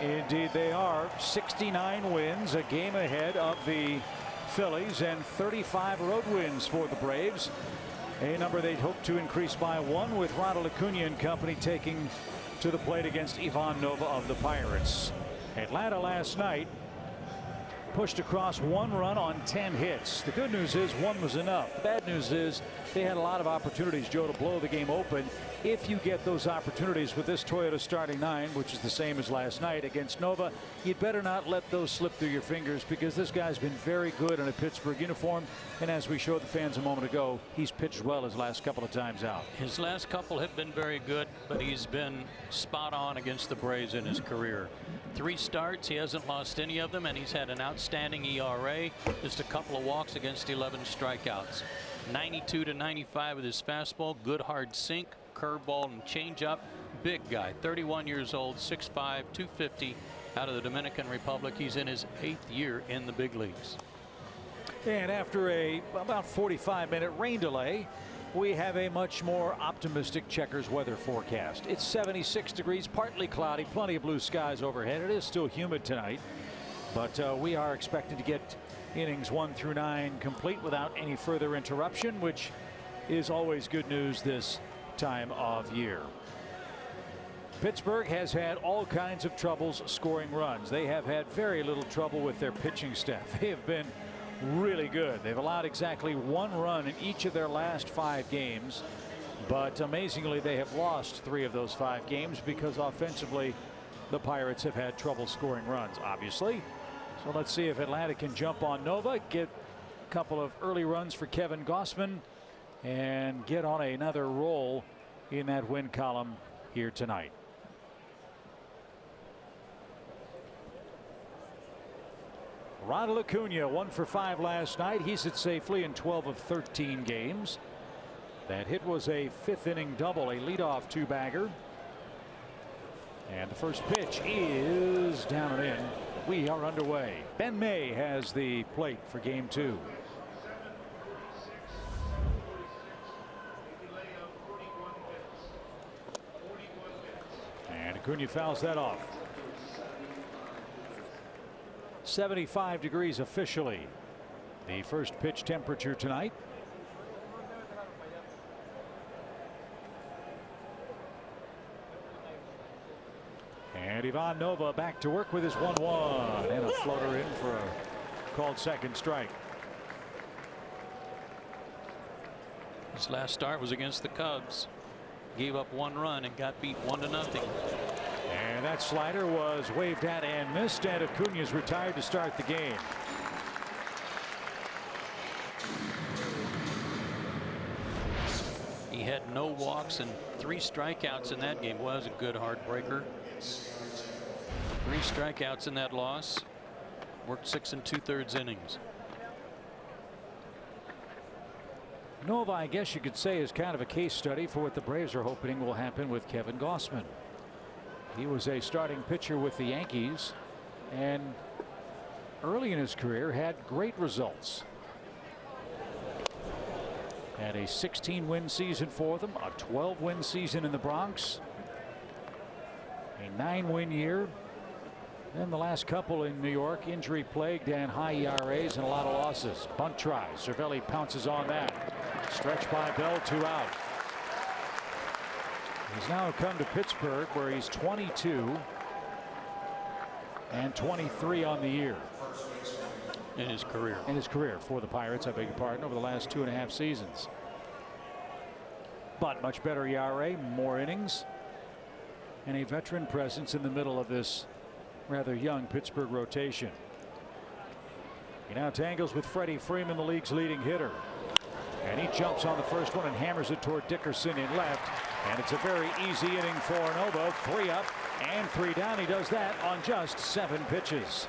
Indeed they are. 69 wins, a game ahead of the Phillies, and 35 road wins for the Braves. A number they'd hope to increase by one, with Ronald Acuna and company taking to the plate against Ivan Nova of the Pirates. Atlanta last night pushed across 1 run on 10 hits. The good news is 1 was enough. The bad news is they had a lot of opportunities, Joe, to blow the game open. If you get those opportunities with this Toyota starting 9, which is the same as last night against Nova, you'd better not let those slip through your fingers, because this guy's been very good in a Pittsburgh uniform, and as we showed the fans a moment ago, he's pitched well his last couple of times out. His last couple have been very good, but he's been spot on against the Braves in his career. 3 starts, he hasn't lost any of them, and he's had an outstanding ERA, just a couple of walks against 11 strikeouts. 92 to 95 with his fastball, good hard sink, curveball and changeup. Big guy, 31 years old, 6'5", 250, out of the Dominican Republic. He's in his 8th year in the big leagues. And after about 45-minute rain delay, we have a much more optimistic Checkers weather forecast. It's 76 degrees, partly cloudy, plenty of blue skies overhead. It is still humid tonight, but we are expected to get innings 1 through 9 complete without any further interruption, which is always good news this time of year. Pittsburgh has had all kinds of troubles scoring runs. They have had very little trouble with their pitching staff. They have been really good. They've allowed exactly 1 run in each of their last 5 games, but amazingly they have lost 3 of those 5 games because offensively the Pirates have had trouble scoring runs, obviously. So let's see if Atlanta can jump on Nova, get a couple of early runs for Kevin Gausman, and get on another roll in that win column here tonight. Ronald Acuna 1 for 5 last night. He sits safely in 12 of 13 games. That hit was a 5th inning double, a leadoff 2-bagger. And the first pitch is down and in. We are underway. Ben May has the plate for game 2. And Acuna fouls that off. 75 degrees officially. The first pitch temperature tonight. And Ivan Nova back to work with his 1-1, and a floater in for a called second strike. His last start was against the Cubs. Gave up 1 run and got beat 1-0. And that slider was waved at and missed, and Acuna's retired to start the game. He had no walks and 3 strikeouts in that game. Was a good heartbreaker. 3 strikeouts in that loss. Worked 6 2/3 innings. Nova, I guess you could say, is kind of a case study for what the Braves are hoping will happen with Kevin Gausman. He was a starting pitcher with the Yankees, and early in his career had great results. Had a 16-win season for them, a 12-win season in the Bronx, a 9-win year. Then the last couple in New York, injury plagued and high ERAs and a lot of losses. Bunt try. Cervelli pounces on that. Stretch by Bell, 2 out. He's now come to Pittsburgh, where he's 22 and 23 on the year. In his career. In his career for the Pirates, I beg your pardon, over the last 2.5 seasons. But much better ERA, more innings, and a veteran presence in the middle of this rather young Pittsburgh rotation. He now tangles with Freddie Freeman, the league's leading hitter. And he jumps on the first one and hammers it toward Dickerson in left. And it's a very easy inning for Nova. 3 up and 3 down. He does that on just 7 pitches.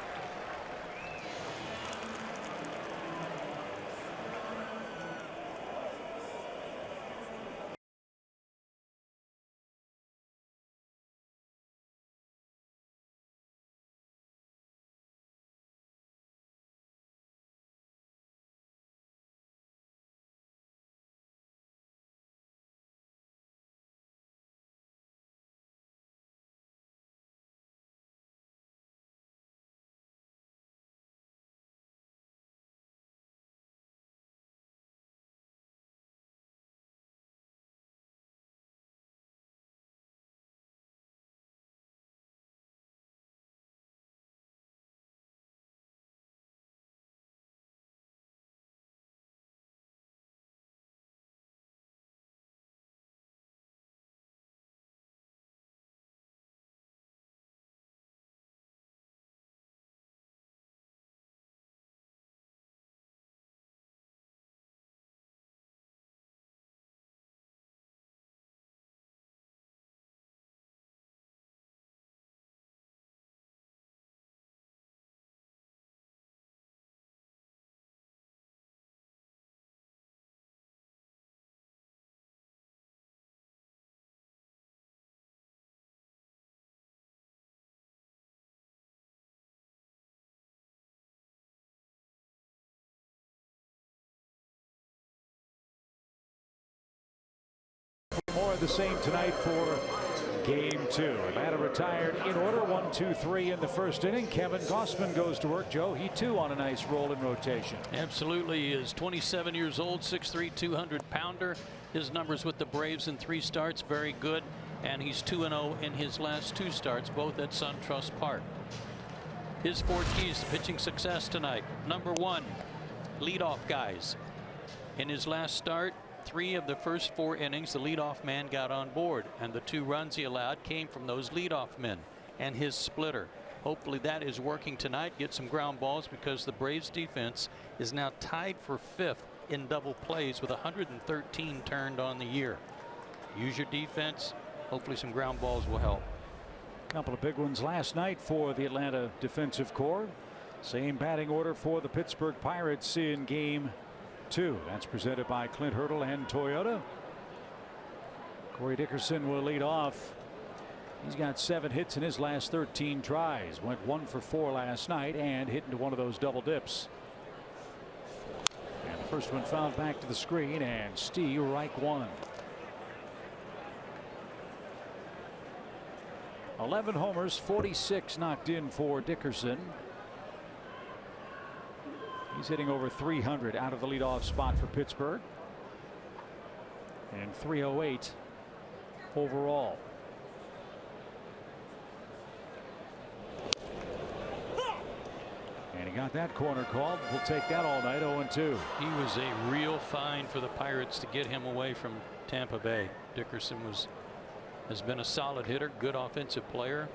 more of the same tonight for Game 2. Atlanta retired in order, 1, 2, 3 in the first inning. Kevin Gausman goes to work. Joe, he too on a nice roll in rotation. Absolutely. He is 27 years old, 6'3", 200-pounder. His numbers with the Braves in 3 starts, very good. And he's 2-0 in his last 2 starts, both at SunTrust Park. His 4 keys to pitching success tonight. Number 1, leadoff guys. In his last start, 3 of the first 4 innings, the leadoff man got on board, and the 2 runs he allowed came from those leadoff men and his splitter. Hopefully that is working tonight. Get some ground balls, because the Braves defense is now tied for 5th in double plays with 113 turned on the year. Use your defense. Hopefully some ground balls will help. A couple of big ones last night for the Atlanta defensive corps. Same batting order for the Pittsburgh Pirates in Game 2. That's presented by Clint Hurdle and Toyota. Corey Dickerson will lead off. He's got 7 hits in his last 13 tries. Went 1 for 4 last night and hit into one of those double dips. And the first one fouled back to the screen, and Steve Reich won. 11 homers, 46 knocked in for Dickerson. He's hitting over 300 out of the leadoff spot for Pittsburgh, and 308 overall. And he got that corner called. We'll take that all night. 0-2. He was a real find for the Pirates to get him away from Tampa Bay. Dickerson has been a solid hitter, good offensive player.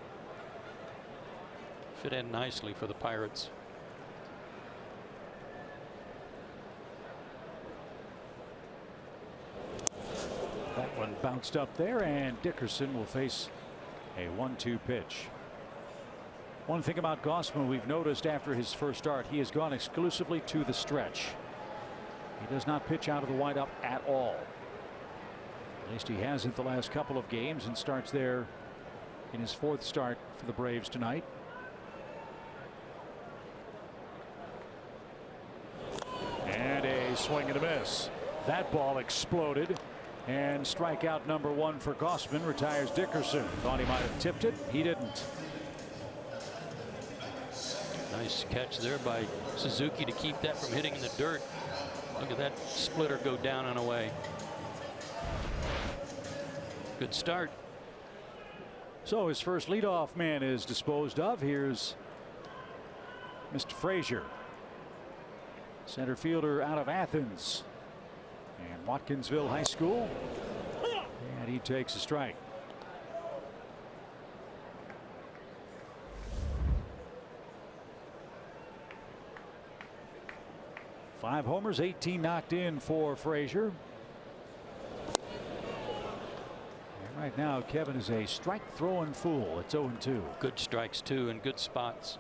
Fit in nicely for the Pirates. That one bounced up there, and Dickerson will face a 1-2 pitch. One thing about Gausman we've noticed after his first start, he has gone exclusively to the stretch. He does not pitch out of the windup at all. At least he hasn't the last couple of games, and starts there in his 4th start for the Braves tonight. And a swing and a miss. That ball exploded, and strikeout number 1 for Gausman. Retires Dickerson. Thought he might have tipped it. He didn't. Nice catch there by Suzuki to keep that from hitting in the dirt. Look at that splitter go down and away. Good start. So his first leadoff man is disposed of. Here's Mr. Frazier, center fielder out of Athens and Watkinsville High School, and he takes a strike. Five homers, 18 knocked in for Frazier. And right now Kevin is a strike throwing fool. It's 0-2. Good strikes too, and good spots.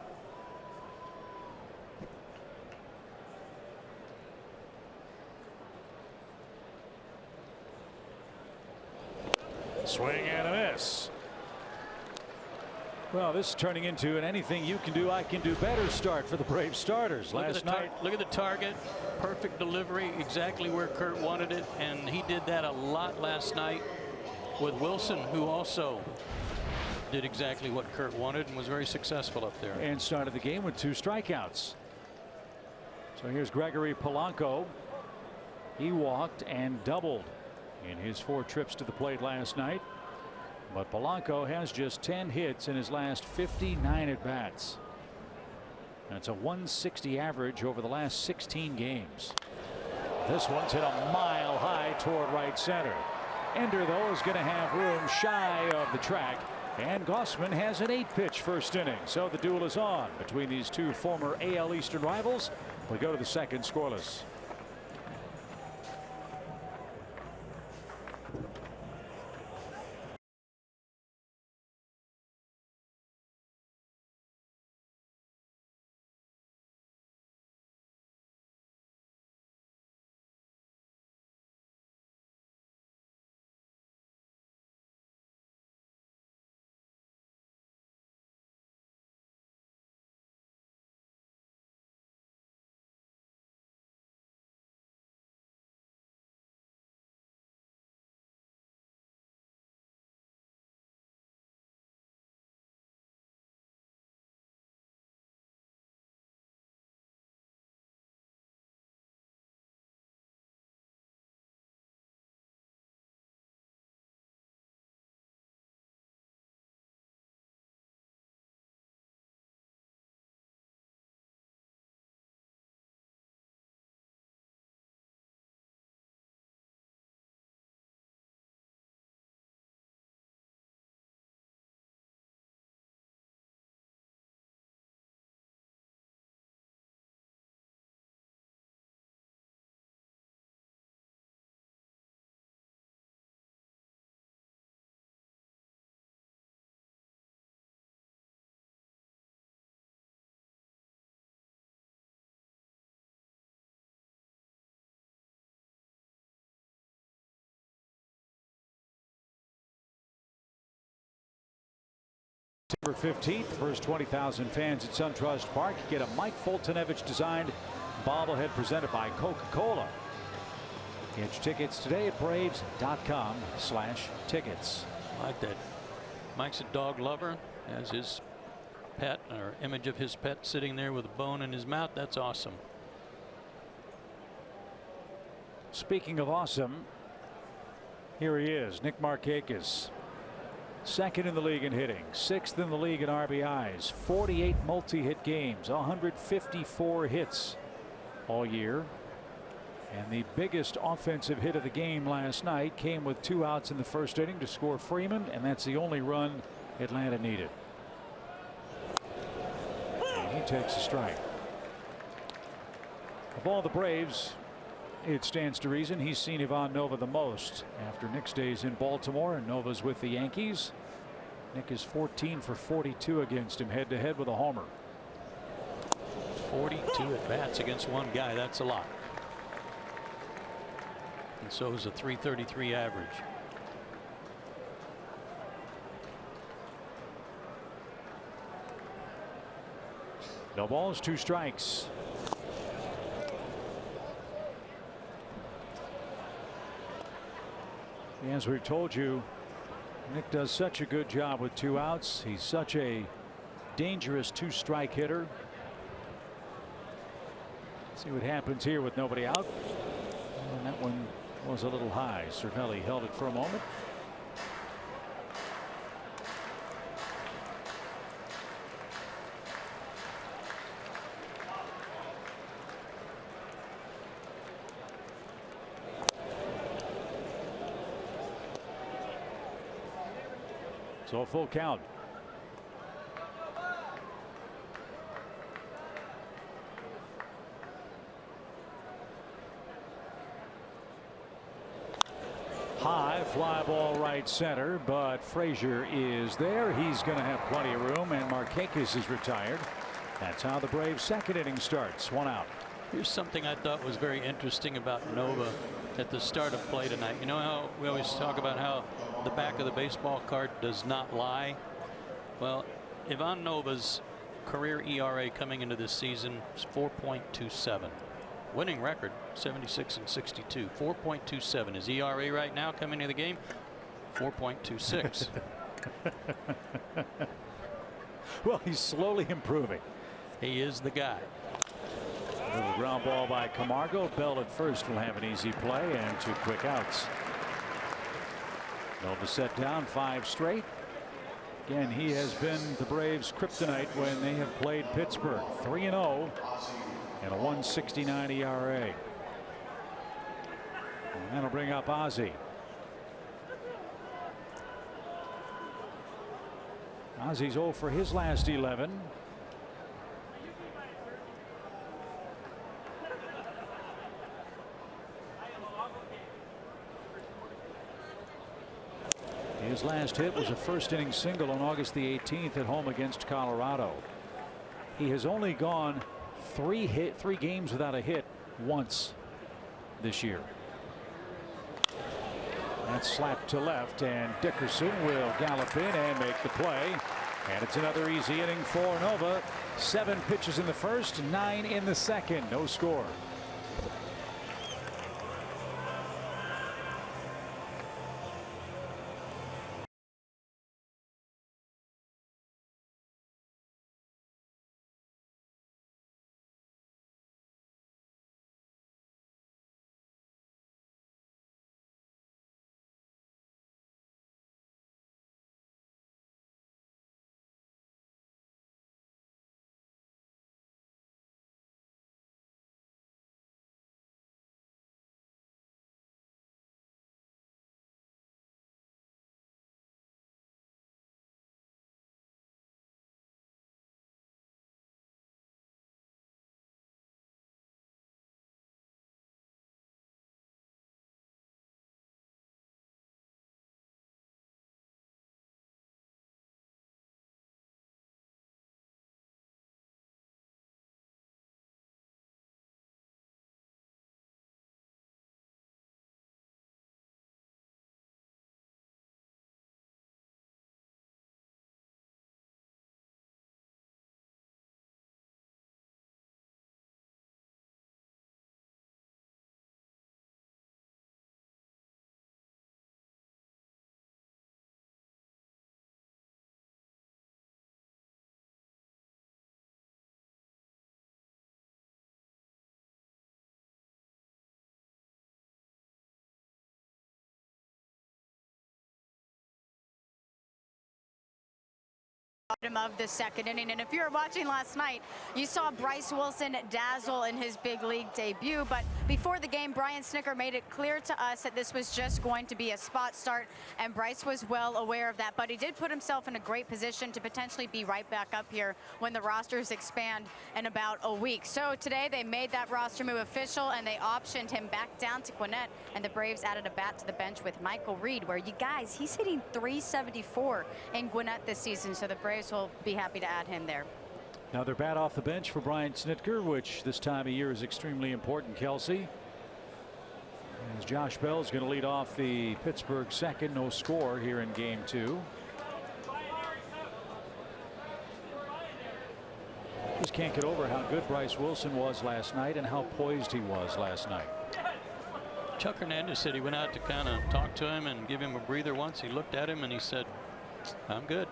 Swing and a miss. Well, this is turning into an anything you can do, I can do better start for the Braves starters. Last night. Look at the target. Perfect delivery, exactly where Kurt wanted it, and he did that a lot last night with Wilson, who also did exactly what Kurt wanted and was very successful up there. And started the game with 2 strikeouts. So here's Gregory Polanco. He walked and doubled in his 4 trips to the plate last night. But Polanco has just 10 hits in his last 59 at bats. That's a 160 average over the last 16 games. This one's hit a mile high toward right center. Ender, though, is going to have room shy of the track. And Gausman has an 8-pitch first inning. So the duel is on between these 2 former AL Eastern rivals. We go to the second scoreless. September 15th, first 20,000 fans at SunTrust Park get a Mike Foltynewicz designed bobblehead presented by Coca-Cola. Get your tickets today at Braves.com/tickets. I like that. Mike's a dog lover, has his pet or image of his pet sitting there with a bone in his mouth. That's awesome. Speaking of awesome, here he is, Nick Markakis. Second in the league in hitting, sixth in the league in RBIs, 48 multi-hit games, 154 hits all year. And the biggest offensive hit of the game last night came with 2 outs in the first inning to score Freeman, and that's the only run Atlanta needed. And he takes a strike. Of all the Braves, it stands to reason he's seen Ivan Nova the most. After Nick's days in Baltimore and Nova's with the Yankees, Nick is 14 for 42 against him head to head with a homer. 42 at bats against one guy. That's a lot. And so is a .333 average. No balls, 2 strikes. As we've told you, Nick does such a good job with 2 outs. He's such a dangerous 2-strike hitter. See what happens here with nobody out. And that one was a little high. Cervelli held it for a moment. So a full count. High fly ball right center, but Frazier is there. He's going to have plenty of room, and Markakis is retired. That's how the Braves' second inning starts. 1 out. Here's something I thought was very interesting about Nova at the start of play tonight. You know how we always talk about how the back of the baseball card does not lie? Well, Ivan Nova's career ERA coming into this season is 4.27. Winning record 76 and 62. 4.27. His ERA right now coming into the game 4.26. Well, he's slowly improving. He is the guy. A little ground ball by Camargo. Bell at first will have an easy play and 2 quick outs. Nova set down 5 straight. Again, he has been the Braves' kryptonite when they have played Pittsburgh. 3-0 and a 1.69 ERA. And that'll bring up Ozzie. Ozzie's 0 for his last 11. His last hit was a first inning single on August the 18th at home against Colorado. He has only gone 3 games without a hit once this year. That's slapped to left, and Dickerson will gallop in and make the play. And it's another easy inning for Nova. 7 pitches in the first, 9 in the second. No score. bottom of the second inning. And if you were watching last night, you saw Bryce Wilson dazzle in his big league debut. But before the game, Brian Snitker made it clear to us that this was just going to be a spot start, and Bryce was well aware of that. But he did put himself in a great position to potentially be right back up here when the rosters expand in about a week. So today they made that roster move official, and they optioned him back down to Gwinnett, and the Braves added a bat to the bench with Michael Reed, where you guys, he's hitting .374 in Gwinnett this season. So the Braves will be happy to add him there. Another bat off the bench for Brian Snitker, which this time of year is extremely important, Kelsey. As Josh Bell is going to lead off the Pittsburgh second, no score here in game 2. Just can't get over how good Bryce Wilson was last night and how poised he was last night. Chuck Hernandez said he went out to kind of talk to him and give him a breather once. He looked at him and he said, "I'm good."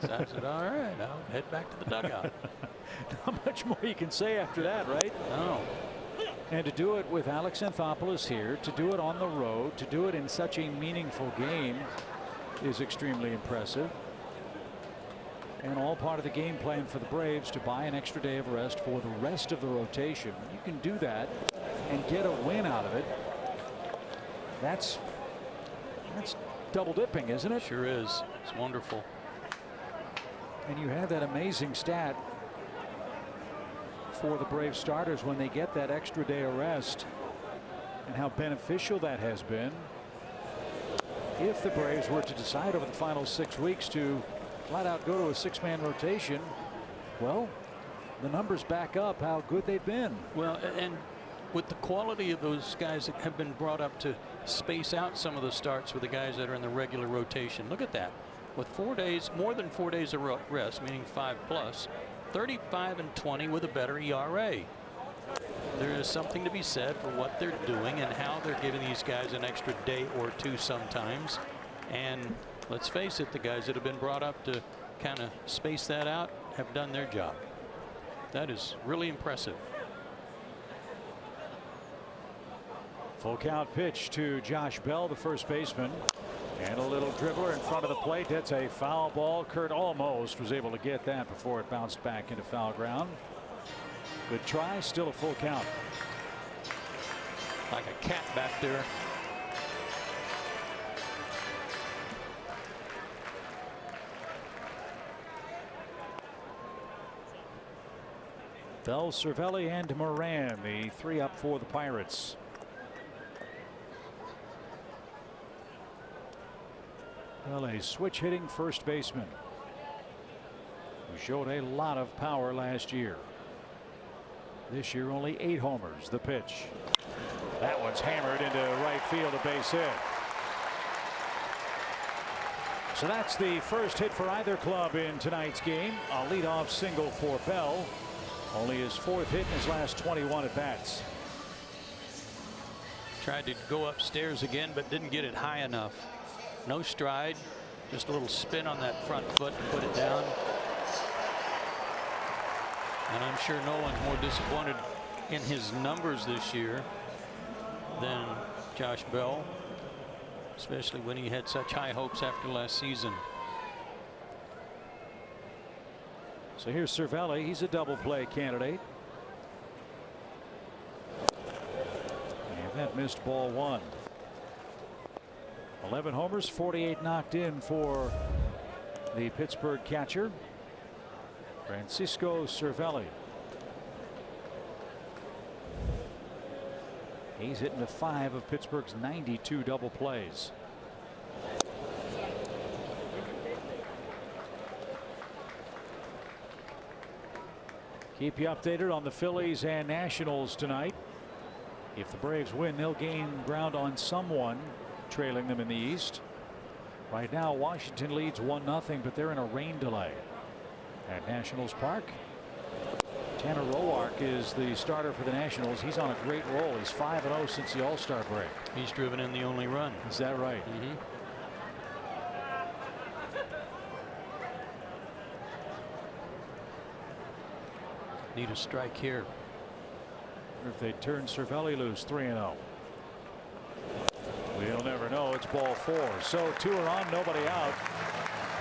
So I said, "All right, I'll head back to the dugout." Not much more you can say after that, right? No. And to do it with Alex Anthopoulos here, to do it on the road, to do it in such a meaningful game is extremely impressive. And all part of the game plan for the Braves to buy an extra day of rest for the rest of the rotation. You can do that and get a win out of it. That's double dipping, isn't it? Sure is. It's wonderful. And you have that amazing stat for the Brave starters when they get that extra day of rest, and how beneficial that has been. If the Braves were to decide over the final 6 weeks to flat out go to a 6-man rotation, well, the numbers back up how good they've been. Well, and with the quality of those guys that have been brought up to space out some of the starts with the guys that are in the regular rotation. Look at that. With 4 days, more than 4 days of rest, meaning 5+, 35 and 20 with a better ERA. There is something to be said for what they're doing and how they're giving these guys an extra day or two sometimes. And let's face it, the guys that have been brought up to kind of space that out have done their job. That is really impressive. Full count pitch to Josh Bell, the first baseman. And a little dribbler in front of the plate. That's a foul ball. Kurt almost was able to get that before it bounced back into foul ground. Good try. Still a full count. Like a cat back there. Bell, Cervelli, and Moran, the 3 up for the Pirates. Well, a switch hitting first baseman who showed a lot of power last year. This year only 8 homers. The pitch. That one's hammered into right field, a base hit. So that's the first hit for either club in tonight's game. A leadoff single for Bell. Only his 4th hit in his last 21 at bats. Tried to go upstairs again, but didn't get it high enough. No stride, just a little spin on that front foot to put it down. And I'm sure no one's more disappointed in his numbers this year than Josh Bell, especially when he had such high hopes after last season. So here's Cervelli. He's a double play candidate. And that missed ball 1. 11 homers, 48 knocked in for the Pittsburgh catcher, Francisco Cervelli. He's hitting to 5 of Pittsburgh's 92 double plays. Keep you updated on the Phillies and Nationals tonight. If the Braves win, they'll gain ground on someone trailing them in the East. Right now, Washington leads 1-0, but they're in a rain delay at Nationals Park. Tanner Roark is the starter for the Nationals. He's on a great roll. He's 5-0 since the All-Star break. He's driven in the only run. Is that right? Mm-hmm. Need a strike here. If they turn Cervelli loose, 3-0. We'll never know. It's ball 4. So 2 are on, nobody out.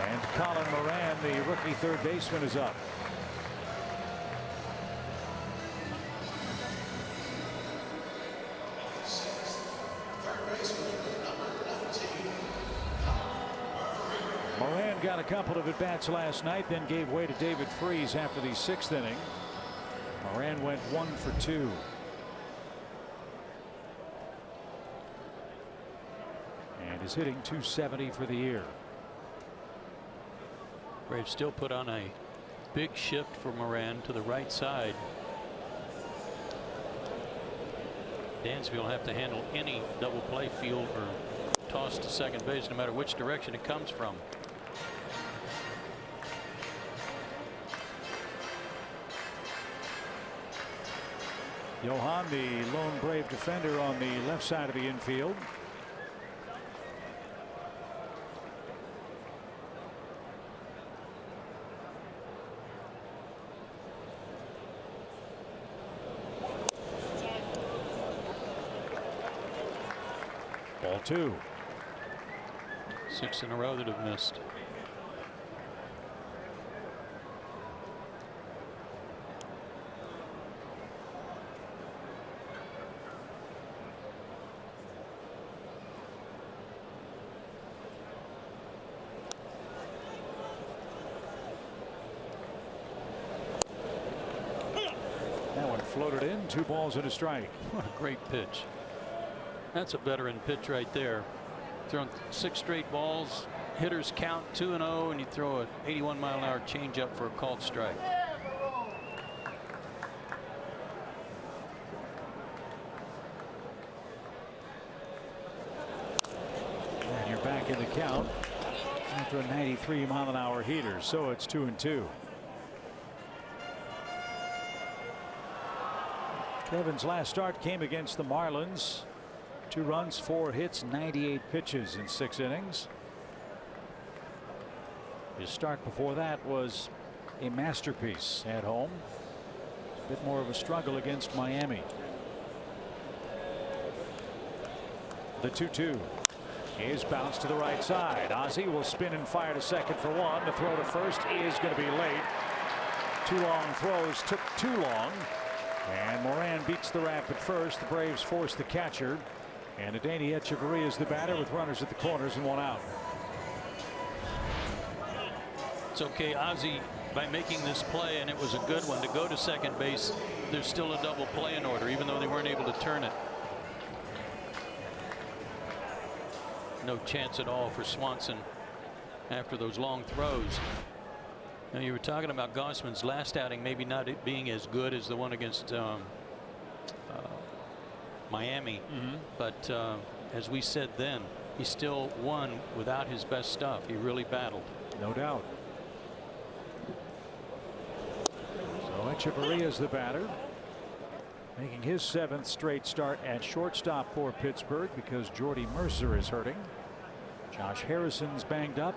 And Colin Moran, the rookie third baseman, is up. Moran got a couple of at-bats last night, then gave way to David Freese after the 6th inning. Moran went 1 for 2. And is hitting .270 for the year. Braves still put on a big shift for Moran to the right side. Dansby will have to handle any double play field or toss to second base, no matter which direction it comes from. Johan, the lone Brave defender on the left side of the infield. Ball 2. 6 in a row that have missed. That one floated in. 2 balls and a strike. What a great pitch. That's a veteran pitch right there. Thrown 6 straight balls. Hitters count 2-0, and you throw an 81-mile-an-hour changeup for a called strike. And you're back in the count after a 93-mile-an-hour heater. So it's 2-2. Kevin's last start came against the Marlins. 2 runs, 4 hits, 98 pitches in 6 innings. His start before that was a masterpiece at home. A bit more of a struggle against Miami. The 2-2 is bounced to the right side. Ozzie will spin and fire to second for 1. The throw to first is going to be late. 2 long throws took too long. And Moran beats the Rapid first. The Braves force the catcher. And Adeiny Echeverria is the batter with runners at the corners and 1 out. It's okay, Ozzie, by making this play, and it was a good one, to go to second base. There's still a double play in order, even though they weren't able to turn it. No chance at all for Swanson after those long throws. Now, you were talking about Gausman's last outing maybe not being as good as the one against Miami. But as we said then, he still won without his best stuff. He really battled. No doubt. So Echeverria is the batter, making his 7th straight start at shortstop for Pittsburgh because Jordy Mercer is hurting. Josh Harrison's banged up.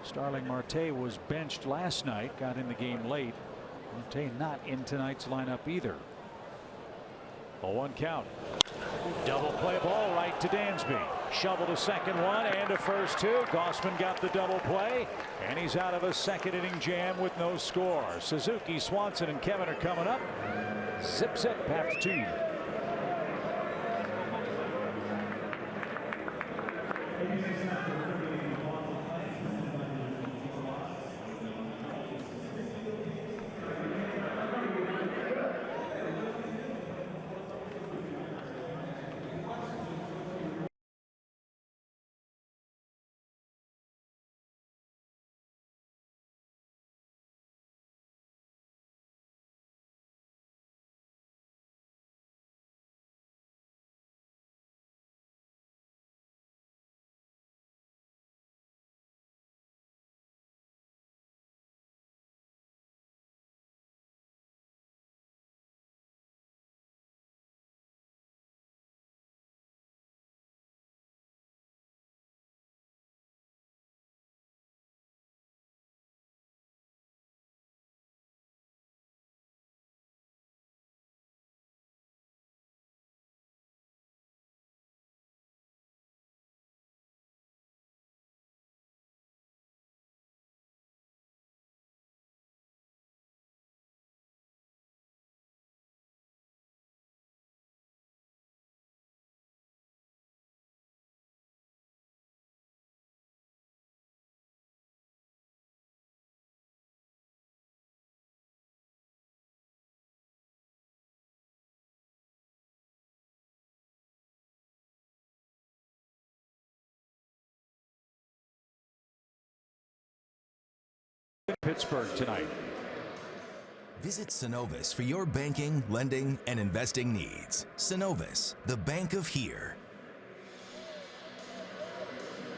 Starling Marte was benched last night, got in the game late. Marte not in tonight's lineup either. A 1 count. Double play ball right to Dansby. Shovel to second 1 and to first 2. Gausman got the double play, and he's out of a 2nd inning jam with no score. Suzuki, Swanson, and Kevin are coming up. Zip zip after 2. Pittsburgh tonight. Visit Synovus for your banking, lending, and investing needs. Synovus, the bank of here.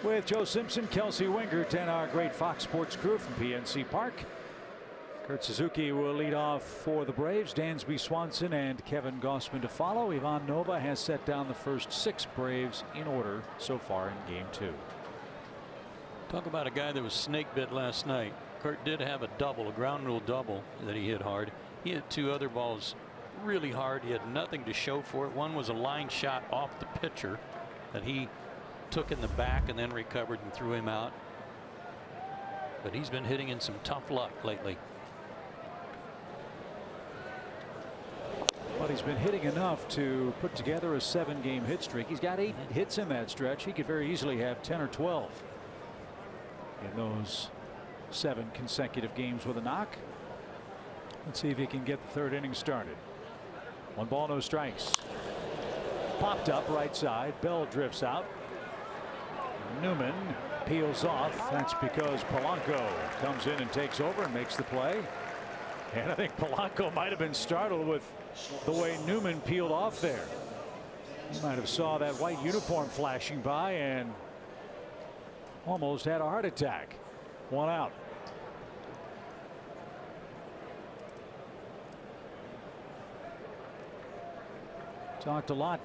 With Joe Simpson, Kelsey Wingert, and our great Fox Sports crew from PNC Park. Kurt Suzuki will lead off for the Braves. Dansby Swanson and Kevin Gausman to follow. Ivan Nova has set down the first 6 Braves in order so far in Game 2. Talk about a guy that was snake bit last night. Kurt did have a double, a ground rule double that he hit hard. He hit 2 other balls really hard. He had nothing to show for it. One was a line shot off the pitcher that he took in the back and then recovered and threw him out. But he's been hitting in some tough luck lately. But he's been hitting enough to put together a 7-game hit streak. He's got 8 hits in that stretch. He could very easily have 10 or 12 in those 7 consecutive games with a knock. Let's see if he can get the 3rd inning started. 1 ball, no strikes. Popped up right side. Bell drifts out. Newman peels off. That's because Polanco comes in and takes over and makes the play. And I think Polanco might have been startled with the way Newman peeled off there. He might have saw that white uniform flashing by and almost had a heart attack. 1 out. Talked a lot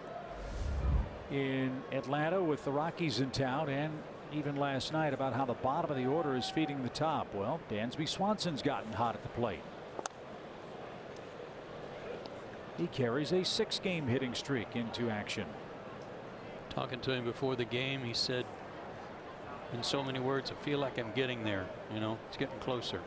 in Atlanta with the Rockies in town, and even last night about how the bottom of the order is feeding the top. Well, Dansby Swanson's gotten hot at the plate. He carries a 6-game hitting streak into action. Talking to him before the game, he said in so many words, I feel like I'm getting there. You know, it's getting closer.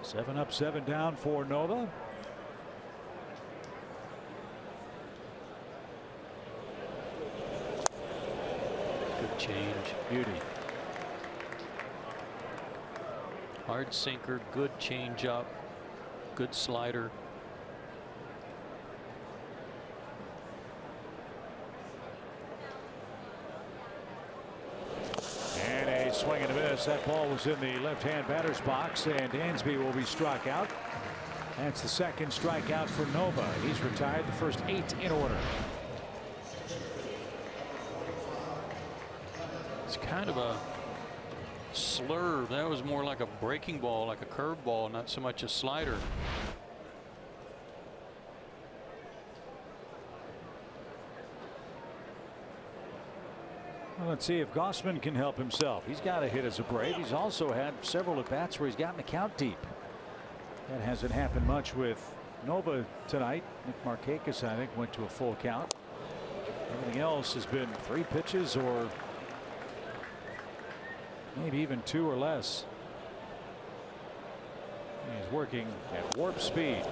Seven up, 7 down for Nova. Good change. Beauty. Hard sinker, good change up, good slider. And a swing and a miss. That ball was in the left-hand batter's box, and Dansby will be struck out. That's the 2nd strikeout for Nova. He's retired the first 8 in order. It's kind of a slurve. That was more like a breaking ball, like a curve ball, not so much a slider. Well, let's see if Gausman can help himself. He's got a hit as a Brave. He's also had several at bats where he's gotten the count deep. That hasn't happened much with Nova tonight. Nick Markakis, I think, went to a full count. Everything else has been 3 pitches or maybe even 2 or less. He's working at warp speed.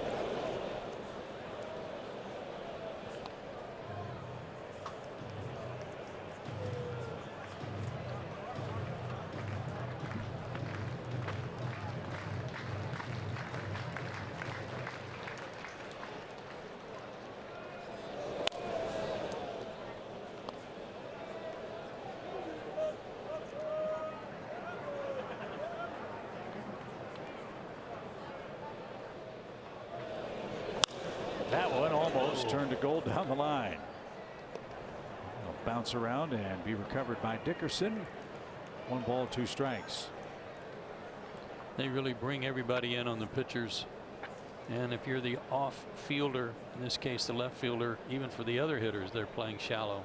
That one almost turned to gold down the line. It'll bounce around and be recovered by Dickerson. 1 ball, 2 strikes. They really bring everybody in on the pitchers. And if you're the off fielder, in this case the left fielder, even for the other hitters, they're playing shallow.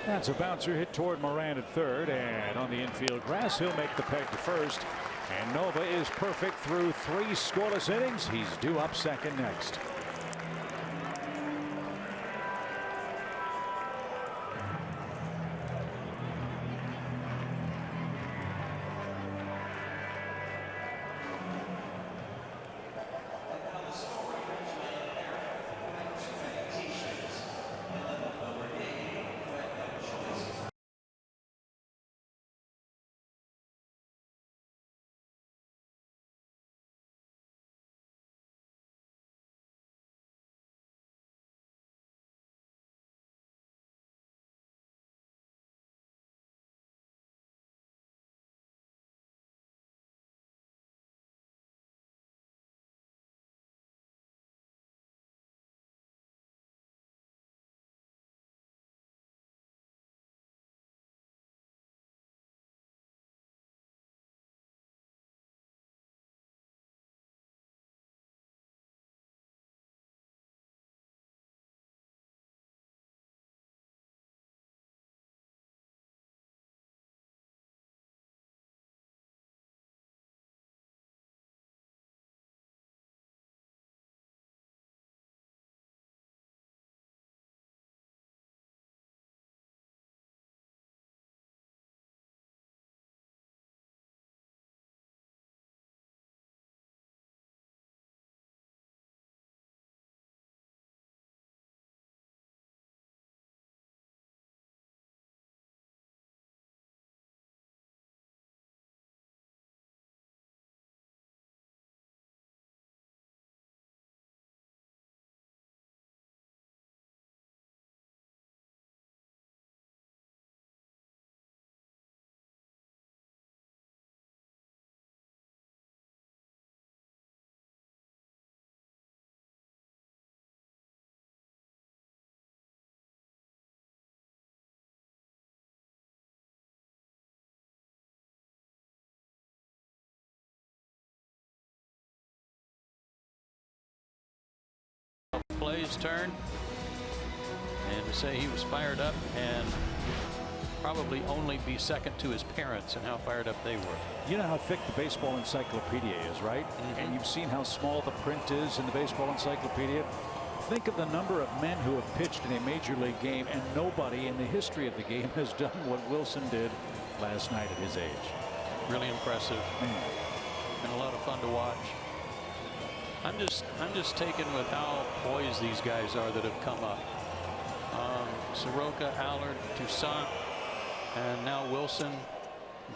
That's a bouncer hit toward Moran at 3rd, and on the infield grass he'll make the peg to 1st, and Nova is perfect through 3 scoreless innings. He's due up 2nd next. play his turn, and to say he was fired up and probably only be second to his parents and how fired up they were. You know how thick the baseball encyclopedia is, right? And you've seen how small the print is in the baseball encyclopedia. Think of the number of men who have pitched in a major league game, and nobody in the history of the game has done what Wilson did last night at his age. Really impressive. And a lot of fun to watch. I'm just taken with how poised these guys are that have come up. Soroka, Allard, Toussaint, and now Wilson.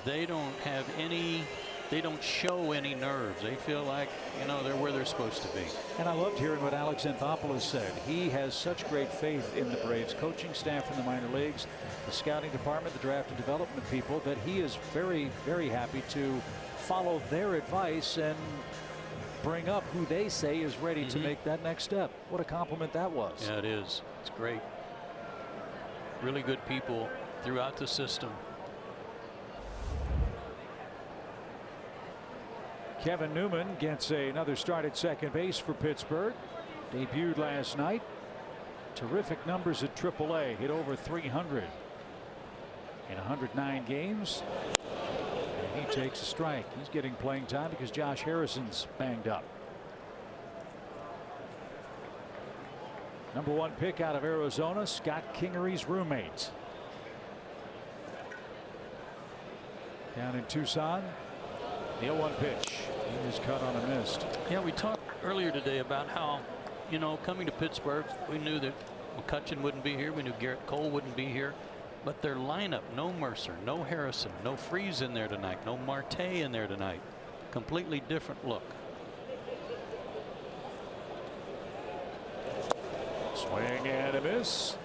They don't have any. They don't show any nerves. They feel like, you know, they're where they're supposed to be. And I loved hearing what Alex Anthopoulos said. He has such great faith in the Braves coaching staff in the minor leagues, the scouting department, the draft and development people, that he is very, very happy to follow their advice and bring up who they say is ready to make that next step. What a compliment that was. Yeah, it is. It's great. Really good people throughout the system. Kevin Newman gets another start at second base for Pittsburgh. Debuted last night. Terrific numbers at AAA. Hit over 300 in 109 games. And he takes a strike. He's getting playing time because Josh Harrison's banged up. Number 1 pick out of Arizona, Scott Kingery's roommate. Down in Tucson. The 0-1 pitch. He was cut on a missed. Yeah, we talked earlier today about how, you know, coming to Pittsburgh, we knew that McCutchen wouldn't be here. We knew Garrett Cole wouldn't be here. But their lineup, no Mercer, no Harrison, no Freese in there tonight, no Marte in there tonight. Completely different look. Swing and a miss.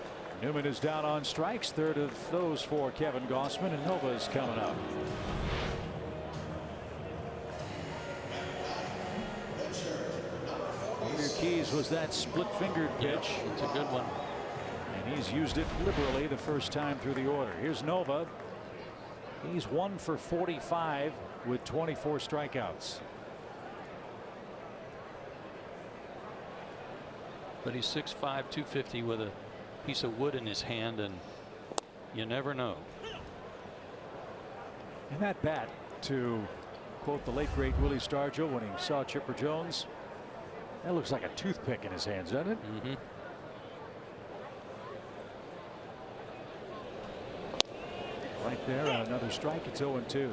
Newman is down on strikes. Third of those for Kevin Gossman, and Nova's coming up. Keys was that split-fingered pitch. Yeah, it's a good one. And he's used it liberally the first time through the order. Here's Nova. He's 1 for 45 with 24 strikeouts. But he's 6'5", 250 with a piece of wood in his hand, and you never know. And that bat, to quote the late great Willie Stargell when he saw Chipper Jones, that looks like a toothpick in his hands, doesn't it? Right there, another strike. It's 0-2.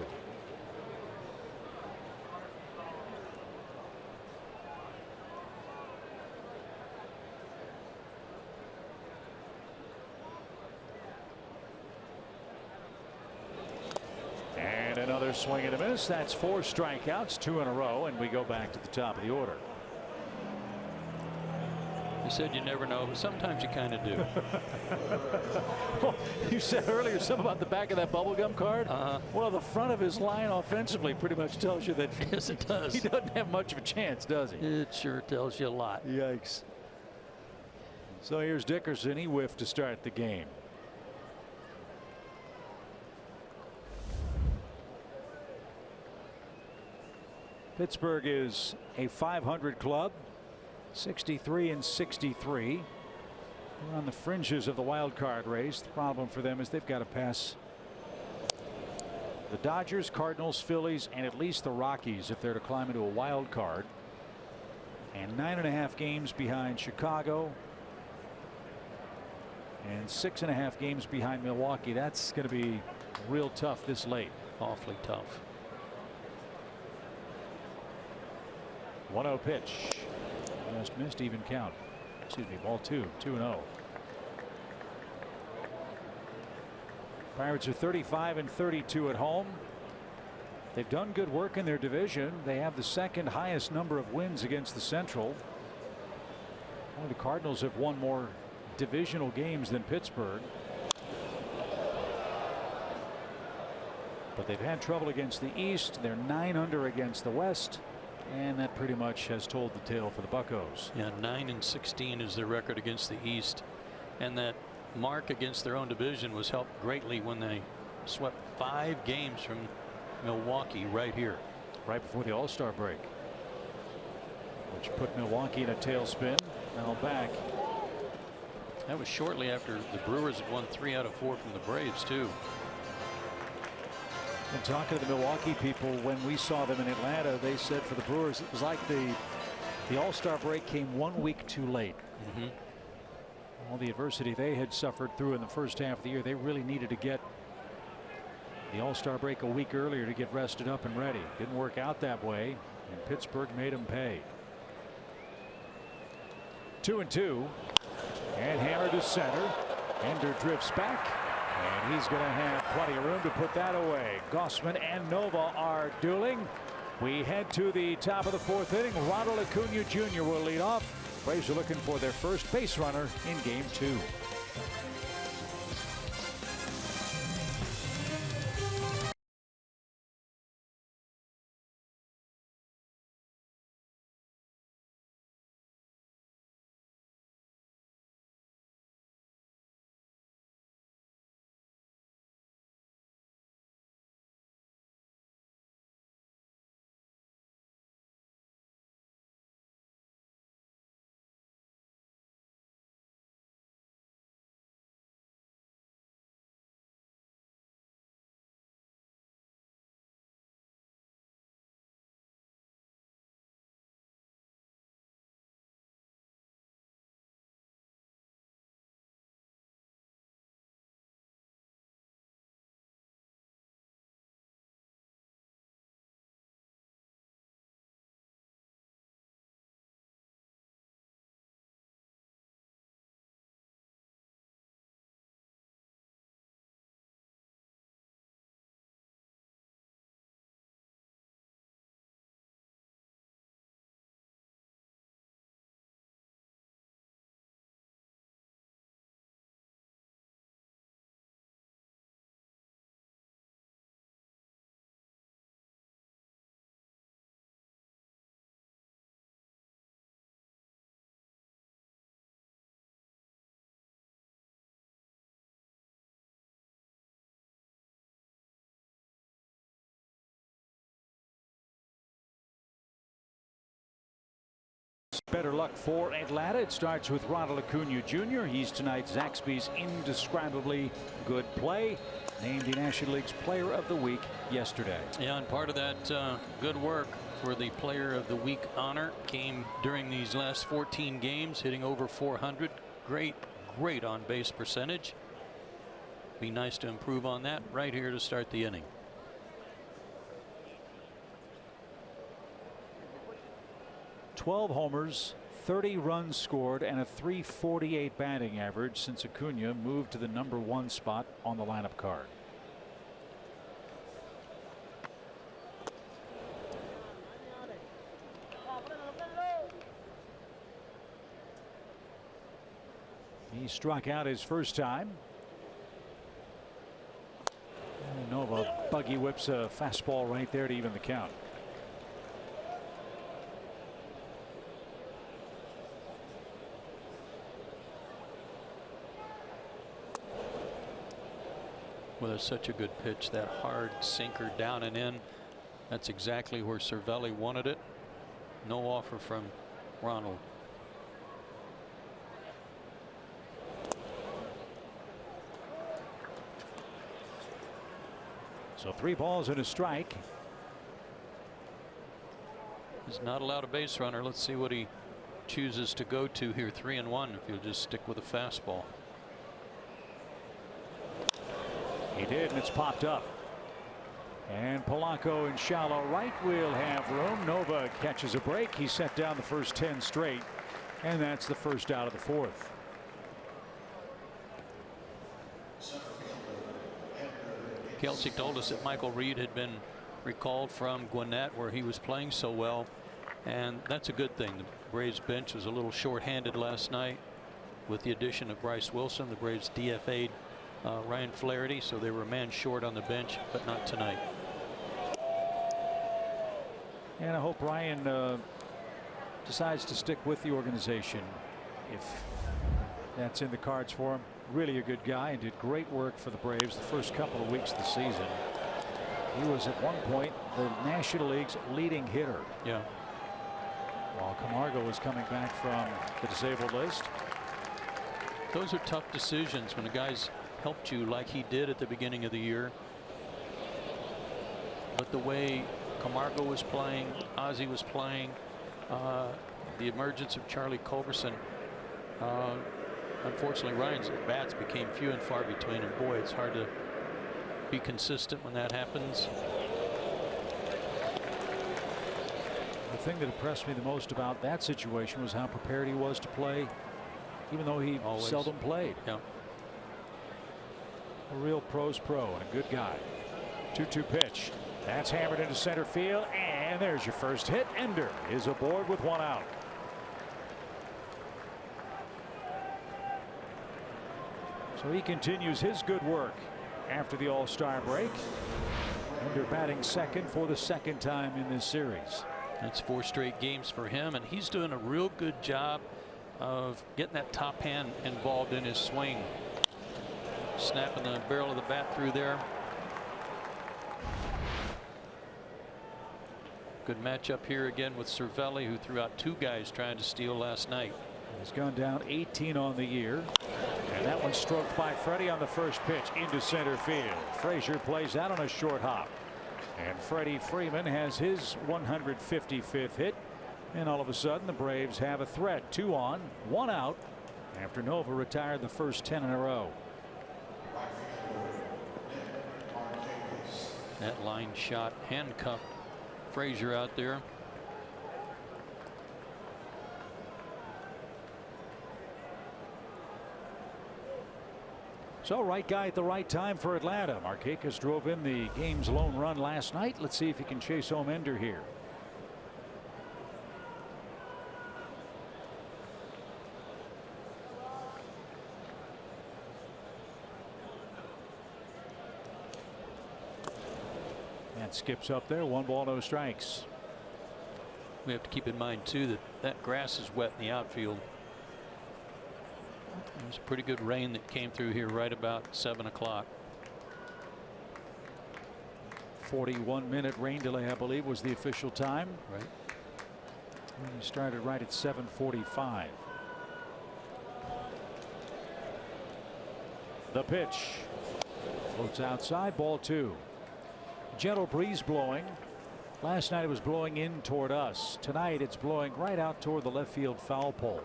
And another swing and a miss. That's 4 strikeouts, 2 in a row, and we go back to the top of the order. You said you never know, but sometimes you kind of do. Well, you said earlier something about the back of that bubblegum card. Well, the front of his line offensively pretty much tells you that yes, it does. He doesn't have much of a chance, does he? It sure tells you a lot. Yikes. So here's Dickerson. He whiffed to start the game. Pittsburgh is a 500 club. 63 and 63. They're on the fringes of the wild card race. The problem for them is they've got to pass the Dodgers, Cardinals, Phillies, and at least the Rockies if they're to climb into a wild card. And 9.5 games behind Chicago. And 6.5 games behind Milwaukee. That's going to be real tough this late. Awfully tough. 1-0 pitch. Just missed, even count. Excuse me, ball 2, 2-0. Pirates are 35 and 32 at home. They've done good work in their division. They have the second highest number of wins against the Central. Only the Cardinals have won more divisional games than Pittsburgh. But they've had trouble against the East. They're 9 under against the West. And that pretty much has told the tale for the Buccos. Yeah, 9 and 16 is their record against the East. And that mark against their own division was helped greatly when they swept 5 games from Milwaukee right here. Right before the All-Star break. which put Milwaukee in a tailspin. Now back. That was shortly after the Brewers had won 3 out of 4 from the Braves, too. And talking to the Milwaukee people, when we saw them in Atlanta, they said for the Brewers it was like the All-Star break came 1 week too late. All the adversity they had suffered through in the first half of the year, they really needed to get the All-Star break a week earlier to get rested up and ready. Didn't work out that way, and Pittsburgh made them pay. 2-2, and hammered to center. Ender drifts back, and he's going to have plenty of room to put that away. Gossman and Nova are dueling. We head to the top of the 4th inning. Ronald Acuna Jr. will lead off. Braves are looking for their first base runner in Game 2. Better luck for Atlanta. It starts with Ronald Acuna Jr. He's tonight's Zaxby's indescribably good play. Named the National League's Player of the Week yesterday. Yeah, and part of that good work for the Player of the Week honor came during these last 14 games, hitting over 400. Great on base percentage. Be nice to improve on that right here to start the inning. 12 homers, 30 runs scored, and a .348 batting average since Acuna moved to the #1 spot on the lineup card. He struck out his first time. And Nova buggy whips a fastball right there to even the count. Well, it's such a good pitch, that hard sinker down and in. That's exactly where Cervelli wanted it. No offer from Ronald. So 3 balls and a strike. He's not allowed a base runner. Let's see what he chooses to go to here. 3-1 if he'll just stick with a fastball. He did, and it's popped up. And Polanco in shallow right will have room. Nova catches a break. He set down the first 10 straight, and that's the first out of the 4th. Kelsey told us that Michael Reed had been recalled from Gwinnett, where he was playing so well, and that's a good thing. The Braves bench was a little short-handed last night with the addition of Bryce Wilson. The Braves DFA'd Ryan Flaherty, so they were a man short on the bench, but not tonight. And I hope Ryan decides to stick with the organization if that's in the cards for him. Really a good guy and did great work for the Braves the first couple of weeks of the season. He was at one point the National League's leading hitter. Yeah. while Camargo was coming back from the disabled list. Those are tough decisions when a guy's helped you like he did at the beginning of the year. But the way Camargo was playing, Ozzie was playing, the emergence of Charlie Culberson, unfortunately Ryan's at bats became few and far between, and boy, it's hard to be consistent when that happens. The thing that impressed me the most about that situation was how prepared he was to play, even though he seldom played. Yeah. A real pro's pro and a good guy. 2-2 pitch. That's hammered into center field, and there's your first hit. Ender is aboard with 1 out. So he continues his good work after the All-Star break. Ender batting second for the second time in this series. That's 4 straight games for him, and he's doing a real good job of getting that top hand involved in his swing. Snapping the barrel of the bat through there. Good matchup here again with Cervelli, who threw out 2 guys trying to steal last night. He's gone down 18 on the year. And that one stroked by Freddie on the first pitch into center field. Frazier plays out on a short hop. And Freddie Freeman has his 155th hit. And all of a sudden the Braves have a threat. 2 on, 1 out after Nova retired the first 10 in a row. That line shot handcuffed Frazier out there. So right guy at the right time for Atlanta. Markakis drove in the game's lone run last night. Let's see if he can chase home Ender here. And skips up there. 1 ball, no strikes. We have to keep in mind too that that grass is wet in the outfield. There's pretty good rain that came through here right about 7 o'clock. 41-minute rain delay, I believe, was the official time. Right. And he started right at 7:45. The pitch floats outside, ball 2. Gentle breeze blowing. Last night it was blowing in toward us. Tonight it's blowing right out toward the left field foul pole.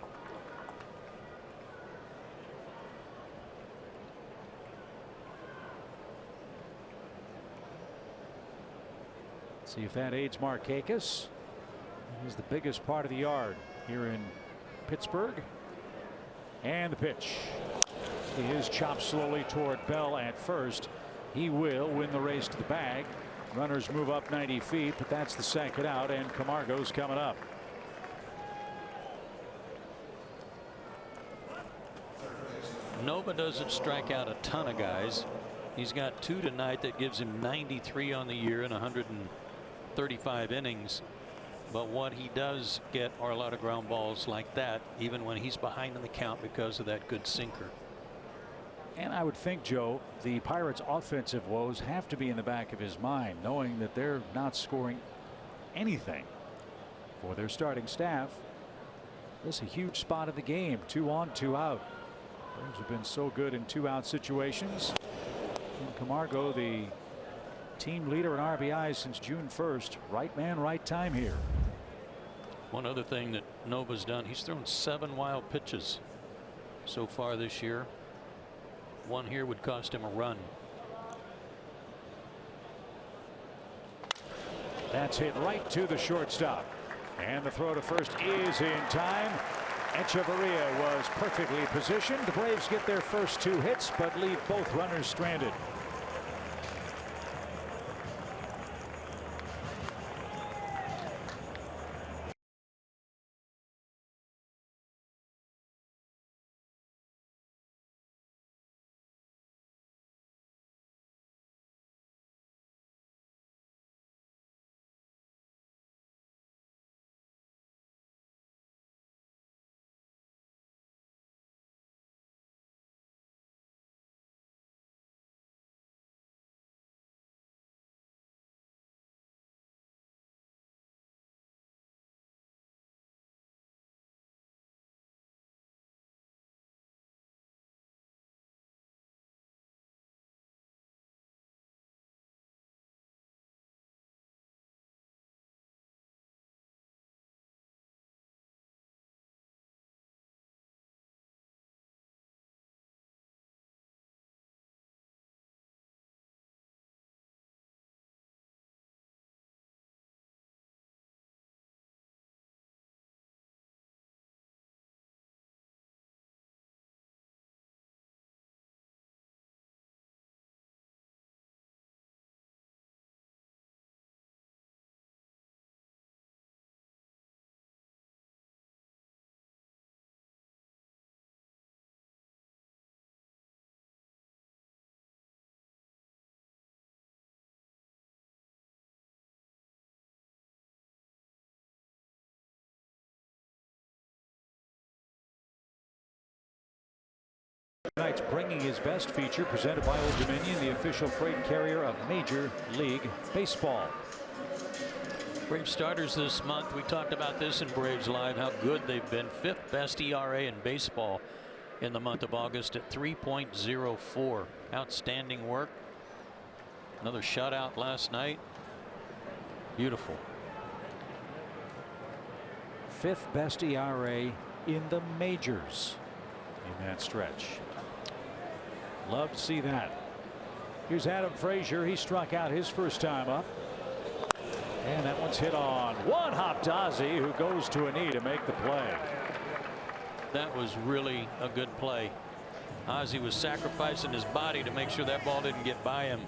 See if that aids Markakis. He's the biggest part of the yard here in Pittsburgh. And the pitch. He is chopped slowly toward Bell at first. He will win the race to the bag. Runners move up 90 feet, but that's the second out, and Camargo's coming up. Nova doesn't strike out a ton of guys. He's got 2 tonight. That gives him 93 on the year and 135 innings. But what he does get are a lot of ground balls like that, even when he's behind in the count because of that good sinker. And I would think, Joe, the Pirates' offensive woes have to be in the back of his mind, knowing that they're not scoring anything for their starting staff. This is a huge spot of the game. 2 on, 2 out. Braves have been so good in 2-out situations. And Camargo, the team leader in RBIs since June 1st. Right man, right time here. One other thing that Nova's done, he's thrown 7 wild pitches so far this year. 1 here would cost him a run. That's hit right to the shortstop. And the throw to first is in time. Echeverria was perfectly positioned. The Braves get their first 2 hits, but leave both runners stranded. Tonight's Bringing His Best feature presented by Old Dominion, the official freight carrier of Major League Baseball. Brave starters this month. We talked about this in Braves Live, how good they've been. 5th best ERA in baseball in the month of August at 3.04. Outstanding work. Another shutout last night. Beautiful. 5th best ERA in the majors in that stretch. Love to see that. Here's Adam Frazier. He struck out his first time up. And that one's hit on. One hop to Ozzie, who goes to a knee to make the play. That was really a good play. Ozzie was sacrificing his body to make sure that ball didn't get by him.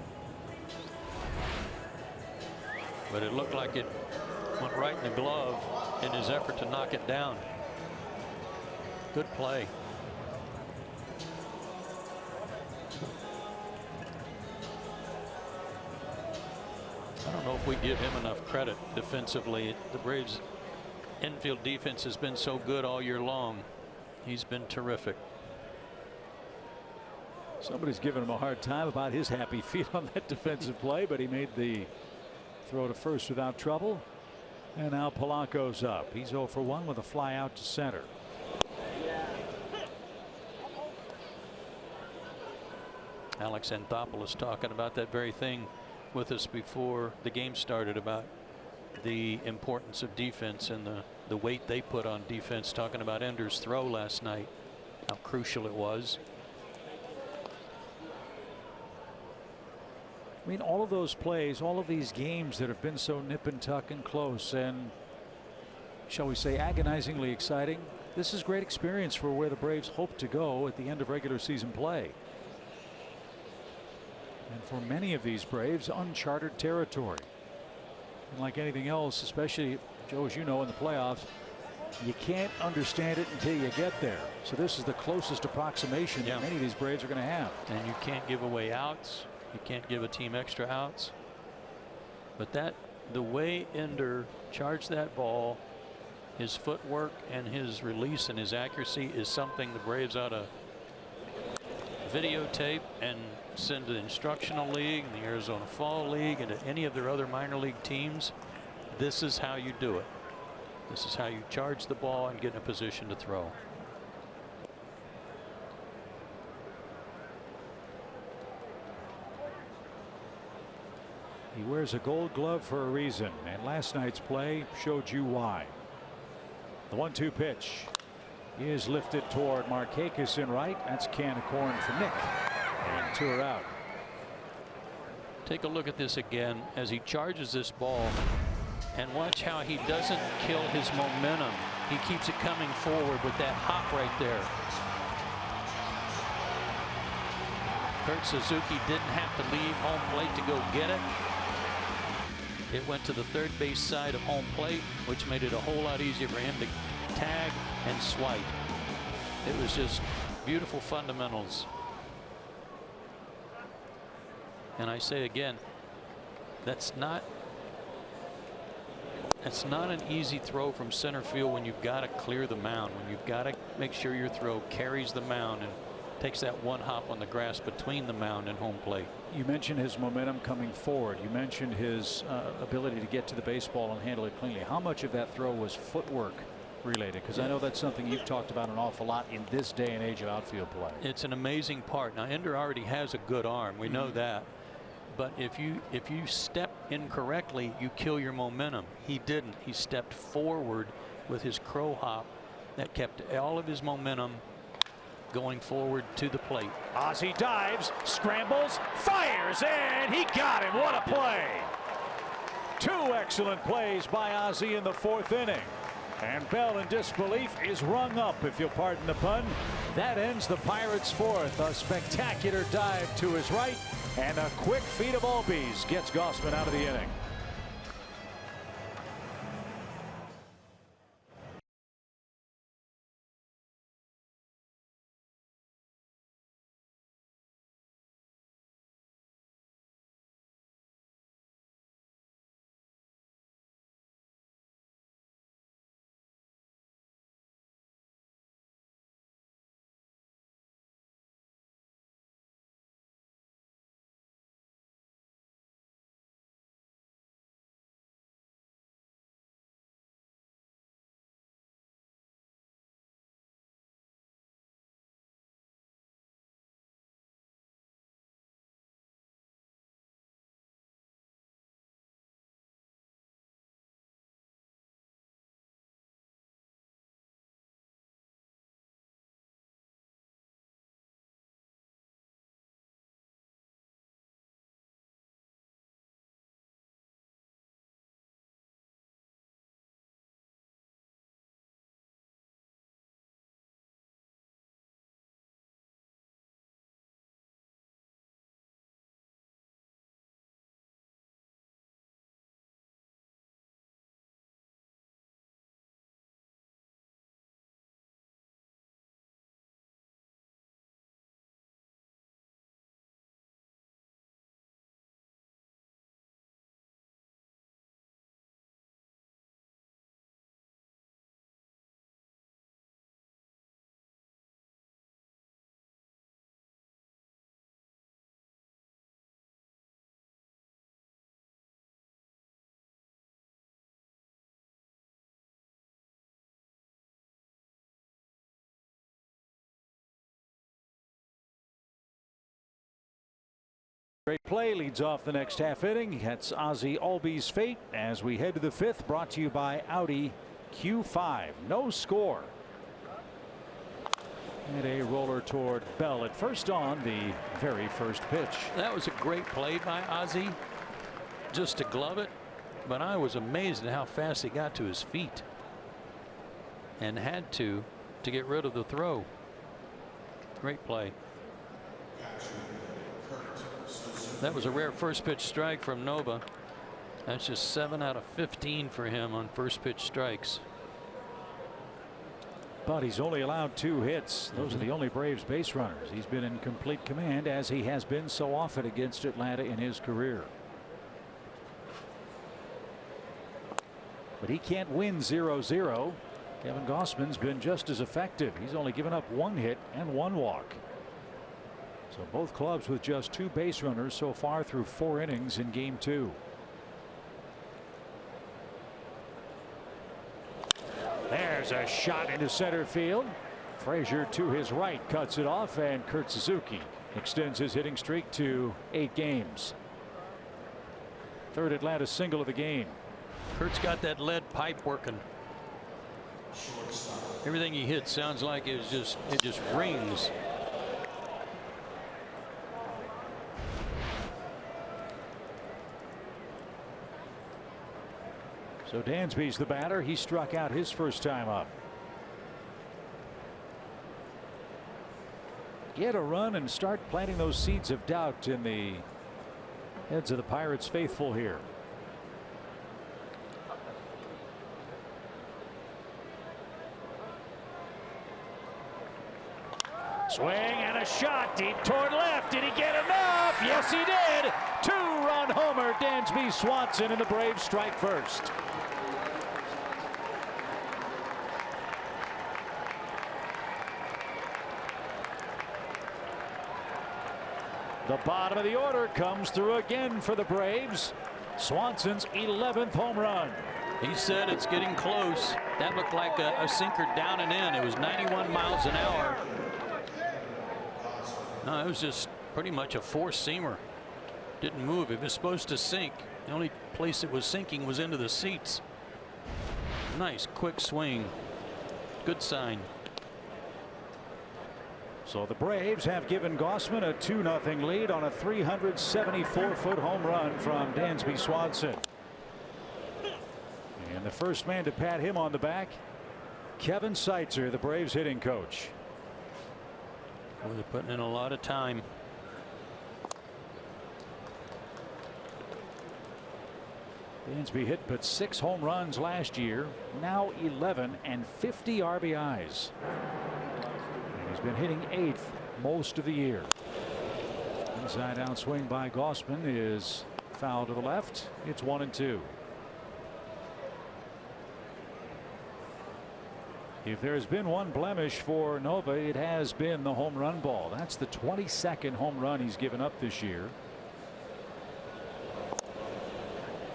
But it looked like it went right in the glove in his effort to knock it down. Good play. I don't know if we give him enough credit defensively. The Braves infield defense has been so good all year long. He's been terrific. Somebody's giving him a hard time about his happy feet on that defensive play, but he made the throw to first without trouble. And now Polanco's up. He's 0 for 1 with a fly out to center. Alex Anthopoulos talking about that very thing with us before the game started, about the importance of defense and the weight they put on defense, talking about Ender's throw last night, how crucial it was. I mean, all of those plays, all of these games that have been so nip and tuck and close and, shall we say, agonizingly exciting. This is great experience for where the Braves hope to go at the end of regular season play. And for many of these Braves, uncharted territory. And like anything else, especially, Joe, as you know, in the playoffs, you can't understand it until you get there. So this is the closest approximation that many of these Braves are going to have. And you can't give away outs. You can't give a team extra outs. But the way Ender charged that ball, his footwork and his release and his accuracy is something the Braves ought to videotape and send to the instructional league and the Arizona Fall League and to any of their other minor league teams. This is how you do it. This is how you charge the ball and get in a position to throw. He wears a gold glove for a reason, and last night's play showed you why. The 1-2 pitch is lifted toward Markakis in right. That's a can of corn for Nick, and 2 are out. Take a look at this again as he charges this ball, and watch how he doesn't kill his momentum. He keeps it coming forward with that hop right there. Kurt Suzuki didn't have to leave home plate to go get it. It went to the third base side of home plate, which made it a whole lot easier for him to tag and swipe. It was just beautiful fundamentals. And I say again, that's not an easy throw from center field when you've got to clear the mound, when you've got to make sure your throw carries the mound and takes that one hop on the grass between the mound and home plate. You mentioned his momentum coming forward. You mentioned his ability to get to the baseball and handle it cleanly. How much of that throw was footwork related? Because I know that's something you've talked about an awful lot in this day and age of outfield play. It's an amazing part. Now Ender already has a good arm. We know that. But if you step incorrectly, you kill your momentum. He didn't. He stepped forward with his crow hop that kept all of his momentum going forward to the plate. Ozzie dives, scrambles, fires, and he got him. What a play. 2 excellent plays by Ozzie in the 4th inning. And Bell, in disbelief, is rung up, if you'll pardon the pun. That ends the Pirates' 4th. A spectacular dive to his right, and a quick feed of Albies gets Gossman out of the inning. Great play leads off the next half inning. That's Ozzie Albies' fate as we head to the fifth. Brought to you by Audi Q5. No score. And a roller toward Bell at first on the very first pitch. That was a great play by Ozzie, just to glove it. But I was amazed at how fast he got to his feet and had to get rid of the throw. Great play. That was a rare first pitch strike from Nova. That's just 7 out of 15 for him on first pitch strikes. But he's only allowed 2 hits. Those are the only Braves base runners. He's been in complete command, as he has been so often against Atlanta in his career. But he can't win 0-0. Kevin Gausman's been just as effective. He's only given up 1 hit and 1 walk. So both clubs with just 2 base runners so far through 4 innings in game 2. There's a shot into center field. Frazier to his right cuts it off, and Kurt Suzuki extends his hitting streak to 8 games. Third Atlanta single of the game. Kurt's got that lead pipe working. Everything he hits sounds like it just rings. So Dansby's the batter. He struck out his first time up. Get a run and start planting those seeds of doubt in the heads of the Pirates faithful here. Swing and a shot deep toward left. Did he get enough? Yes, he did. 2-run homer. Dansby Swanson, and the Braves strike first. The bottom of the order comes through again for the Braves. Swanson's 11th home run. He said it's getting close. That looked like a sinker down and in. It was 91 miles an hour. No, it was just pretty much a four-seamer. Didn't move. It was supposed to sink. The only place it was sinking was into the seats. Nice quick swing. Good sign. So the Braves have given Gausman a 2-0 lead on a 374-foot home run from Dansby Swanson. And the first man to pat him on the back, Kevin Seitzer, the Braves hitting coach. Well, they're putting in a lot of time. Dansby hit but 6 home runs last year, now 11 and 50 RBIs. And he's been hitting 8th most of the year. Inside out swing by Gausman is foul to the left. It's 1-2. If there's been one blemish for Nova, it has been the home run ball. That's the 22nd home run he's given up this year.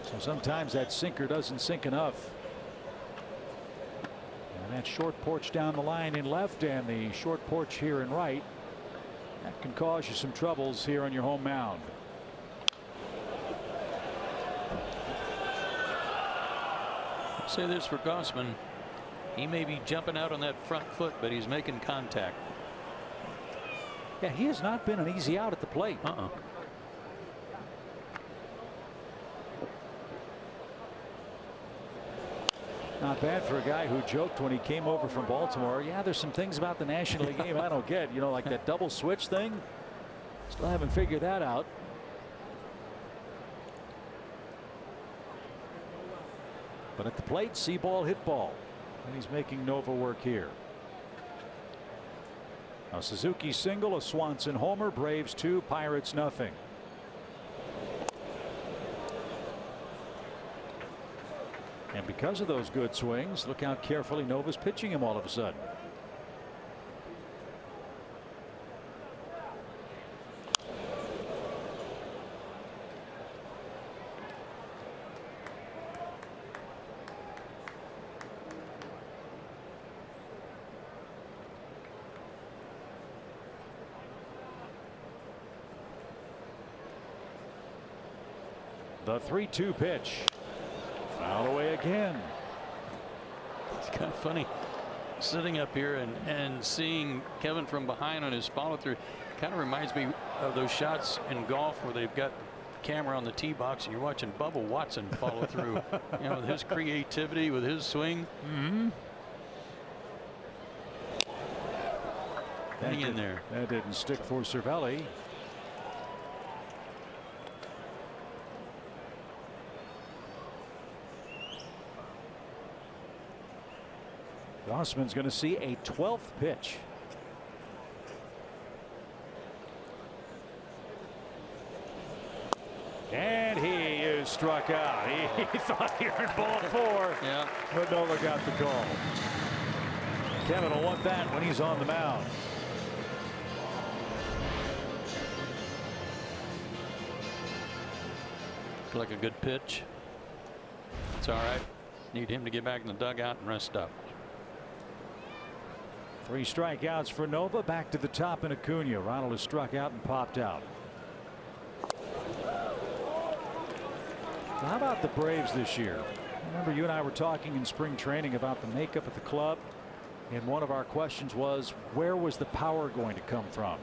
So sometimes that sinker doesn't sink enough. And that short porch down the line in left and the short porch here in right, that can cause you some troubles here on your home mound. I'll say this for Gausman. He may be jumping out on that front foot, but he's making contact. Yeah, he has not been an easy out at the plate. Not bad for a guy who joked when he came over from Baltimore. Yeah, there's some things about the National League game I don't get. You know, like that double switch thing. Still haven't figured that out. But at the plate, see ball, hit ball. And he's making Nova work here. A Suzuki single, a Swanson homer. Braves 2, Pirates nothing. And because of those good swings, look how carefully Nova's pitching him all of a sudden. The 3-2 pitch. Foul away again. It's kind of funny sitting up here and seeing Kevin from behind on his follow through. Kind of reminds me of those shots in golf where they've got the camera on the tee box and you're watching Bubba Watson follow through. You know, with his creativity, with his swing. Hang in there. That didn't stick for Cervelli. Gossman's going to see a 12th pitch. And he is struck out. He thought he earned ball 4. Yeah. But Nova got the call. Kevin will want that when he's on the mound. Like a good pitch. It's all right. Need him to get back in the dugout and rest up. 3 strikeouts for Nova. Back to the top in Acuna. Ronald is struck out and popped out. How about the Braves this year? Remember, you and I were talking in spring training about the makeup of the club, and one of our questions was, where was the power going to come from?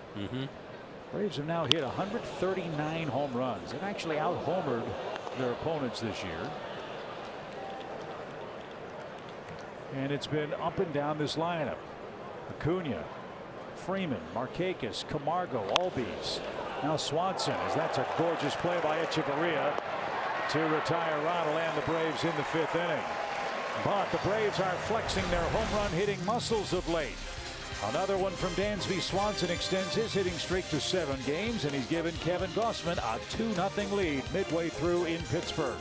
Braves have now hit 139 home runs. They've actually out-homered their opponents this year. And it's been up and down this lineup. Acuna, Freeman, Markakis, Camargo, Albies. Now Swanson, as that's a gorgeous play by Echeverria to retire Ronald and the Braves in the 5th inning. But the Braves are flexing their home run hitting muscles of late. Another one from Dansby. Swanson extends his hitting streak to 7 games, and he's given Kevin Gossman a 2-0 lead midway through in Pittsburgh.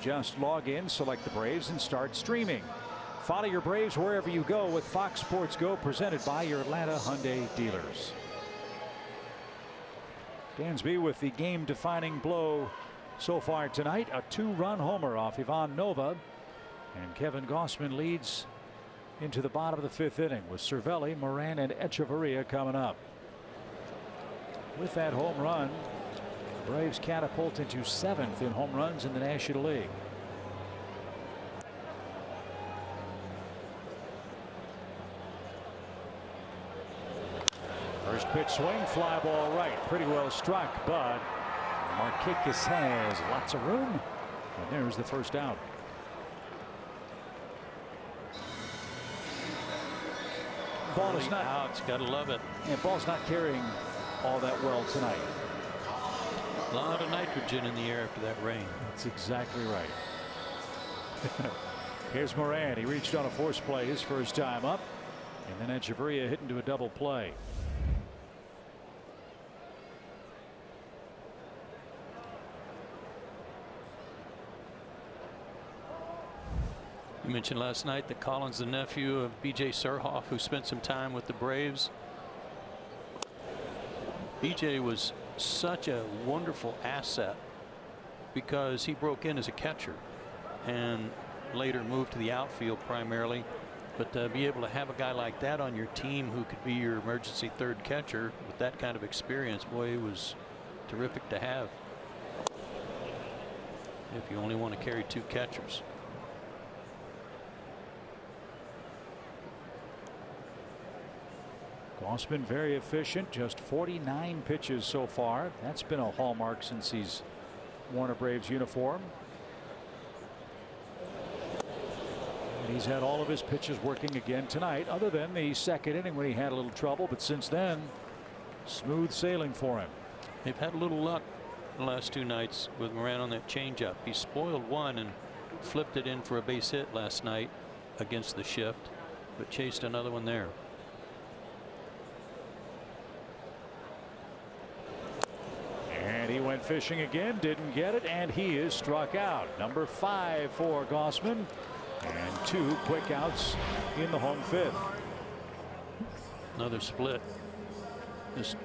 Just log in, select the Braves, and start streaming. Follow your Braves wherever you go with Fox Sports Go, presented by your Atlanta Hyundai dealers. Dansby with the game-defining blow so far tonight, a 2-run homer off Ivan Nova, and Kevin Gossman leads into the bottom of the 5th inning with Cervelli, Moran, and Echeverria coming up. With that home run, Braves catapult into 7th in home runs in the National League. First pitch swing, fly ball right, pretty well struck, but Markakis has lots of room, and there's the first out. Ball is not out. Gotta love it. Yeah, ball's not carrying all that well tonight. A lot of nitrogen in the air after that rain. That's exactly right. Here's Moran. He reached on a force play his first time up, and then Echeverria hit into a double play. You mentioned last night that Collins, the nephew of B.J. Surhoff, who spent some time with the Braves. B.J. was such a wonderful asset because he broke in as a catcher and later moved to the outfield primarily. But to be able to have a guy like that on your team who could be your emergency third catcher with that kind of experience, boy, it was terrific to have. If you only want to carry 2 catchers. Gausman very efficient, just 49 pitches so far. That's been a hallmark since he's worn a Braves uniform. And he's had all of his pitches working again tonight, other than the second inning when he had a little trouble. But since then, smooth sailing for him. They've had a little luck the last 2 nights with Moran on that changeup. He spoiled one and flipped it in for a base hit last night against the shift, but chased another one there. And he went fishing again, didn't get it, and he is struck out. Number 5 for Gausman. And 2 quick outs in the home 5th. Another split. Just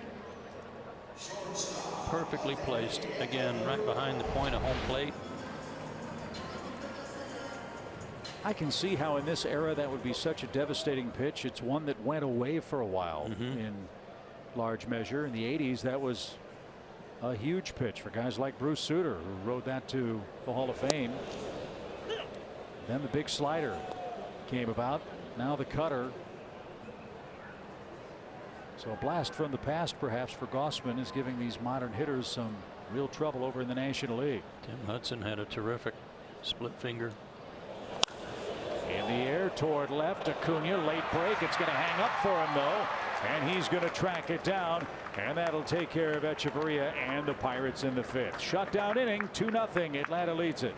perfectly placed again, right behind the point of home plate. I can see how in this era that would be such a devastating pitch. It's one that went away for a while in large measure. In the 80s, that was a huge pitch for guys like Bruce Sutter, who rode that to the Hall of Fame. Then the big slider came about. Now the cutter. So a blast from the past, perhaps, for Gausman, is giving these modern hitters some real trouble over in the National League. Tim Hudson had a terrific split finger. In the air toward left. Acuna, late break. It's going to hang up for him, though. And he's going to track it down. And that'll take care of Echeverria and the Pirates in the 5th. Shutdown inning, 2-0. Atlanta leads it.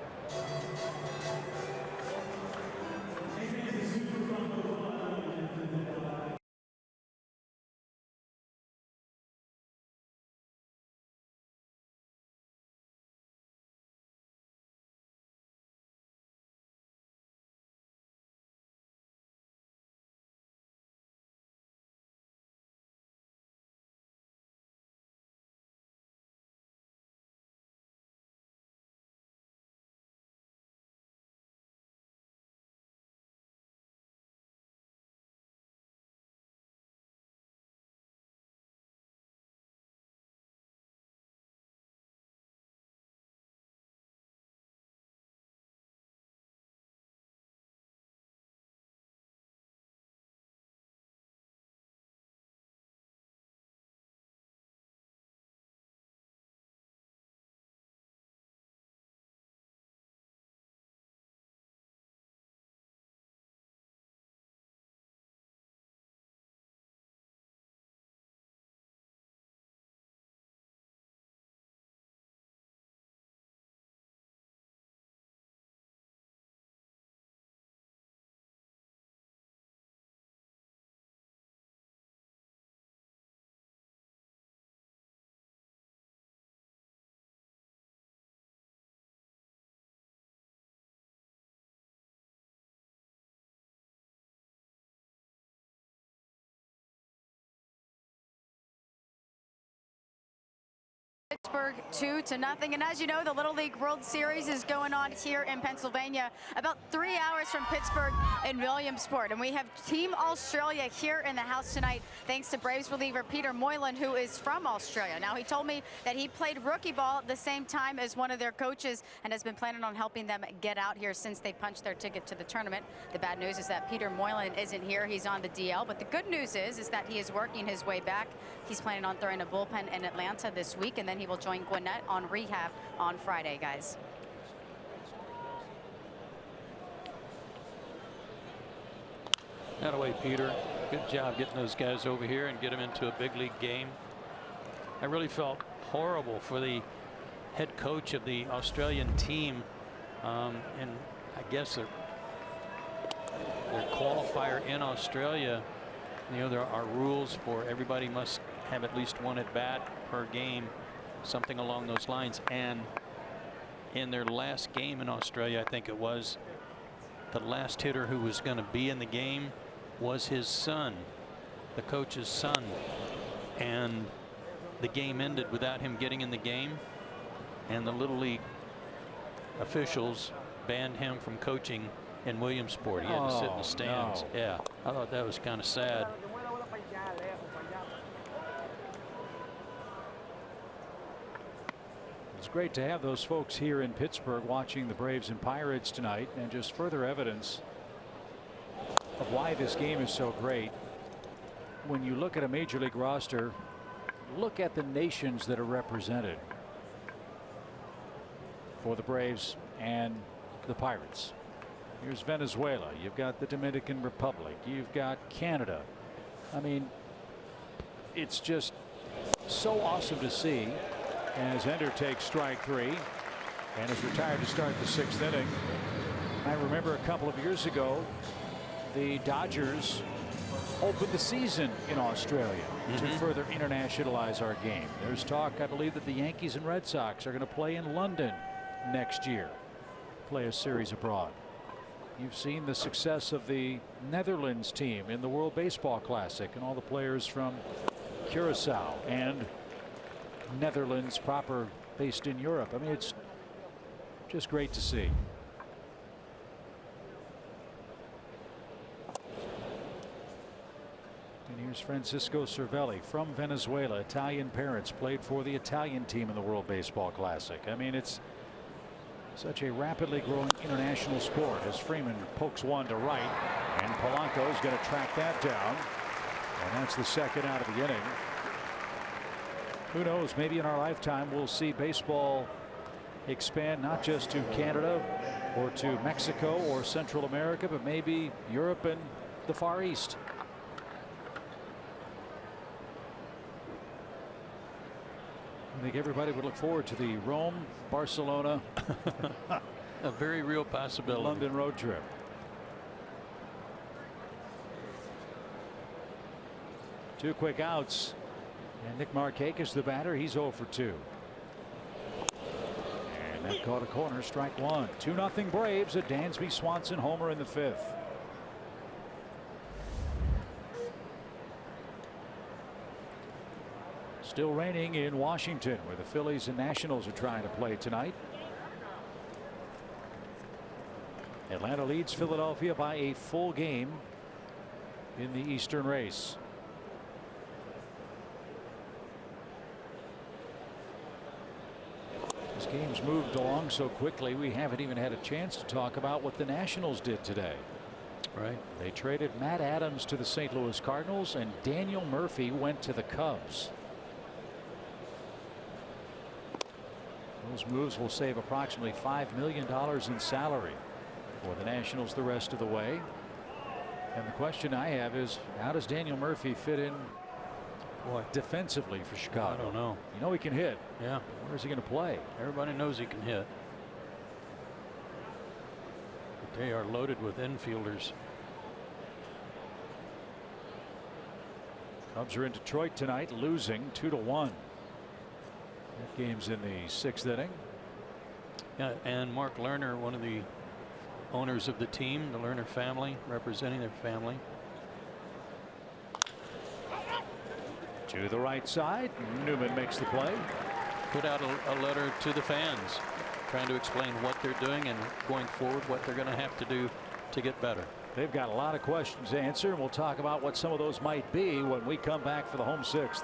Pittsburgh 2-0. And as you know, the Little League World Series is going on here in Pennsylvania, about 3 hours from Pittsburgh in Williamsport. And we have Team Australia here in the house tonight, thanks to Braves reliever Peter Moylan, who is from Australia. Now, he told me that he played rookie ball at the same time as one of their coaches and has been planning on helping them get out here since they punched their ticket to the tournament. The bad news is that Peter Moylan isn't here. He's on the DL. But the good news is that he is working his way back. He's planning on throwing a bullpen in Atlanta this week, and then he will join Gwinnett on rehab on Friday, guys. That away, Peter. Good job getting those guys over here and get them into a big league game. I really felt horrible for the head coach of the Australian team, and I guess their qualifier in Australia. You know, there are rules for everybody must have at least one at bat per game, something along those lines. And in their last game in Australia, I think it was, the last hitter who was going to be in the game was his son, the coach's son, and the game ended without him getting in the game, and the Little League officials banned him from coaching in Williamsport. He had to sit in the stands. No. Yeah, I thought that was kind of sad. It's great to have those folks here in Pittsburgh watching the Braves and Pirates tonight, and just further evidence of why this game is so great. When you look at a major league roster, look at the nations that are represented for the Braves and the Pirates. Here's Venezuela. You've got the Dominican Republic. You've got Canada. I mean, it's just so awesome to see as Ender takes strike 3 and is retired to start the 6th inning. I remember a couple of years ago, the Dodgers opened the season in Australia to further internationalize our game. There's talk, I believe, that the Yankees and Red Sox are going to play in London next year, play a series abroad. You've seen the success of the Netherlands team in the World Baseball Classic, and all the players from Curacao and Netherlands proper, based in Europe. I mean, it's just great to see. And here's Francisco Cervelli from Venezuela. Italian parents, played for the Italian team in the World Baseball Classic. I mean, it's such a rapidly growing international sport as Freeman pokes one to right, and Polanco is going to track that down, and that's the second out of the inning. Who knows, maybe in our lifetime we'll see baseball expand not just to Canada or to Mexico or Central America, but maybe Europe and the Far East. I think everybody would look forward to the Rome, Barcelona, a very real possibility. London road trip. Two quick outs, and Nick Markakis, the batter, he's 0 for 2. And that caught a corner, strike 1. 2-0 Braves, a Dansby Swanson homer in the 5th. Still raining in Washington, where the Phillies and Nationals are trying to play tonight. Atlanta leads Philadelphia by a full game in the Eastern race. This game's moved along so quickly, we haven't even had a chance to talk about what the Nationals did today. Right. They traded Matt Adams to the St. Louis Cardinals, and Daniel Murphy went to the Cubs. Those moves will save approximately $5 million in salary for the Nationals the rest of the way. And the question I have is, how does Daniel Murphy fit in defensively for Chicago? I don't know. You know he can hit. Yeah. Where is he going to play? Everybody knows he can hit. But they are loaded with infielders. Cubs are in Detroit tonight, losing 2-1. That game's in the 6th inning. Yeah, and Mark Lerner, one of the owners of the team, the Lerner family, representing their family. To the right side, Newman makes the play. Put out a letter to the fans, trying to explain what they're doing and going forward what they're going to have to do to get better. They've got a lot of questions to answer, and we'll talk about what some of those might be when we come back for the home 6th.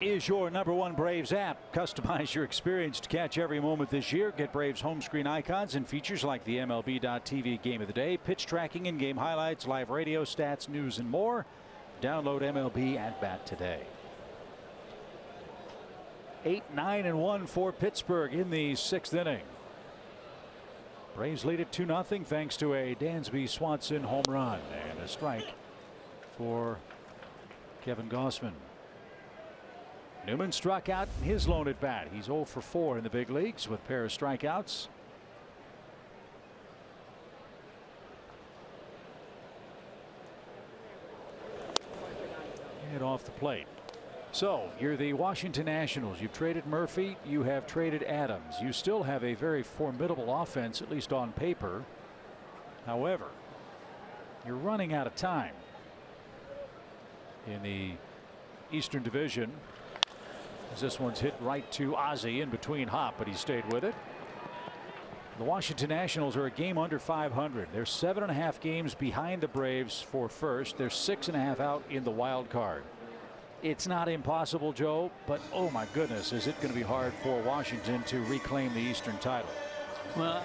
is your #1 Braves app. Customize your experience to catch every moment this year. Get Braves home screen icons and features like the MLB.TV Game of the Day, pitch tracking and game highlights, live radio stats, news, and more. Download MLB at Bat today. 8-9-1 for Pittsburgh in the 6th inning. Braves lead it 2-0 thanks to a Dansby Swanson home run and a strike for Kevin Gausman. Newman struck out in his lone at bat. He's 0 for 4 in the big leagues with a pair of strikeouts. And off the plate. So you're the Washington Nationals. You've traded Murphy. You have traded Adams. You still have a very formidable offense, at least on paper. However, you're running out of time in the Eastern Division. As this one's hit right to Ozzie in between Hop, but he stayed with it. The Washington Nationals are a game under 500. They're 7.5 games behind the Braves for first. They're 6.5 out in the wild card. It's not impossible, Joe, but oh my goodness, is it going to be hard for Washington to reclaim the Eastern title? Well,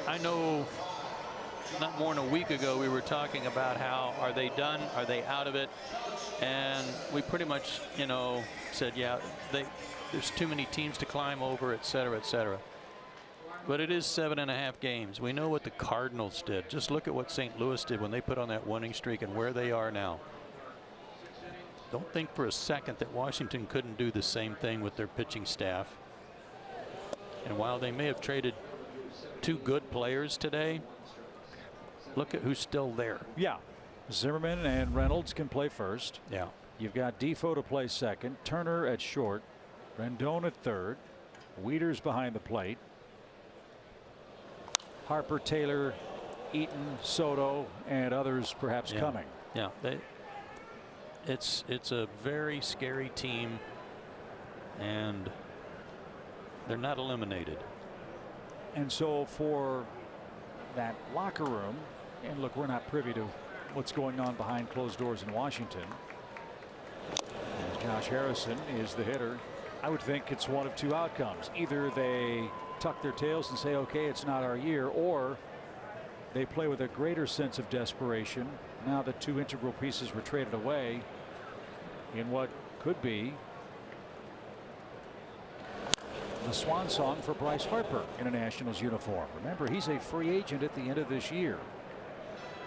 I know not more than a week ago we were talking about how are they done? Are they out of it? And we pretty much, said, yeah, there's too many teams to climb over, et cetera, et cetera. But it is 7.5 games. We know what the Cardinals did. Just look at what St. Louis did when they put on that winning streak and where they are now. Don't think for a second that Washington couldn't do the same thing with their pitching staff. And while they may have traded 2 good players today, look at who's still there. Yeah. Zimmerman and Reynolds can play first. Yeah. You've got Defoe to play second, Turner at short, Rendon at third, Wieters behind the plate, Harper, Taylor, Eaton, Soto, and others perhaps coming. Yeah. It's a very scary team, and they're not eliminated. And so for that locker room, and look, we're not privy to what's going on behind closed doors in Washington. As Josh Harrison is the hitter, I would think it's one of 2 outcomes. Either they tuck their tails and say, okay, it's not our year, or they play with a greater sense of desperation now that 2 integral pieces were traded away in what could be the swan song for Bryce Harper in a Nationals uniform. Remember, he's a free agent at the end of this year.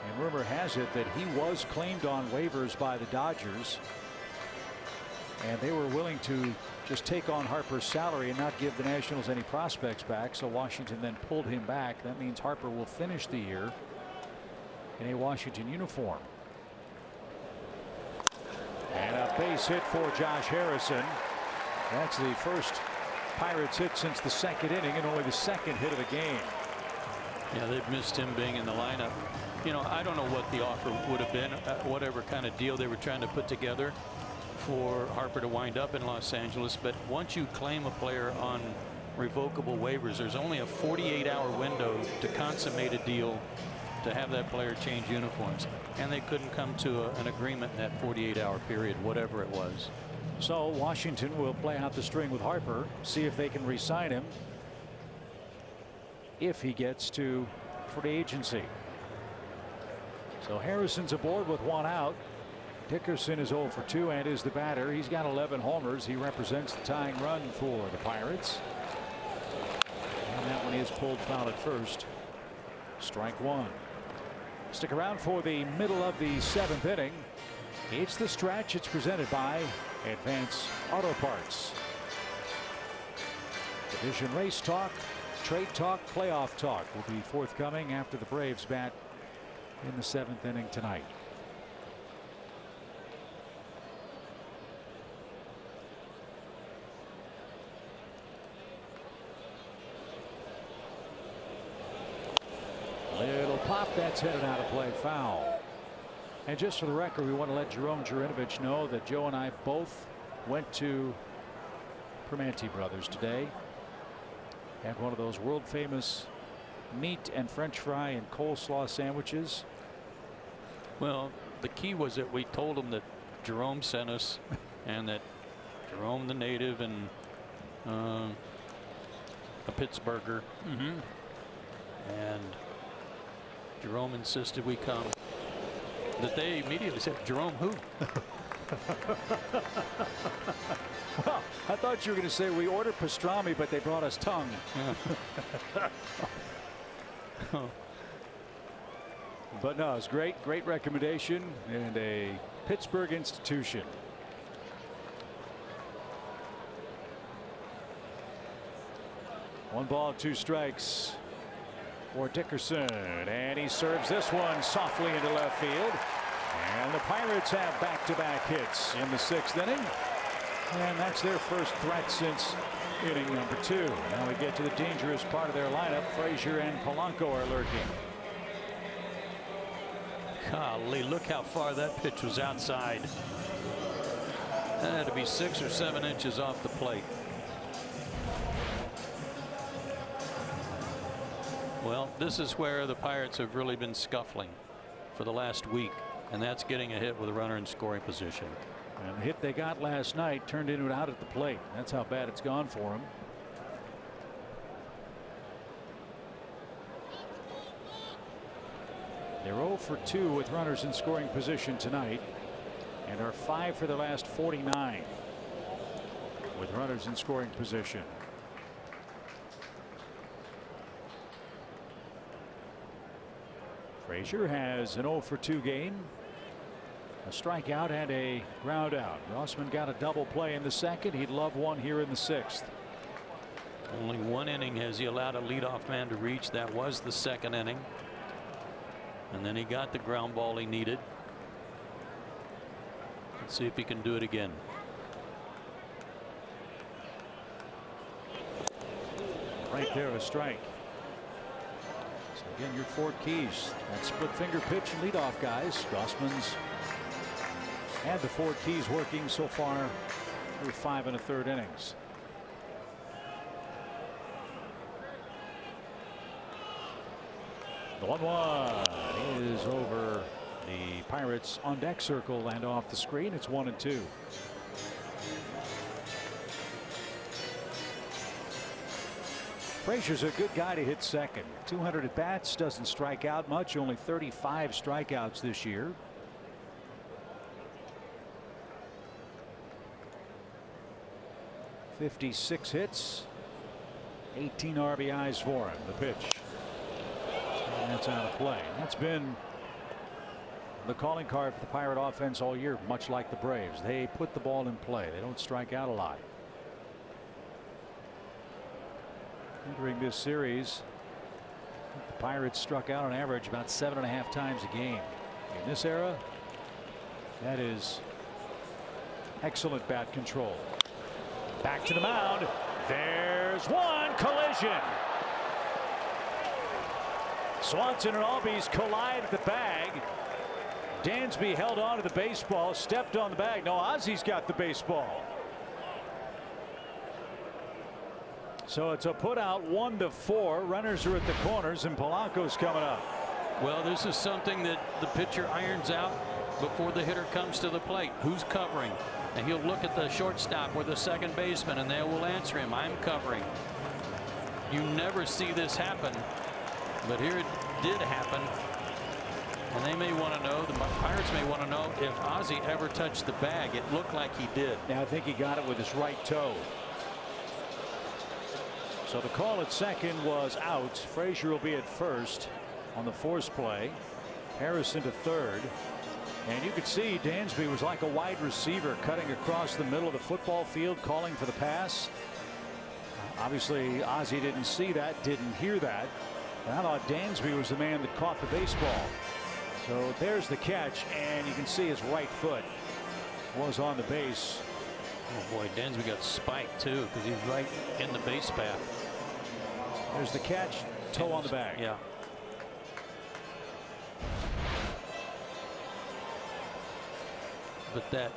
And rumor has it that he was claimed on waivers by the Dodgers, and they were willing to just take on Harper's salary and not give the Nationals any prospects back. So Washington then pulled him back. That means Harper will finish the year in a Washington uniform. And a base hit for Josh Harrison. That's the first Pirates hit since the 2nd inning, and only the 2nd hit of the game. Yeah, they've missed him being in the lineup. I don't know what the offer would have been, whatever kind of deal they were trying to put together for Harper to wind up in Los Angeles. But once you claim a player on revocable waivers, there's only a 48-hour window to consummate a deal to have that player change uniforms. And they couldn't come to an agreement in that 48-hour period, whatever it was. So Washington will play out the string with Harper, see if they can re-sign him if he gets to free agency. So Harrison's aboard with 1 out. Dickerson is 0 for 2 and is the batter. He's got 11 homers. He represents the tying run for the Pirates. And that one is pulled foul at first. Strike 1. Stick around for the middle of the 7th inning. It's the stretch. It's presented by Advance Auto Parts. Division race talk, trade talk, playoff talk will be forthcoming after the Braves bat in the 7th inning tonight. Little pop, that's headed out of play, foul. And just for the record, we want to let Jerome Jurinovich know that Joe and I both went to Permeating Brothers today. Had one of those world famous meat and French fry and coleslaw sandwiches. Well, the key was that we told him that Jerome sent us and that Jerome, the native, and a Pittsburgher. And Jerome insisted we come. That they immediately said, Jerome who? Well, I thought you were going to say we ordered pastrami, but they brought us tongue. Yeah. But no, it's great recommendation, and a Pittsburgh institution. One ball, 2 strikes for Dickerson, and he serves this one softly into left field. And the Pirates have back-to-back hits in the 6th inning, and that's their first threat since inning number 2. Now we get to the dangerous part of their lineup. Frazier and Polanco are lurking. Golly, look how far that pitch was outside. That had to be 6 or 7 inches off the plate. Well, this is where the Pirates have really been scuffling for the last week, and that's getting a hit with a runner in scoring position. And the hit they got last night turned into an out at the plate. That's how bad it's gone for him. They're 0 for 2 with runners in scoring position tonight, and are 5 for their last 49 with runners in scoring position. Frazier has an 0 for 2 game, a strikeout and a ground out. Rossman got a double play in the 2nd. He'd love one here in the 6th. Only 1 inning has he allowed a leadoff man to reach. That was the 2nd inning. And then he got the ground ball he needed. Let's see if he can do it again. Right there, a strike. So again, your 4 keys. That split finger pitch and leadoff guys. Rossman's had the 4 keys working so far through 5 1/3 innings. The 1-1 is over the Pirates on deck circle and off the screen. It's 1-2. Frazier's a good guy to hit second. 200 at bats, doesn't strike out much, only 35 strikeouts this year. '56 hits, 18 RBIs for him. The pitch. And that's out of play. That's been the calling card for the Pirate offense all year, much like the Braves. They put the ball in play. They don't strike out a lot. Entering this series, the Pirates struck out on average about 7.5 times a game. In this era, that is excellent bat control. Back to the mound. There's one. Collision. Swanson and Albies collide at the bag. Dansby held on to the baseball, stepped on the bag. No, Ozzy's got the baseball. So it's a put out 1-4. Runners are at the corners, and Polanco's coming up. Well, this is something that the pitcher irons out before the hitter comes to the plate. Who's covering? And he'll look at the shortstop or the second baseman, and they will answer him, I'm covering. You never see this happen, but here it did happen. And they may want to know, the Pirates may want to know, if Ozzy ever touched the bag. It looked like he did. Now I think he got it with his right toe. So the call at second was out. Frazier will be at first on the force play. Harrison to third. And you could see Dansby was like a wide receiver cutting across the middle of the football field, calling for the pass. Obviously, Ozzy didn't see that, didn't hear that. And I thought Dansby was the man that caught the baseball. So there's the catch, and you can see his right foot was on the base. Oh boy, Dansby got spiked too, because he's right in the base path. There's the catch, toe on the bag. Yeah. But that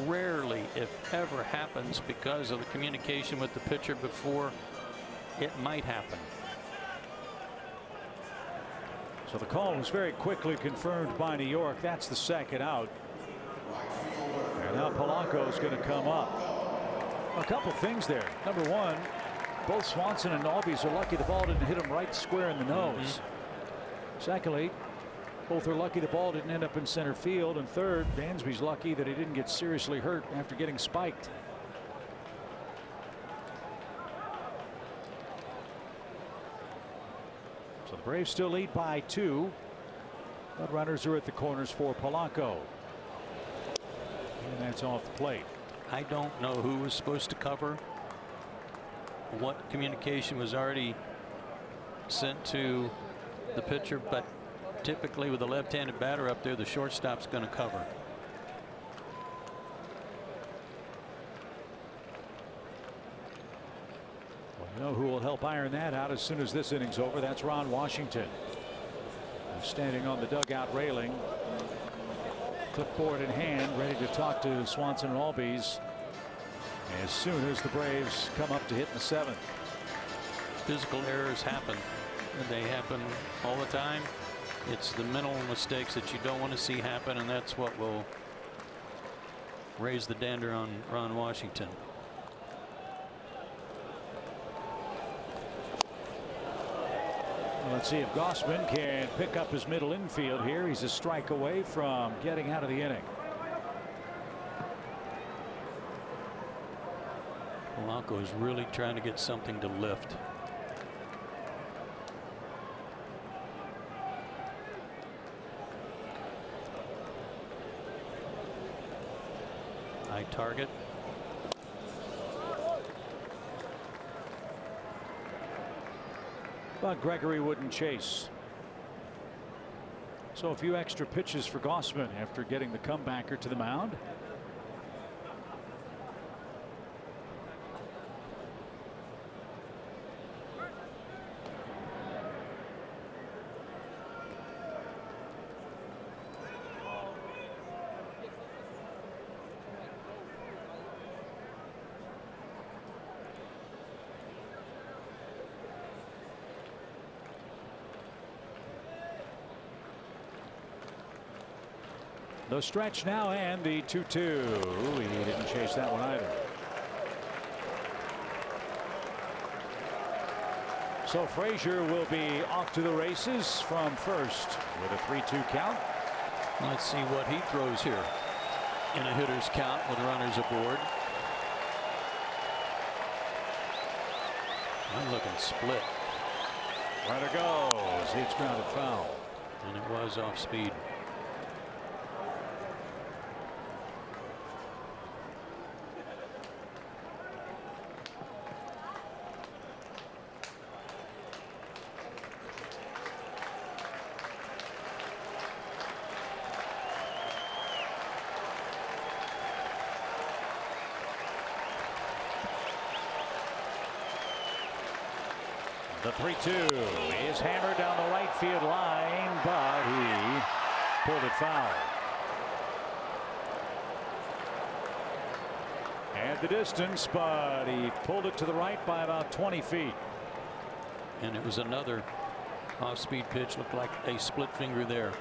rarely, if ever, happens because of the communication with the pitcher before it might happen. So the call was very quickly confirmed by New York. That's the second out. And Now Polanco's going to come up. A couple things there. Number one, both Swanson and Albies are lucky the ball didn't hit him right square in the nose. Secondly, both are lucky the ball didn't end up in center field. And third, Dansby's lucky that he didn't get seriously hurt after getting spiked. So the Braves still lead by 2. But runners are at the corners for Polanco. And that's off the plate. I don't know who was supposed to cover. What communication was already sent to the pitcher, but typically with a left-handed batter up there, the shortstop's going to cover. Well, you know who will help iron that out as soon as this inning's over? That's Ron Washington. He's standing on the dugout railing, clipboard in hand, ready to talk to Swanson and Albies as soon as the Braves come up to hit in the 7th. Physical errors happen. They happen all the time. It's the mental mistakes that you don't want to see happen, and that's what will raise the dander on Ron Washington. Let's see if Gossman can pick up his middle infield here. He's a strike away from getting out of the inning. Polanco is really trying to get something to lift. High target. But Gregory wouldn't chase. So a few extra pitches for Gossman after getting the comebacker to the mound. The stretch now and the 2-2. He didn't chase that one either. So Frazier will be off to the races from first with a 3-2 count. Let's see what he throws here in a hitter's count with runners aboard. I'm looking split. Runner goes. It's grounded foul. And it was off speed. The 3-2 is hammered down the right field line, but he pulled it foul. And the distance, but he pulled it to the right by about 20 feet. And it was another off-speed pitch. Looked like a split finger there.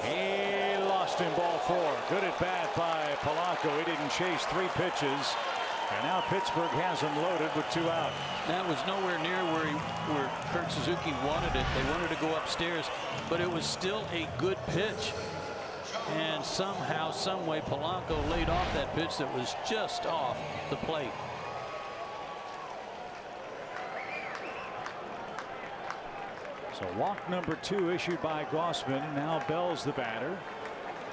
He lost in ball 4. Good at bat by Polanco. He didn't chase 3 pitches. And now Pittsburgh has him loaded with 2 out. That was nowhere near where Kurt Suzuki wanted it. They wanted to go upstairs, but it was still a good pitch. And somehow, some way, Polanco laid off that pitch that was just off the plate. So walk number 2 issued by Gossman. Now Bell's the batter.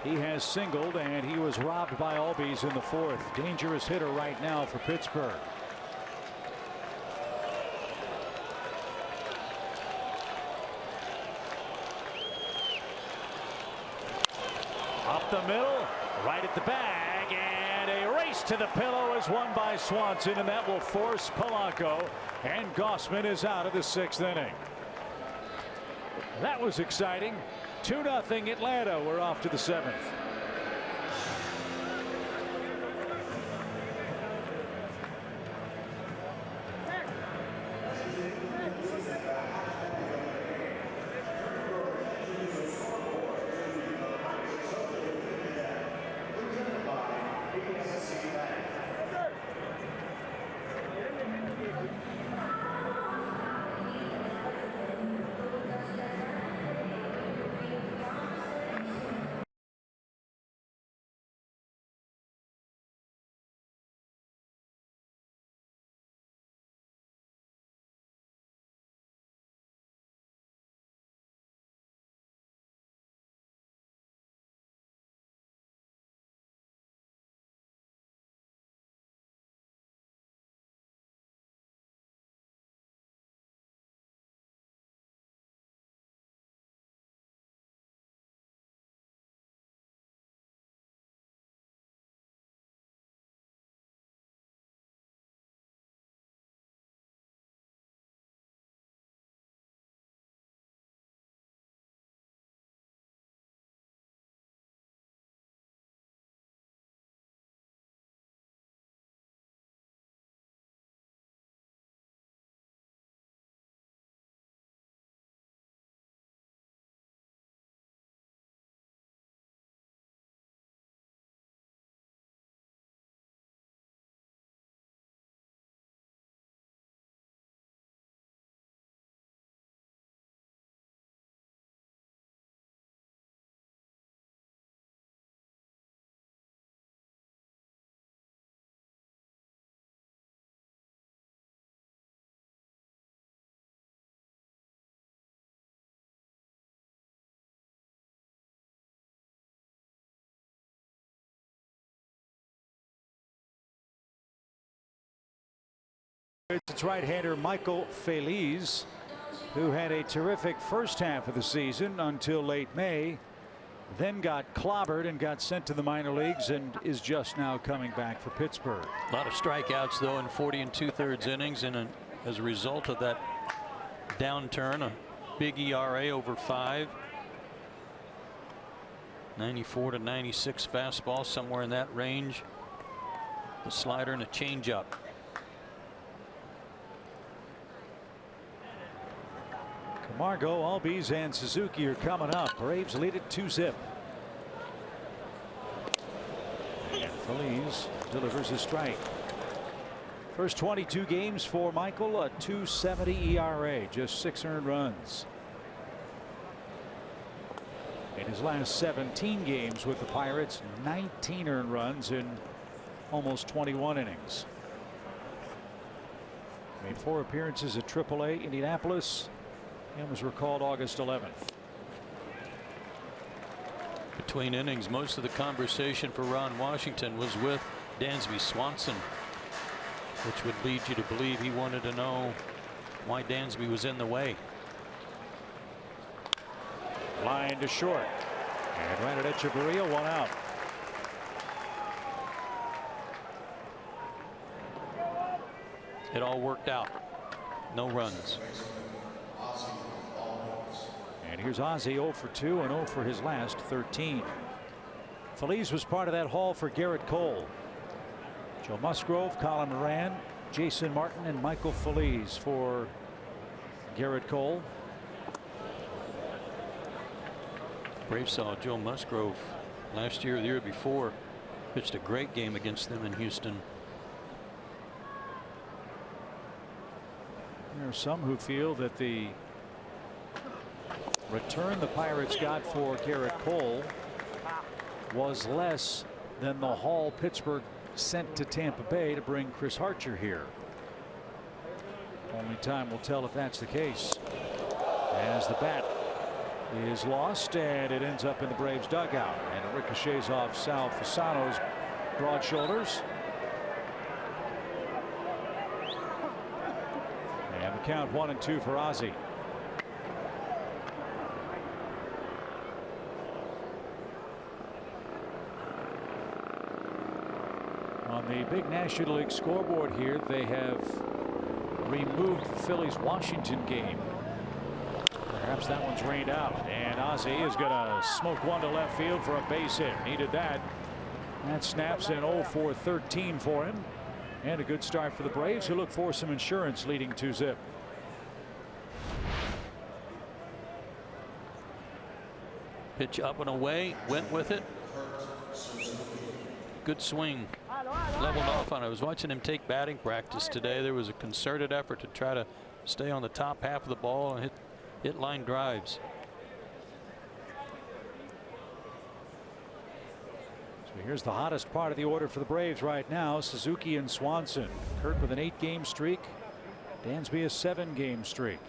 He has singled, and he was robbed by Albies in the 4th. Dangerous hitter right now for Pittsburgh. Up the middle, right at the bag, and a race to the pillow is won by Swanson, and that will force Polanco, and Gossman is out of the 6th inning. That was exciting. 2-0 Atlanta. We're off to the 7th. It's right-hander Michael Feliz, who had a terrific first half of the season until late May, then got clobbered and got sent to the minor leagues and is just now coming back for Pittsburgh. A lot of strikeouts though in 40 2/3 innings, and as a result of that downturn, a big ERA over 5. 94 to 96 fastball, somewhere in that range. The slider and a changeup. Camargo, Albies, and Suzuki are coming up. Braves lead it 2-0. And Feliz delivers a strike. First 22 games for Michael, a .270 ERA, just 6 earned runs. In his last 17 games with the Pirates, 19 earned runs in almost 21 innings. Made 4 appearances at AAA Indianapolis and was recalled August 11th. Between innings, most of the conversation for Ron Washington was with Dansby Swanson, which would lead you to believe he wanted to know why Dansby was in the way. Line to short, and ran at Echeverria, 1 out. It all worked out. No runs. And here's Ozzie, 0 for 2 and 0 for his last 13. Feliz was part of that haul for Garrett Cole. Joe Musgrove, Colin Moran, Jason Martin, and Michael Feliz for Garrett Cole. Braves saw Joe Musgrove last year or the year before. Pitched a great game against them in Houston. There are some who feel that the return the Pirates got for Garrett Cole was less than the haul Pittsburgh sent to Tampa Bay to bring Chris Archer here. Only time will tell if that's the case, as the bat is lost and it ends up in the Braves dugout, and it ricochets off Sal Fasano's broad shoulders. And the count 1-2 for Ozzie. On the big National League scoreboard here, they have removed the Phillies Washington game. Perhaps that one's rained out, and Ozzie is going to smoke one to left field for a base hit. Needed that. That snaps in 0 for 13 for him, and a good start for the Braves, who look for some insurance leading 2-0. Pitch up and away, went with it. Good swing. Leveled off on it. I was watching him take batting practice today. There was a concerted effort to try to stay on the top half of the ball and hit line drives. So here's the hottest part of the order for the Braves right now: Suzuki and Swanson. Kurt with an 8-game streak, Dansby a 7-game streak.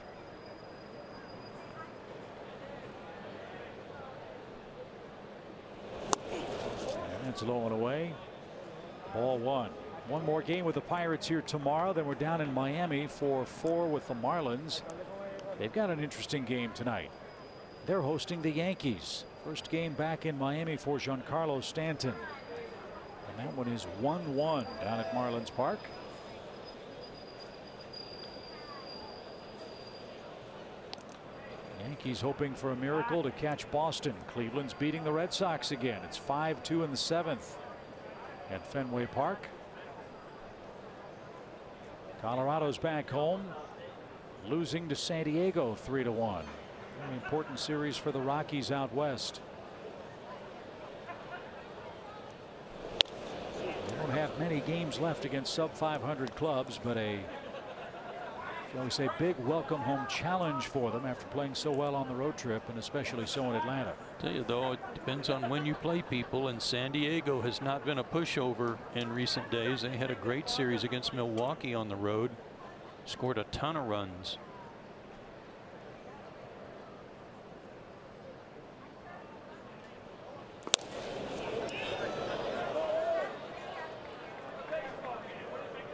And that's low and away. Ball 1. One more game with the Pirates here tomorrow. Then we're down in Miami for 4 with the Marlins. They've got an interesting game tonight. They're hosting the Yankees. First game back in Miami for Giancarlo Stanton. And that one is 1-1 down at Marlins Park. Yankees hoping for a miracle to catch Boston. Cleveland's beating the Red Sox again. It's 5-2 in the 7th at Fenway Park. Colorado's back home, losing to San Diego 3-1. Very important series for the Rockies out west. They don't have many games left against sub-500 clubs, but a, shall we say, big welcome home challenge for them after playing so well on the road trip, and especially so in Atlanta. Tell you though, it depends on when you play people, and San Diego has not been a pushover in recent days. They had a great series against Milwaukee on the road, scored a ton of runs.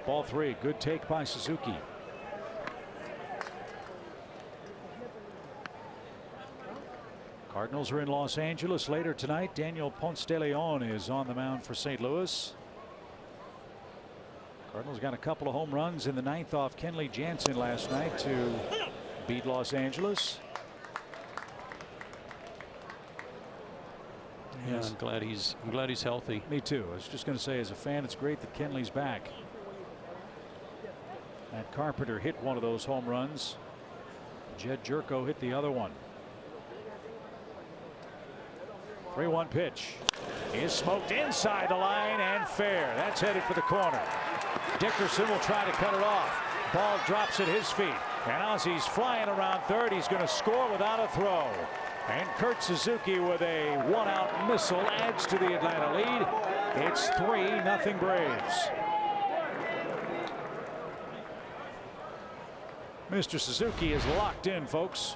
Ball 3. Good take by Suzuki. Cardinals are in Los Angeles later tonight. Daniel Ponce de Leon is on the mound for St. Louis. Cardinals got a couple of home runs in the 9th off Kenley Jansen last night to beat Los Angeles. Yeah, I'm glad he's healthy. Me too. I was just going to say, as a fan, it's great that Kenley's back. Matt Carpenter hit one of those home runs. Jed Jerko hit the other one. 3-1 pitch is smoked inside the line and fair. That's headed for the corner. Dickerson will try to cut it off. Ball drops at his feet, and Ozzy's flying around third. He's going to score without a throw. And Kurt Suzuki with a one-out missile adds to the Atlanta lead. It's 3-0 Braves. Mr. Suzuki is locked in, folks.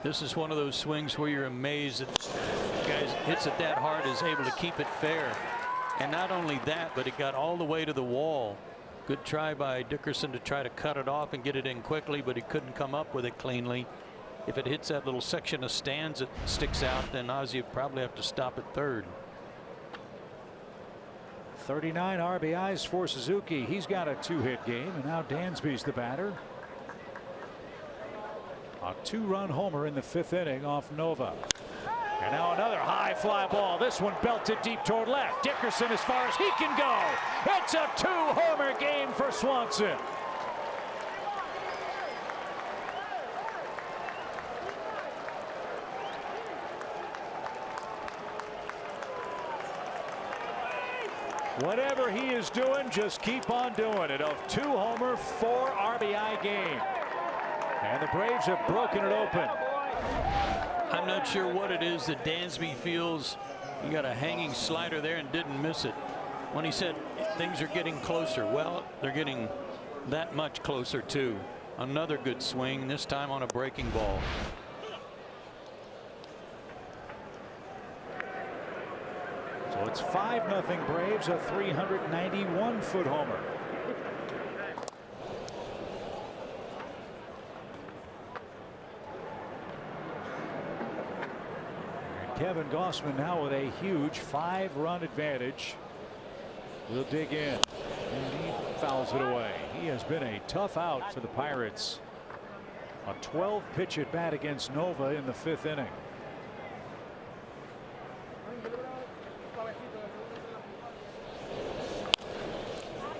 This is one of those swings where you're amazed that the guy hits it that hard, is able to keep it fair. And not only that, but it got all the way to the wall. Good try by Dickerson to try to cut it off and get it in quickly, but he couldn't come up with it cleanly. If it hits that little section of stands that sticks out, then Ozzy would probably have to stop at third. 39 RBIs for Suzuki. He's got a 2-hit game, and now Dansby's the batter. A 2-run homer in the 5th inning off Nova. And now another high fly ball. This one belted deep toward left. Dickerson as far as he can go. It's a 2-homer game for Swanson. Whatever he is doing, just keep on doing it. A 2-homer, 4 RBI game. And the Braves have broken it open. I'm not sure what it is that Dansby feels. He got a hanging slider there and didn't miss it. When he said things are getting closer, well, they're getting that much closer too. Another good swing, this time on a breaking ball. So it's 5-0 Braves, a 391-foot homer. Kevin Gausman now with a huge 5-run advantage. Will dig in, and he fouls it away. He has been a tough out for the Pirates. A 12-pitch at bat against Nova in the 5th inning.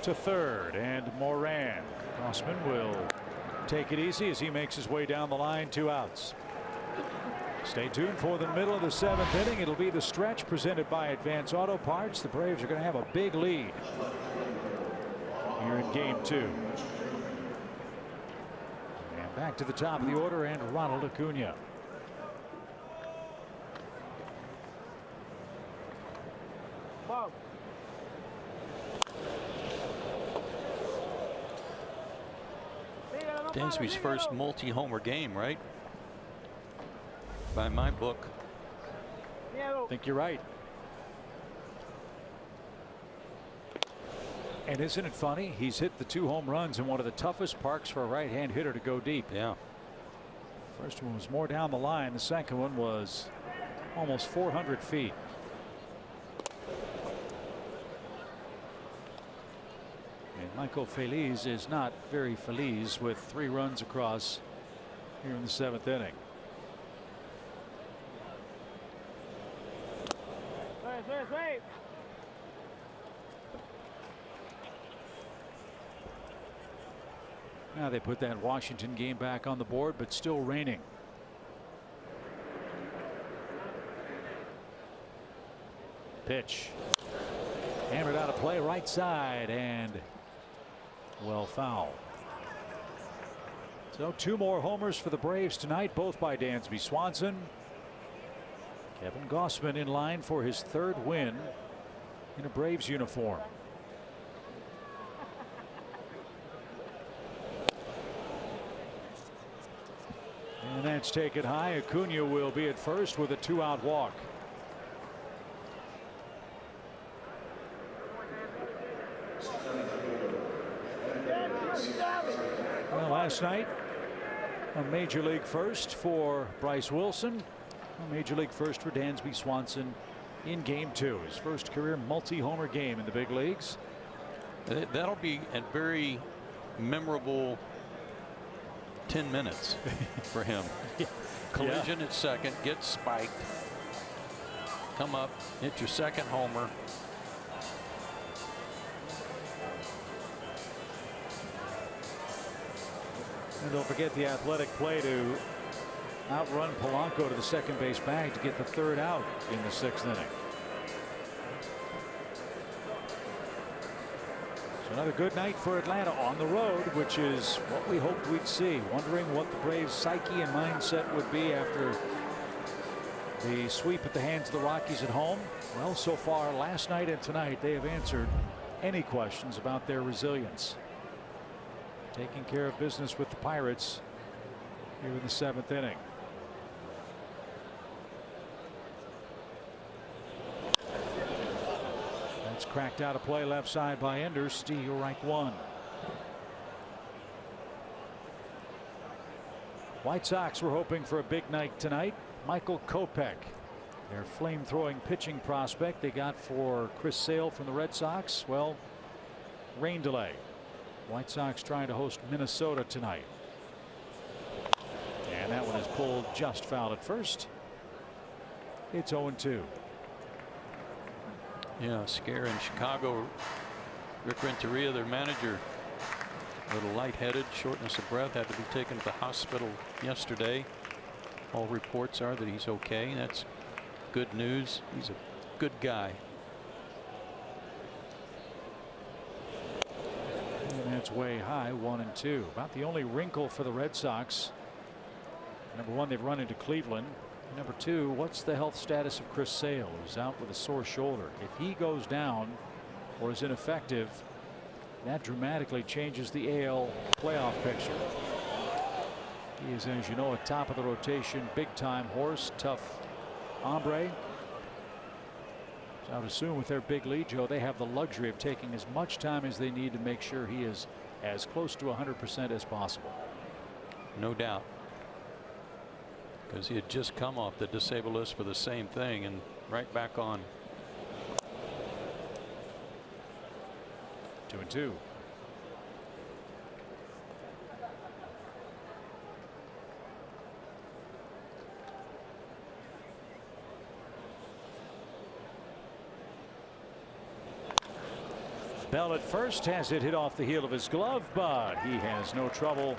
To third, and Moran. Gausman will take it easy as he makes his way down the line. 2 outs. Stay tuned for the middle of the 7th inning. It'll be the stretch presented by Advance Auto Parts. The Braves are going to have a big lead here in game 2. And back to the top of the order, and Ronald Acuna. Dansby's first multi-homer game, right? By my book. I think you're right. And isn't it funny? He's hit the 2 home runs in one of the toughest parks for a right-hand hitter to go deep. Yeah. First one was more down the line. The second one was almost 400 feet. And Michael Feliz is not very feliz with 3 runs across here in the 7th inning. Now they put that Washington game back on the board, but still raining. Pitch. Hammered out of play, right side, and well, foul. So 2 more homers for the Braves tonight, both by Dansby Swanson. Kevin Gausman in line for his 3rd win in a Braves uniform. And that's taken high. Acuna will be at first with a 2-out walk. Well, last night, a major league first for Bryce Wilson, a major league first for Dansby Swanson in Game 2, his first career multi-homer game in the big leagues. That'll be a very memorable 10 minutes for him. Yeah. Collision at second, get spiked, come up, hit your second homer. And don't forget the athletic play to outrun Polanco to the second base bag to get the third out in the 6th inning. So another good night for Atlanta on the road, which is what we hoped we'd see. Wondering what the Braves' psyche and mindset would be after the sweep at the hands of the Rockies at home. Well, so far last night and tonight they have answered any questions about their resilience. Taking care of business with the Pirates here in the 7th inning. That's cracked out of play left side by Enders. Steal right one. White Sox were hoping for a big night tonight. Michael Kopech, their flame-throwing pitching prospect they got for Chris Sale from the Red Sox. Well, rain delay. White Sox trying to host Minnesota tonight. And that one is pulled just foul at first. It's 0-2. Yeah, scare in Chicago. Rick Renteria, their manager, a little lightheaded, shortness of breath, had to be taken to the hospital yesterday. All reports are that he's okay. That's good news. He's a good guy. And that's way high, 1-2. About the only wrinkle for the Red Sox. Number one, they've run into Cleveland. Number two, what's the health status of Chris Sale, who's out with a sore shoulder? If he goes down or is ineffective, that dramatically changes the AL playoff picture. He is, as you know, a top of the rotation, big time horse, tough hombre. So I would assume with their big lead, Joe, they have the luxury of taking as much time as they need to make sure he is as close to 100% as possible. No doubt. Because he had just come off the disabled list for the same thing and right back on. 2-2. Bell at first has it hit off the heel of his glove, but he has no trouble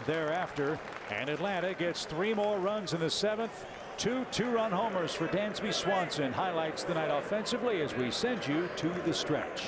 thereafter. And Atlanta gets 3 more runs in the 7th. 2 2-run homers for Dansby Swanson highlights the night offensively as we send you to the stretch.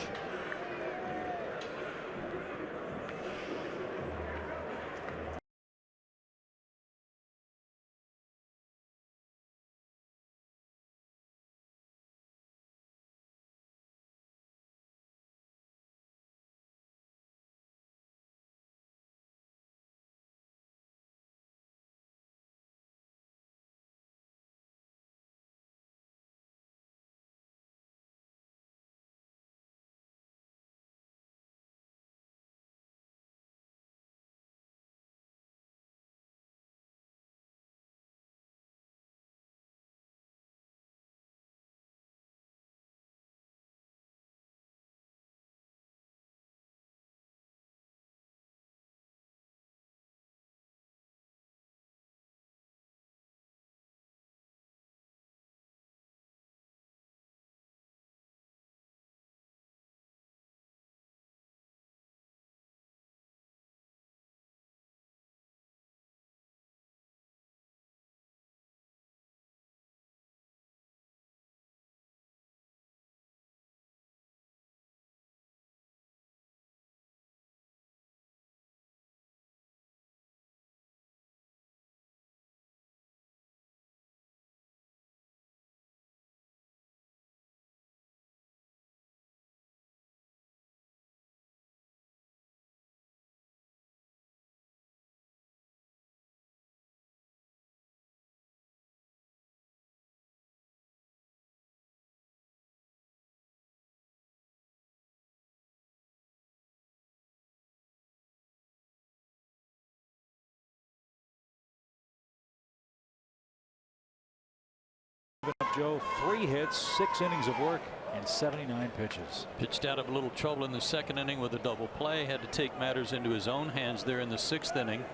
Joe, 3 hits, 6 innings of work, and 79 pitches. Pitched out of a little trouble in the 2nd inning with a double play. Had to take matters into his own hands there in the 6th inning,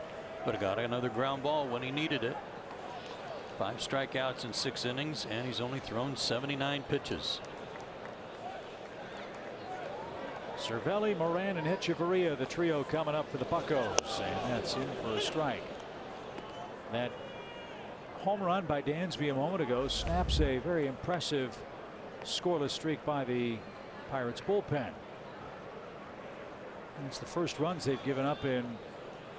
but got another ground ball when he needed it. 5 strikeouts in 6 innings, and he's only thrown 79 pitches. Cervelli, Moran, and Echeverria, the trio coming up for the Buccos, and that's in for a strike. That home run by Dansby a moment ago snaps a very impressive scoreless streak by the Pirates bullpen. And it's the first runs they've given up in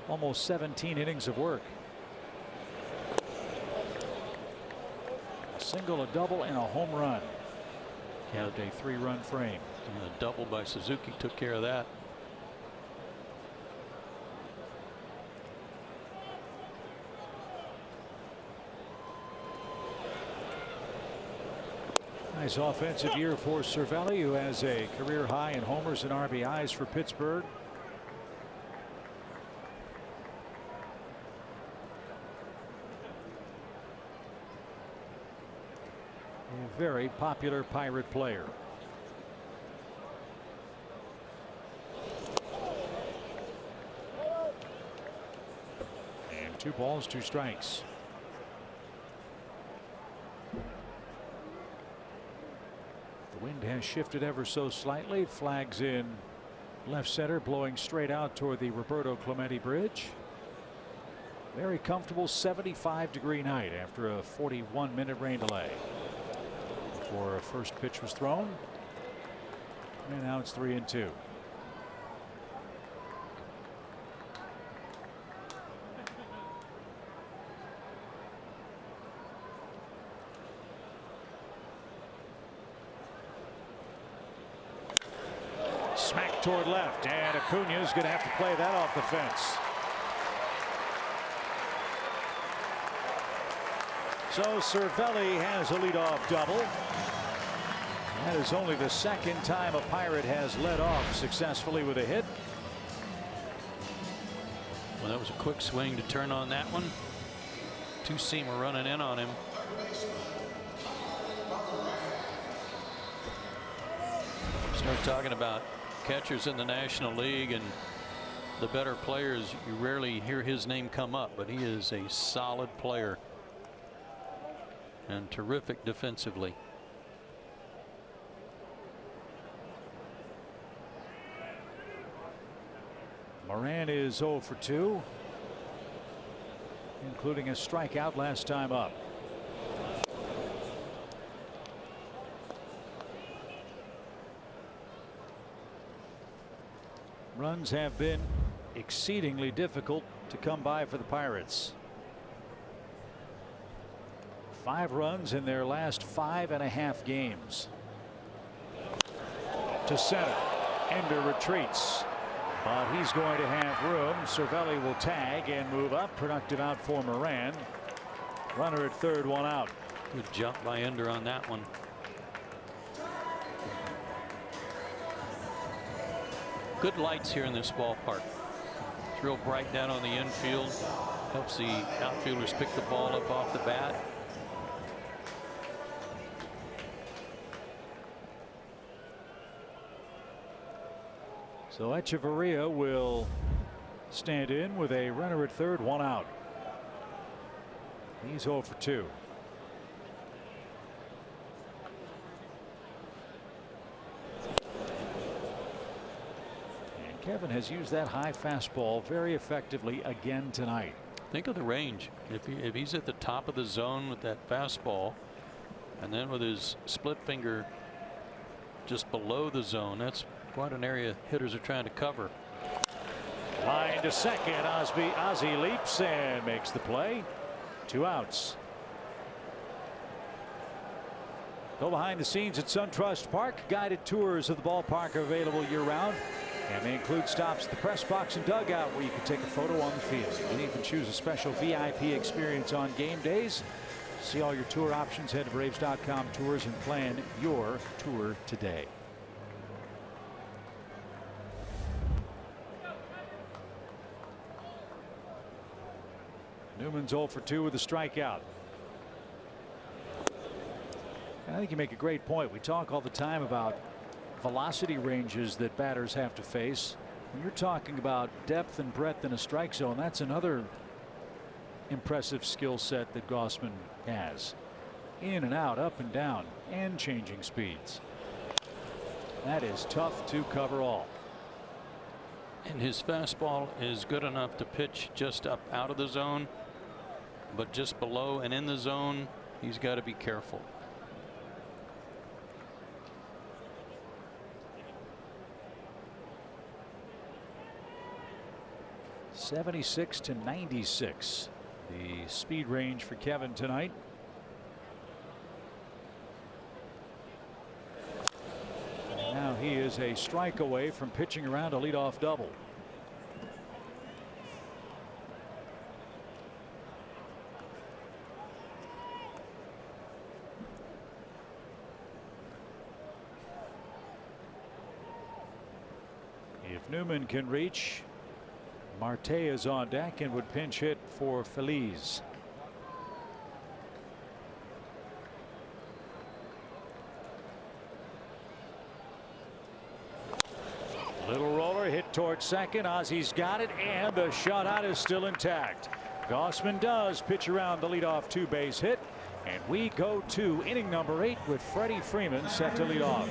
almost 17 innings of work. A single, a double, and a home run. Had a 3-run frame. And a double by Suzuki took care of that. Nice offensive year for Cervelli, who has a career high in homers and RBIs for Pittsburgh. A very popular Pirate player. And 2 balls, 2 strikes. The wind has shifted ever so slightly. Flags in left center, blowing straight out toward the Roberto Clemente Bridge. Very comfortable 75-degree night after a 41-minute rain delay. Before a first pitch was thrown. And now it's 3-2. Smack toward left, and Acuna is going to have to play that off the fence. So Cervelli has a leadoff double. That is only the 2nd time a Pirate has led off successfully with a hit. Well, that was a quick swing to turn on that one. 2-seamer running in on him. Start talking about catchers in the National League and the better players. You rarely hear his name come up, but he is a solid player and terrific defensively. Moran is 0 for 2, including a strikeout last time up. Runs have been exceedingly difficult to come by for the Pirates. 5 runs in their last 5.5 games. To center. Ender retreats, but he's going to have room. Cervelli will tag and move up. Productive out for Moran. Runner at third, 1 out. Good jump by Ender on that one. Good lights here in this ballpark. It's real bright down on the infield. Helps the outfielders pick the ball up off the bat. So Echeverria will stand in with a runner at third, 1 out. He's 0 for 2. And Kevin has used that high fastball very effectively again tonight. Think of the range. If he's at the top of the zone with that fastball, and then with his split finger just below the zone, that's quite an area hitters are trying to cover. Line to second. Ozzie leaps and makes the play. 2 outs. Go behind the scenes at SunTrust Park. Guided tours of the ballpark are available year-round, and they include stops at the press box and dugout where you can take a photo on the field. You can even choose a special VIP experience on game days. See all your tour options. Head to Braves.com tours and plan your tour today. Newman's 0 for 2 with a strikeout. I think you make a great point. We talk all the time about velocity ranges that batters have to face. When you're talking about depth and breadth in a strike zone, that's another impressive skill set that Gausman has. In and out, up and down, and changing speeds. That is tough to cover all. And his fastball is good enough to pitch just up out of the zone, but just below and in the zone, he's got to be careful. '76 to '96, the speed range for Kevin tonight. And now he is a strike away from pitching around a leadoff double. If Newman can reach, Marte is on deck and would pinch hit for Feliz. Little roller hit towards second. Ozzy's got it, and the shutout is still intact. Gausman does pitch around the leadoff two-base hit, and we go to inning number 8 with Freddie Freeman set to lead off.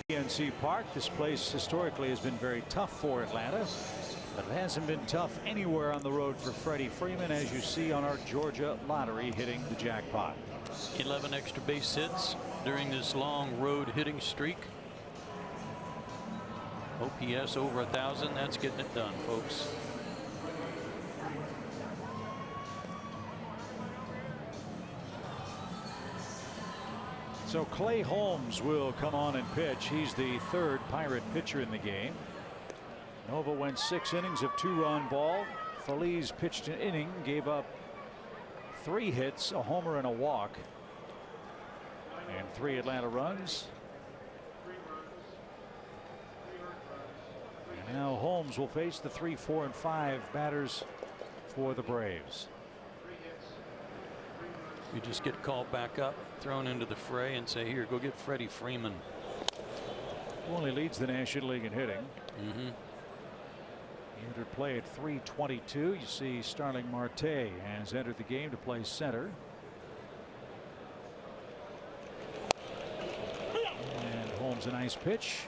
PNC Park. This place historically has been very tough for Atlanta, but it hasn't been tough anywhere on the road for Freddie Freeman, as you see on our Georgia lottery hitting the jackpot. 11 extra base hits during this long road hitting streak. OPS over 1,000. That's getting it done, folks. So Clay Holmes will come on and pitch. He's the third Pirate pitcher in the game. Nova went 6 innings of 2-run ball. Feliz pitched an inning, gave up 3 hits, a homer and a walk, and 3 Atlanta runs. And now Holmes will face the 3, 4, and 5 batters for the Braves. You just get called back up, thrown into the fray, and say, here, go get Freddie Freeman. Who only leads the National League in hitting. He entered play at .322. You see Starling Marte has entered the game to play center. And Holmes a nice pitch.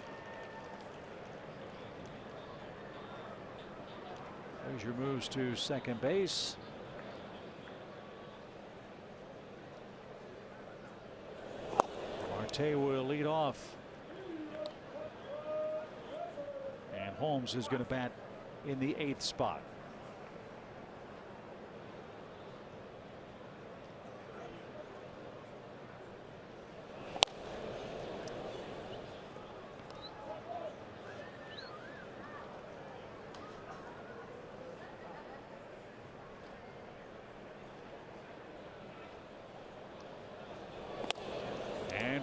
Frazier moves to second base. Marte will lead off. And Holmes is going to bat in the 8th spot.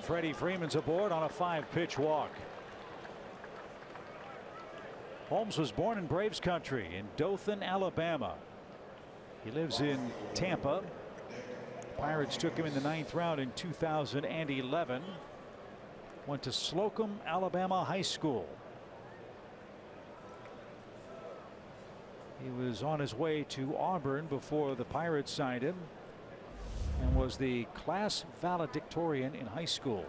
And Freddie Freeman's aboard on a 5-pitch walk. Holmes was born in Braves country in Dothan, Alabama. He lives in Tampa. Pirates took him in the 9th round in 2011. Went to Slocum, Alabama High School. He was on his way to Auburn before the Pirates signed him, and was the class valedictorian in high school.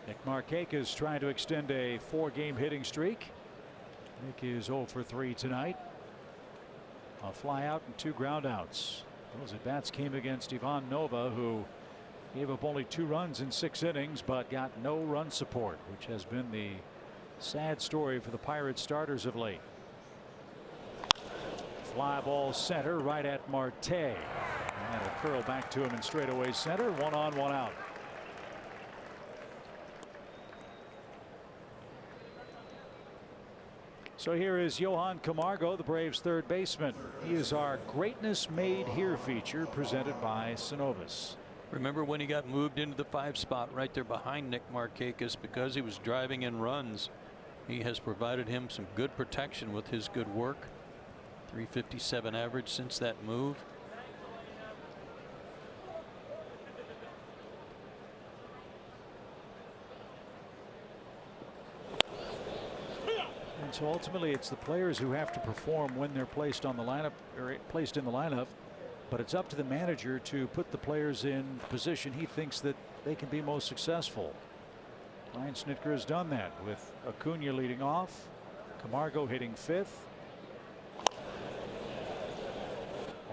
Nick Markakis trying to extend a 4-game hitting streak. Nick is 0 for 3 tonight. A fly out and 2 ground outs. Those at bats came against Ivan Nova, who gave up only 2 runs in 6 innings, but got no run support, which has been the sad story for the Pirates starters of late. Fly ball center right at Marte. And that'll curl back to him in straightaway center. 1 on, 1 out. So here is Johan Camargo, the Braves' third baseman. He is our Greatness Made Here feature presented by Synovus. Remember when he got moved into the 5 spot right there behind Nick Markakis because he was driving in runs. He has provided him some good protection with his good work. 357 average since that move. And so ultimately it's the players who have to perform when they're placed on the lineup, or placed in the lineup. But it's up to the manager to put the players in the position he thinks that they can be most successful. Brian Snitker has done that with Acuna leading off, Camargo hitting 5th.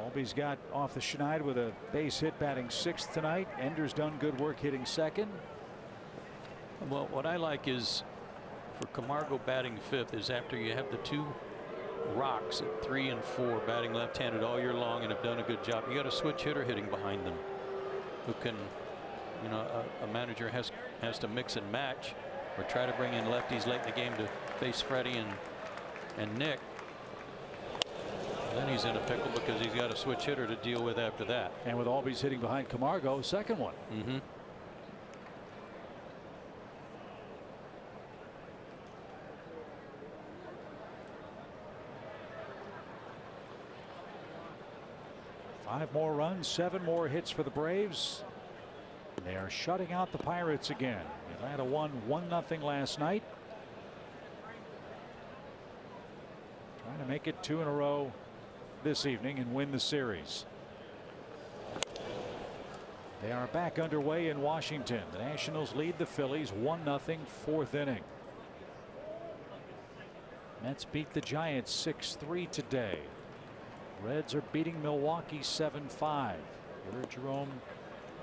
Albies got off the schneid with a base hit batting 6th tonight. Ender's done good work hitting 2nd. Well, what I like is for Camargo batting 5th is after you have the 2 rocks at 3 and 4 batting left-handed all year long and have done a good job. You got a switch hitter hitting behind them who can, you know, a manager has to mix and match or try to bring in lefties late in the game to face Freddie and Nick. Then he's in a pickle because he's got a switch hitter to deal with after that. And with Albies hitting behind Camargo, 2nd one. Five more runs, 7 more hits for the Braves. They are shutting out the Pirates again. Atlanta won 1-0 last night. Trying to make it 2 in a row this evening and win the series. They are back underway in Washington. The Nationals lead the Phillies 1-0, 4th inning. Mets beat the Giants 6-3 today. Reds are beating Milwaukee 7-5. You heard Jerome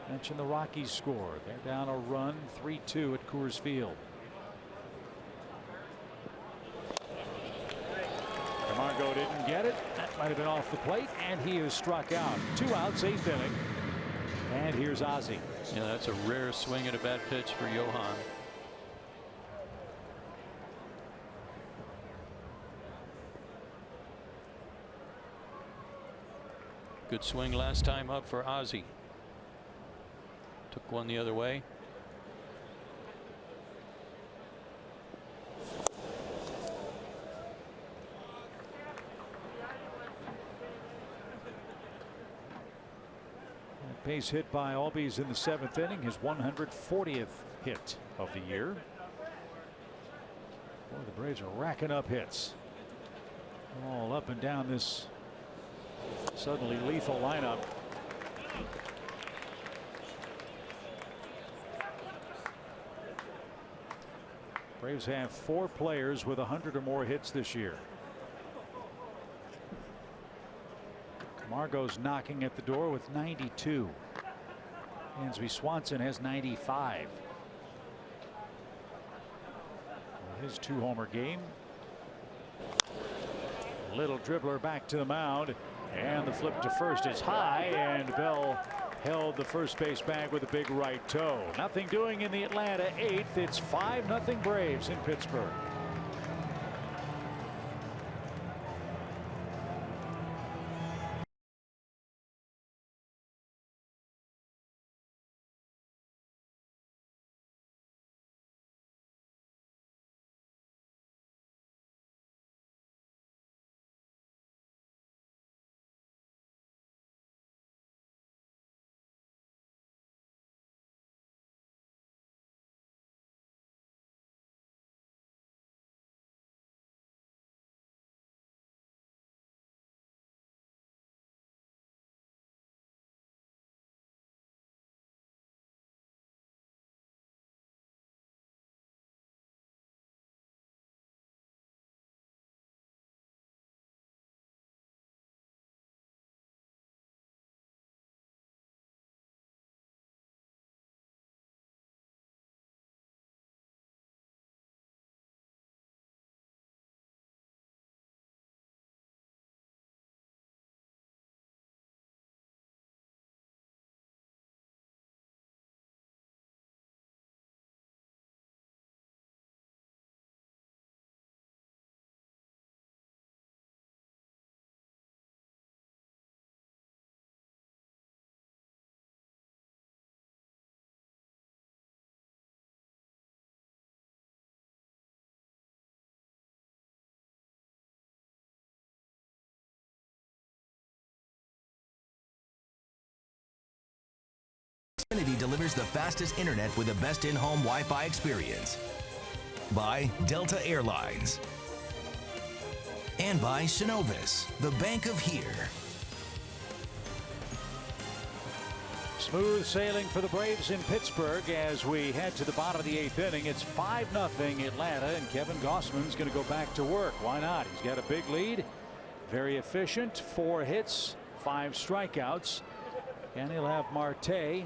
mention the Rockies score. They're down a run 3-2 at Coors Field. Camargo didn't get it. That might have been off the plate, and he is struck out. 2 outs, 8th inning. And here's Ozzie. Yeah, that's a rare swing at a bad pitch for Johan. Good swing last time up for Ozzie. Took one the other way. Base hit by Albies in the 7th inning, his 140th hit of the year. Boy, the Braves are racking up hits all up and down this suddenly lethal lineup. Braves have 4 players with 100 or more hits this year. Camargo's knocking at the door with 92. Dansby Swanson has 95. His 2-homer game. Little dribbler back to the mound, and the flip to first is high, and Bell held the first base bag with a big right toe. Nothing doing in the Atlanta 8th. It's 5-0 Braves in Pittsburgh. Xfinity delivers the fastest internet with the best in-home Wi-Fi experience. By Delta Airlines. And by Synovus, the bank of here. Smooth sailing for the Braves in Pittsburgh as we head to the bottom of the 8th inning. It's 5-0 Atlanta, and Kevin Gausman's going to go back to work. Why not? He's got a big lead. Very efficient. 4 hits, 5 strikeouts. And he'll have Marte,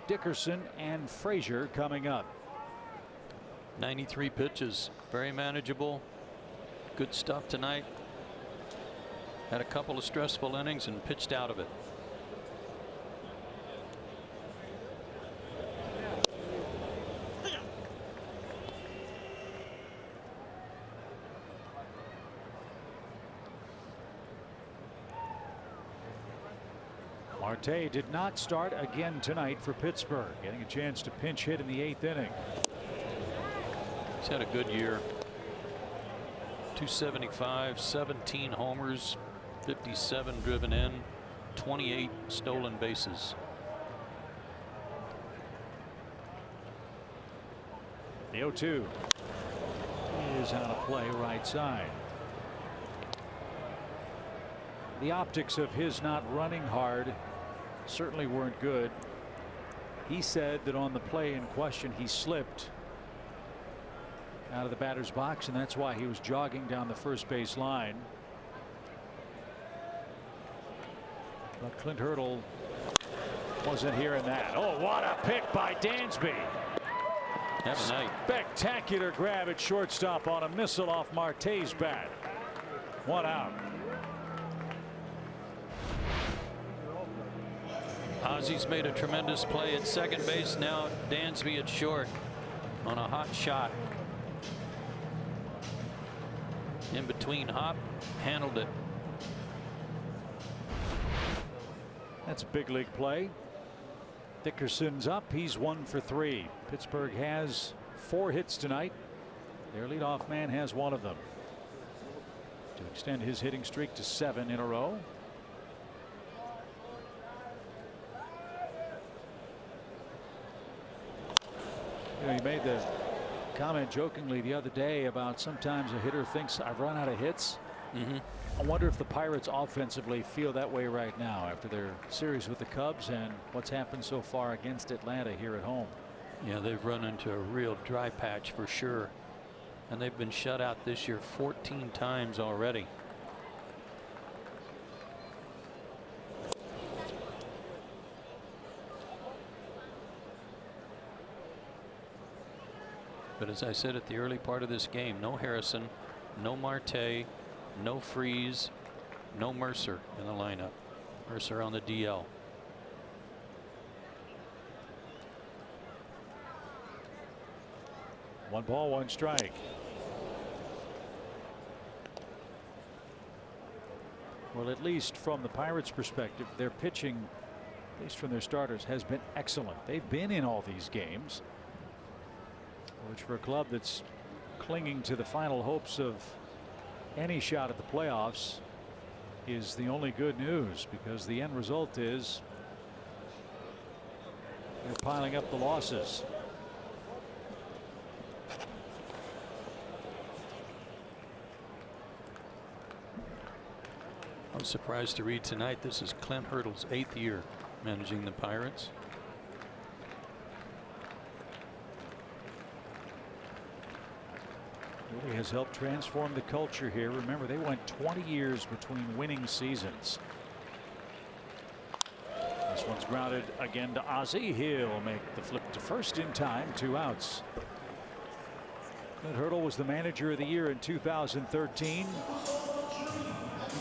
Dickerson, and Frazier coming up. 93 pitches. Very manageable. Good stuff tonight. Had a couple of stressful innings and pitched out of it. Marte did not start again tonight for Pittsburgh, getting a chance to pinch hit in the 8th inning. He's had a good year. 275, 17 homers, 57 driven in, 28 stolen bases. The 0-2 is on a play right side. The optics of his not running hard certainly weren't good. He said that on the play in question he slipped out of the batter's box, and that's why he was jogging down the first base line. But Clint Hurdle wasn't hearing that. Oh, what a pick by Dansby. Have a night. Spectacular grab at shortstop on a missile off Marte's bat. 1 out. Ozzy's made a tremendous play at second base. Now Dansby at short on a hot shot. In between hop, handled it. That's a big league play. Dickerson's up. He's 1 for 3. Pittsburgh has 4 hits tonight. Their leadoff man has 1 of them to extend his hitting streak to 7 in a row. You know, he made the comment jokingly the other day about sometimes a hitter thinks I've run out of hits. I wonder if the Pirates offensively feel that way right now after their series with the Cubs and what's happened so far against Atlanta here at home. Yeah, they've run into a real dry patch for sure, and they've been shut out this year 14 times already. But as I said at the early part of this game, no Harrison, no Marte, no Freeze, no Mercer in the lineup. Mercer on the DL. 1 ball, 1 strike. Well, at least from the Pirates' perspective, their pitching, at least from their starters, has been excellent. They've been in all these games, which for a club that's clinging to the final hopes of any shot at the playoffs is the only good news, because the end result is they're piling up the losses. I was surprised to read tonight this is Clint Hurdle's 8th year managing the Pirates. Really has helped transform the culture here. Remember, they went 20 years between winning seasons. This one's grounded again to Ozzie. He'll make the flip to first in time. 2 outs. Clint Hurdle was the manager of the year in 2013.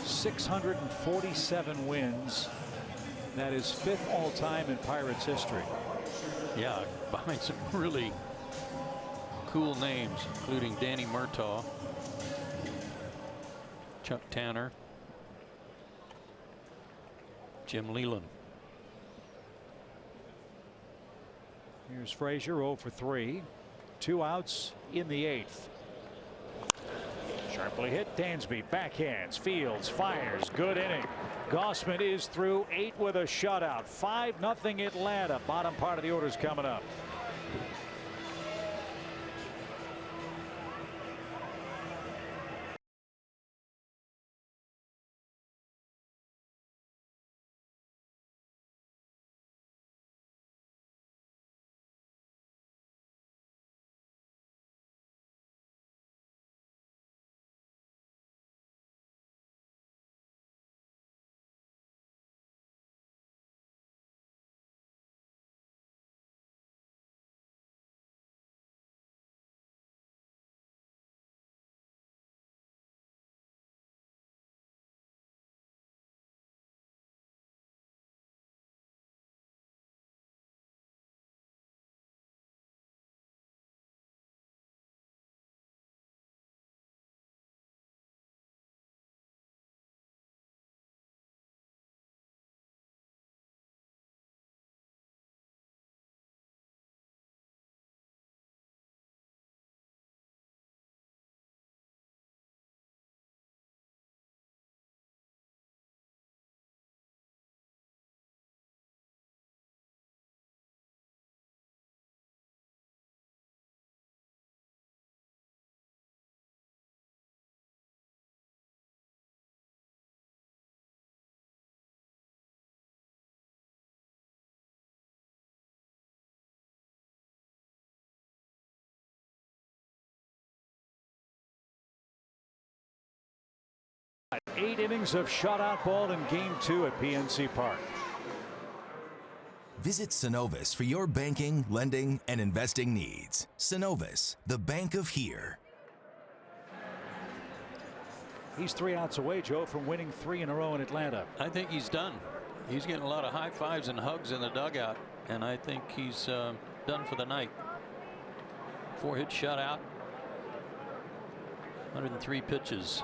647 wins. That is 5th all time in Pirates history. Yeah, behind some really cool names, including Danny Murtaugh, Chuck Tanner, Jim Leland. Here's Frazier, 0 for 3. 2 outs in the 8th. Sharply hit. Dansby backhands, fields, fires. Good inning. Gossman is through 8 with a shutout. 5-0 Atlanta. Bottom part of the order's coming up. Eight innings of shutout ball in Game 2 at PNC Park. Visit Synovus for your banking, lending, and investing needs. Synovus, the bank of here. He's 3 outs away, Joe, from winning 3 in a row in Atlanta. I think he's done. He's getting a lot of high fives and hugs in the dugout, and I think he's done for the night. 4-hit shutout, 103 pitches,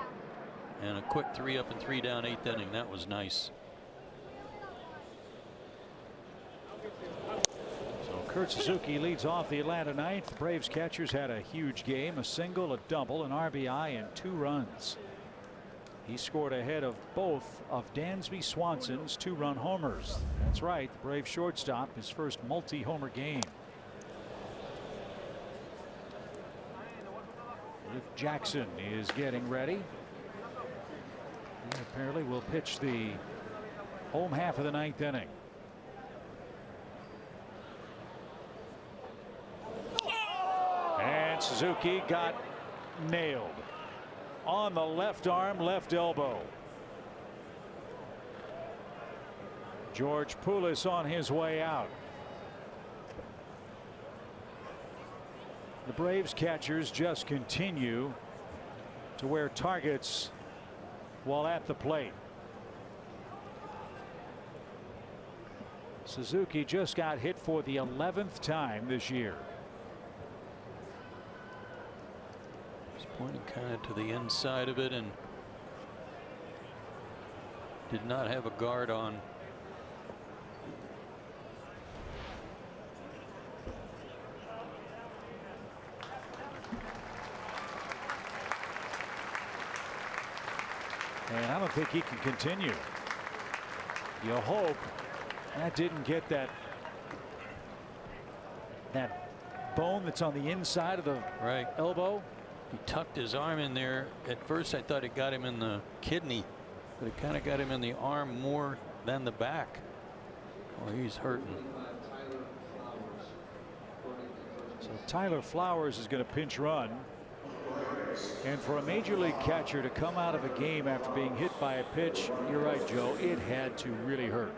and a quick 3 up and 3 down 8th inning. That was nice. So Kurt Suzuki leads off the Atlanta ninth. The Braves catchers had a huge game, a single, a double, an RBI, and 2 runs. He scored ahead of both of Dansby Swanson's 2-run homers. That's right, the Brave shortstop, his first multi-homer game. Luke Jackson is getting ready. He apparently will pitch the home half of the 9th inning. And Suzuki got nailed on the left arm, left elbow. George Poulos on his way out. The Braves catchers just continue to wear targets while at the plate. Suzuki just got hit for the 11th time this year. He's pointing kind of to the inside of it and did not have a guard on. And I don't think he can continue. You hope that didn't get that bone that's on the inside of the elbow. He tucked his arm in there. At first I thought it got him in the kidney, but it kind of got him in the arm more than the back. Oh, he's hurting. So Tyler Flowers is going to pinch run. And for a major league catcher to come out of a game after being hit by a pitch, you're right, Joe, it had to really hurt.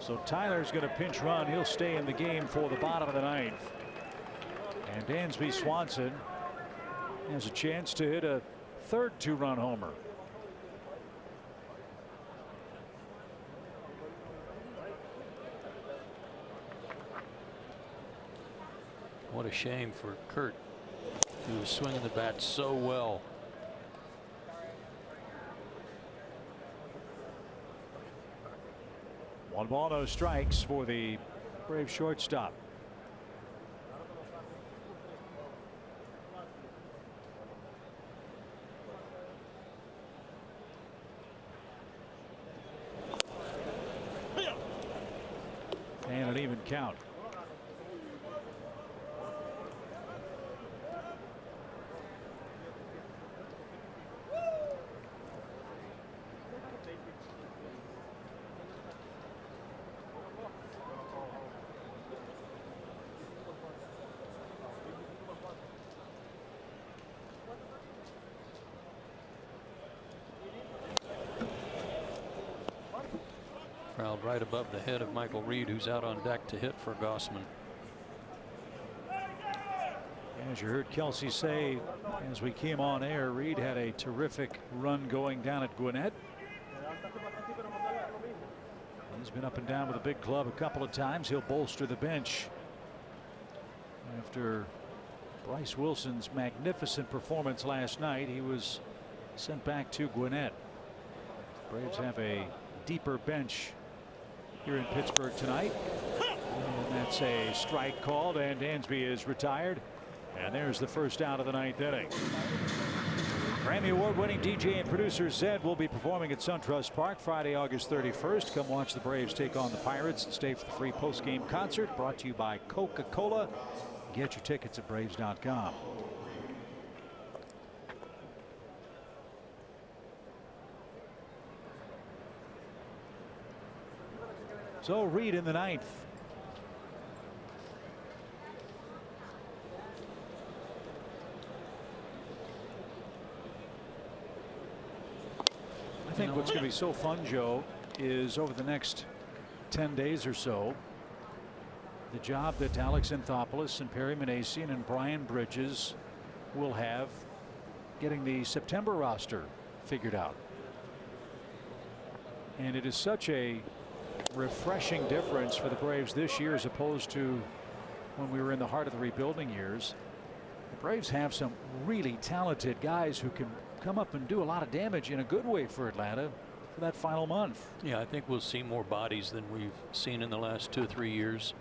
So Tyler's going to pinch run. He'll stay in the game for the bottom of the ninth. And Dansby Swanson has a chance to hit a third two-run homer. What a shame for Kurt. He was swinging the bat so well. One ball, no strikes for the Braves shortstop. And an even count. Fouled right above the head of Michael Reed, who's out on deck to hit for Gossman. As you heard Kelsey say as we came on air, Reed had a terrific run going down at Gwinnett. He's been up and down with a big club a couple of times. He'll bolster the bench after Bryce Wilson's magnificent performance last night. He was sent back to Gwinnett. Braves have a deeper bench here in Pittsburgh tonight. And that's a strike called, and Dansby is retired. And there's the first out of the ninth inning. Grammy Award-winning DJ and producer Zed will be performing at SunTrust Park Friday, August 31st. Come watch the Braves take on the Pirates and stay for the free post-game concert brought to you by Coca-Cola. Get your tickets at Braves.com. So Reed in the ninth. I think what's going to be so fun, Joe, is over the next 10 days or so, the job that Alex Anthopoulos and Perry Minasian and Brian Bridges will have getting the September roster figured out. And it is such a refreshing difference for the Braves this year as opposed to when we were in the heart of the rebuilding years. The Braves have some really talented guys who can come up and do a lot of damage in a good way for Atlanta for that final month. Yeah, I think we'll see more bodies than we've seen in the last 2 or 3 years.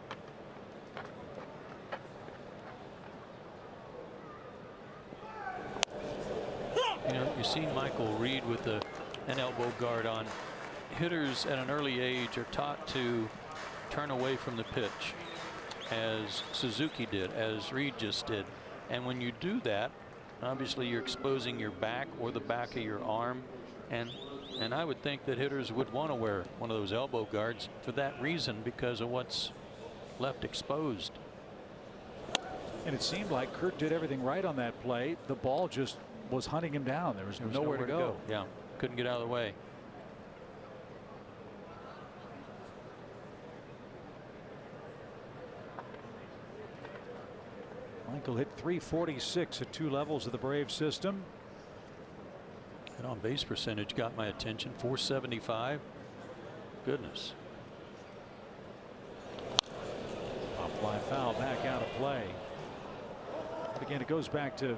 You know, you see Michael Reed with an elbow guard on. Hitters at an early age are taught to turn away from the pitch, as Suzuki did, as Reed just did. And when you do that, obviously you're exposing your back or the back of your arm, and I would think that hitters would want to wear one of those elbow guards for that reason, because of what's left exposed. And it seemed like Kurt did everything right on that play. The ball just was hunting him down. There was nowhere to go. Yeah, couldn't get out of the way. Michael hit .346 at 2 levels of the Braves system. And on base percentage got my attention. .475. Goodness. A foul back out of play. But again, it goes back to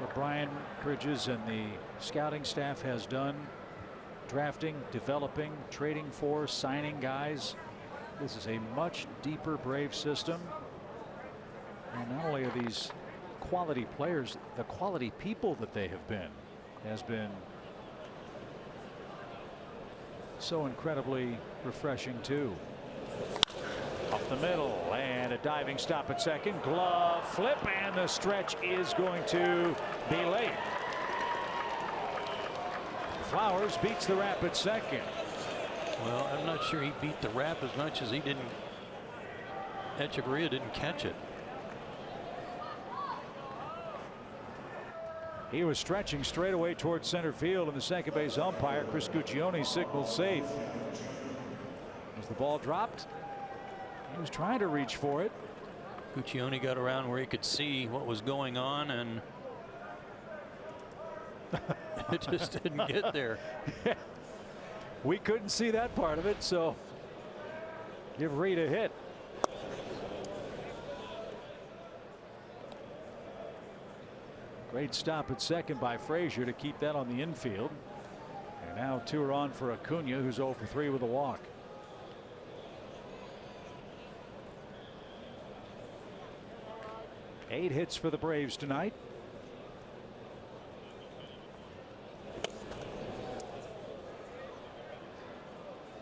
what Brian Bridges and the scouting staff has done. Drafting, developing, trading for, signing guys. This is a much deeper Brave system. And not only are these quality players, the quality people that they have been has been so incredibly refreshing too. Up the middle, and a diving stop at second. Glove flip, and the stretch is going to be late. Flowers beats the wrap at second. Well, I'm not sure he beat the wrap as much as he didn't. Echeverria didn't catch it. He was stretching straight away towards center field, and the second base umpire, Chris Guccione, signaled safe. As the ball dropped, he was trying to reach for it. Guccione got around where he could see what was going on, and it just didn't get there. We couldn't see that part of it, so give Reed a hit. Great stop at second by Frazier to keep that on the infield. And now 2 are on for Acuna, who's 0 for 3 with a walk. Eight hits for the Braves tonight.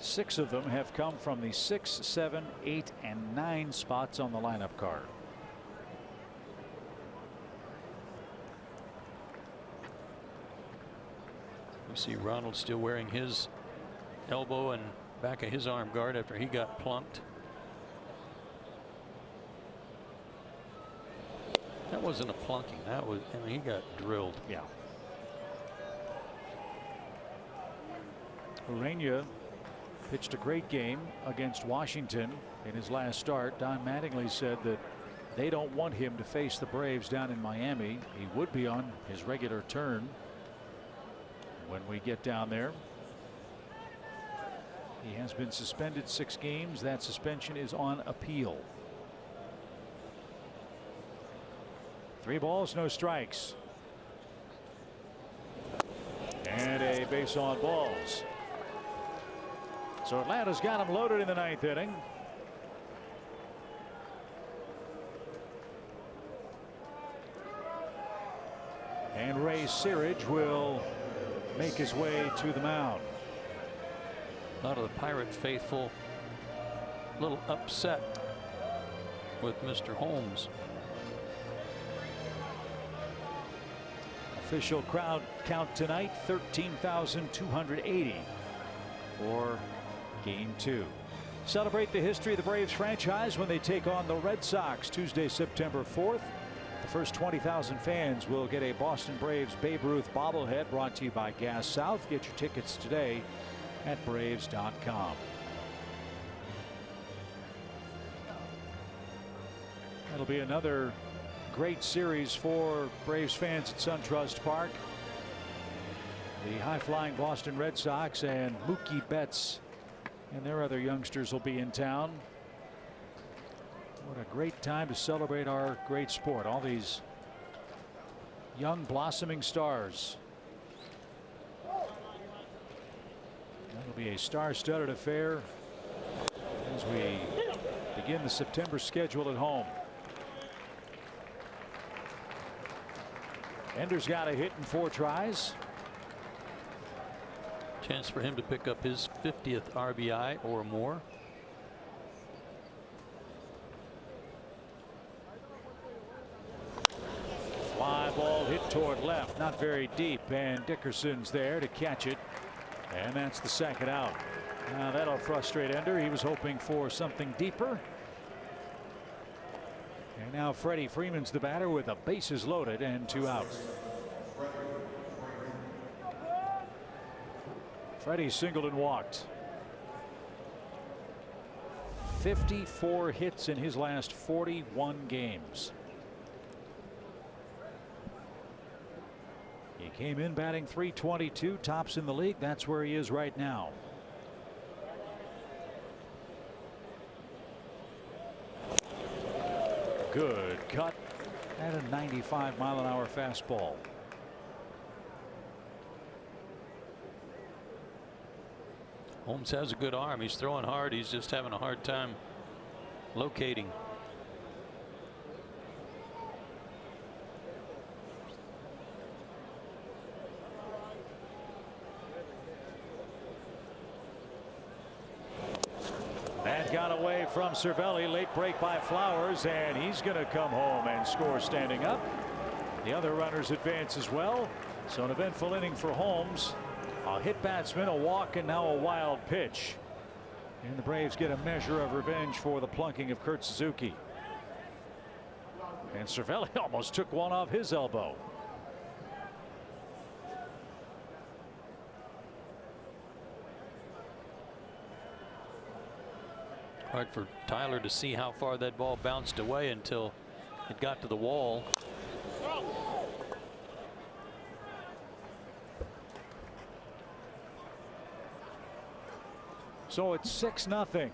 Six of them have come from the 6, 7, 8, and 9 spots on the lineup card. You see Ronald still wearing his elbow and back of his arm guard after he got plunked. That wasn't a plunking. That was, I mean, he got drilled. Yeah. Urania pitched a great game against Washington in his last start. Don Mattingly said that they don't want him to face the Braves down in Miami. He would be on his regular turn when we get down there. He has been suspended 6 games. That suspension is on appeal. 3 balls, no strikes. And a base on balls. So Atlanta's got him loaded in the 9th inning. And Ray Searage will make his way to the mound. A lot of the Pirate faithful a little upset with Mr. Holmes. Official crowd count tonight 13,280 for Game 2. Celebrate the history of the Braves franchise when they take on the Red Sox Tuesday, September 4th. The first 20,000 fans will get a Boston Braves Babe Ruth bobblehead, brought to you by Gas South. Get your tickets today at Braves.com. That'll be another great series for Braves fans at SunTrust Park. The high-flying Boston Red Sox and Mookie Betts and their other youngsters will be in town. What a great time to celebrate our great sport. All these young blossoming stars. That'll be a star-studded affair as we begin the September schedule at home. Ender's got a hit in 4 tries. Chance for him to pick up his 50th RBI or more. Fly ball hit toward left, not very deep, and Dickerson's there to catch it, and that's the 2nd out. Now that'll frustrate Ender. He was hoping for something deeper. And now Freddie Freeman's the batter with the bases loaded and 2 outs. Freddie singled and walked. 54 hits in his last 41 games. He came in batting .322, tops in the league. That's where he is right now. Good cut at a 95-mile-an-hour fastball. Holmes has a good arm. He's throwing hard. He's just having a hard time locating. That got away from Cervelli. Late break by Flowers, and he's going to come home and score standing up. The other runners advance as well. So an eventful inning for Holmes. A hit batsman, a walk, and now a wild pitch. And the Braves get a measure of revenge for the plunking of Kurt Suzuki. And Cervelli almost took one off his elbow. Hard for Tyler to see how far that ball bounced away until it got to the wall. So it's 6-0.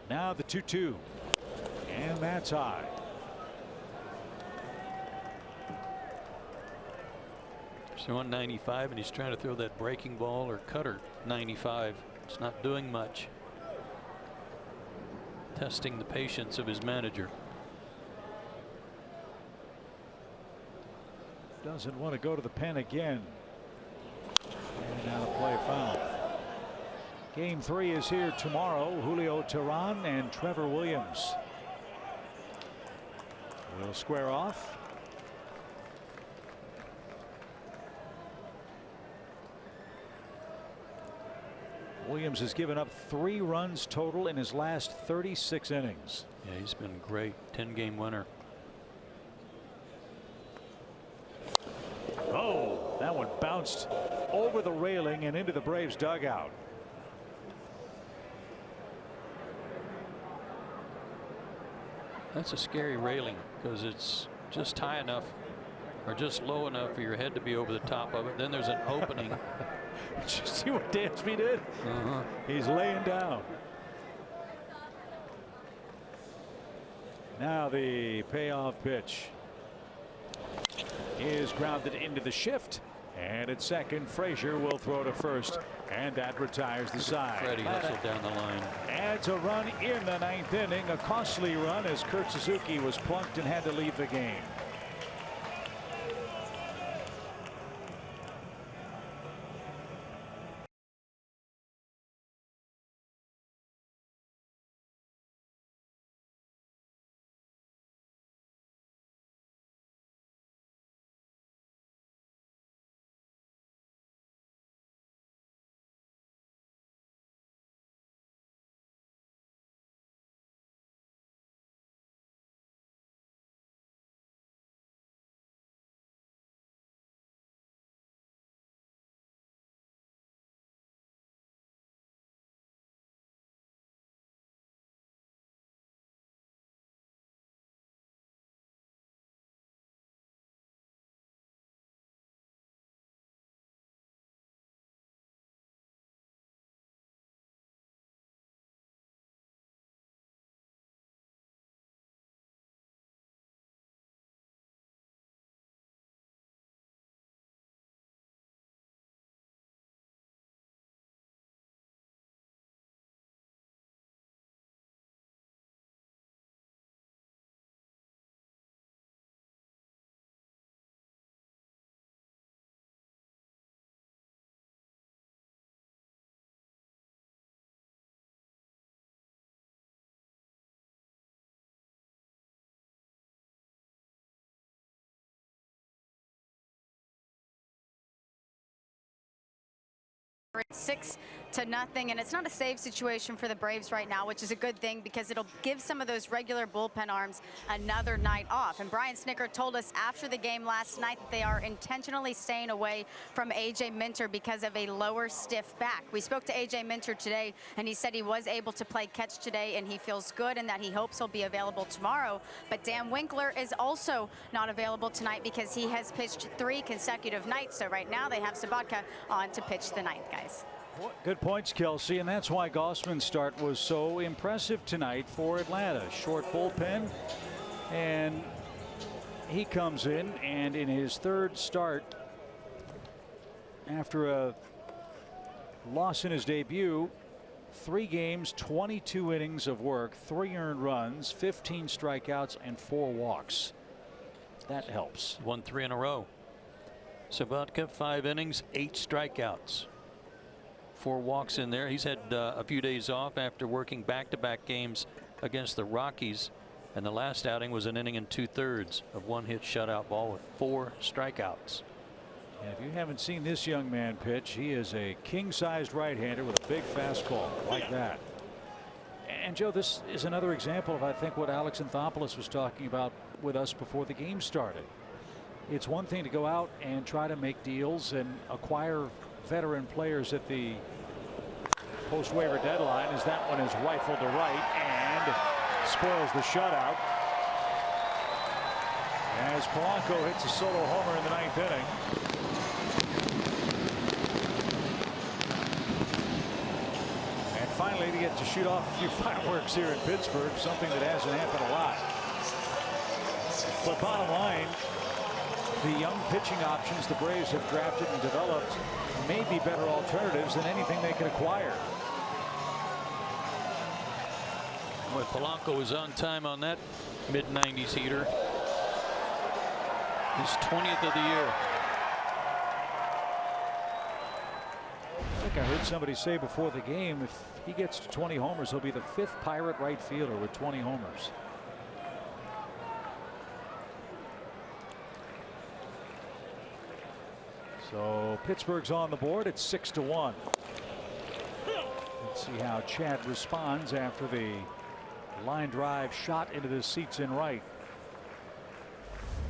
Now the 2-2, and that's high. So 195, and he's trying to throw that breaking ball or cutter 95. It's not doing much. Testing the patience of his manager. Doesn't want to go to the pen again. And now the play foul. Game 3 is here tomorrow. Julio Teheran and Trevor Williams will square off. Williams has given up 3 runs total in his last 36 innings. Yeah, he's been great. 10-game winner. Oh, that one bounced over the railing and into the Braves dugout. That's a scary railing because it's just high enough or just low enough for your head to be over the top of it. Then there's an opening. Did you see what Dansby did? He's laying down. Now the payoff pitch is grounded into the shift, and at second Frazier will throw to first, and that retires the side. Freddie hustled down the line. Adds a run in the 9th inning, a costly run as Kurt Suzuki was plunked and had to leave the game. 6-0, and it's not a save situation for the Braves right now, which is a good thing because it'll give some of those regular bullpen arms another night off. And Brian Snitker told us after the game last night that they are intentionally staying away from AJ Minter because of a lower stiff back. We spoke to AJ Minter today, and he said he was able to play catch today, and he feels good and that he hopes he'll be available tomorrow. But Dan Winkler is also not available tonight because he has pitched 3 consecutive nights. So right now they have Sabatka on to pitch the 9th, guys. Good points, Kelsey, and that's why Gossman's start was so impressive tonight for Atlanta. Short bullpen, and he comes in, and in his 3rd start after a loss in his debut, 3 games, 22 innings of work, 3 earned runs, 15 strikeouts, and 4 walks. That helps. Won 3 in a row. Sabatka, 5 innings, 8 strikeouts. 4 walks in there. He's had a few days off after working back-to-back games against the Rockies, and the last outing was an inning and 2/3 of 1-hit shutout ball with 4 strikeouts. And if you haven't seen this young man pitch, he is a king-sized right-hander with a big fastball like that. And Joe, this is another example of, I think, what Alex Anthopoulos was talking about with us before the game started. It's one thing to go out and try to make deals and acquire veteran players at the post-waiver deadline, as that one is rifled to right and spoils the shutout as Polanco hits a solo homer in the 9th inning. And finally to get to shoot off a few fireworks here in Pittsburgh, something that hasn't happened a lot. But bottom line, the young pitching options the Braves have drafted and developed may be better alternatives than anything they could acquire. Well, Polanco was on time on that mid-90s heater. His 20th of the year. I think I heard somebody say before the game, if he gets to 20 homers, he'll be the 5th Pirate right fielder with 20 homers. So Pittsburgh's on the board at 6-1. Let's see how Chad responds after the line drive shot into the seats in right.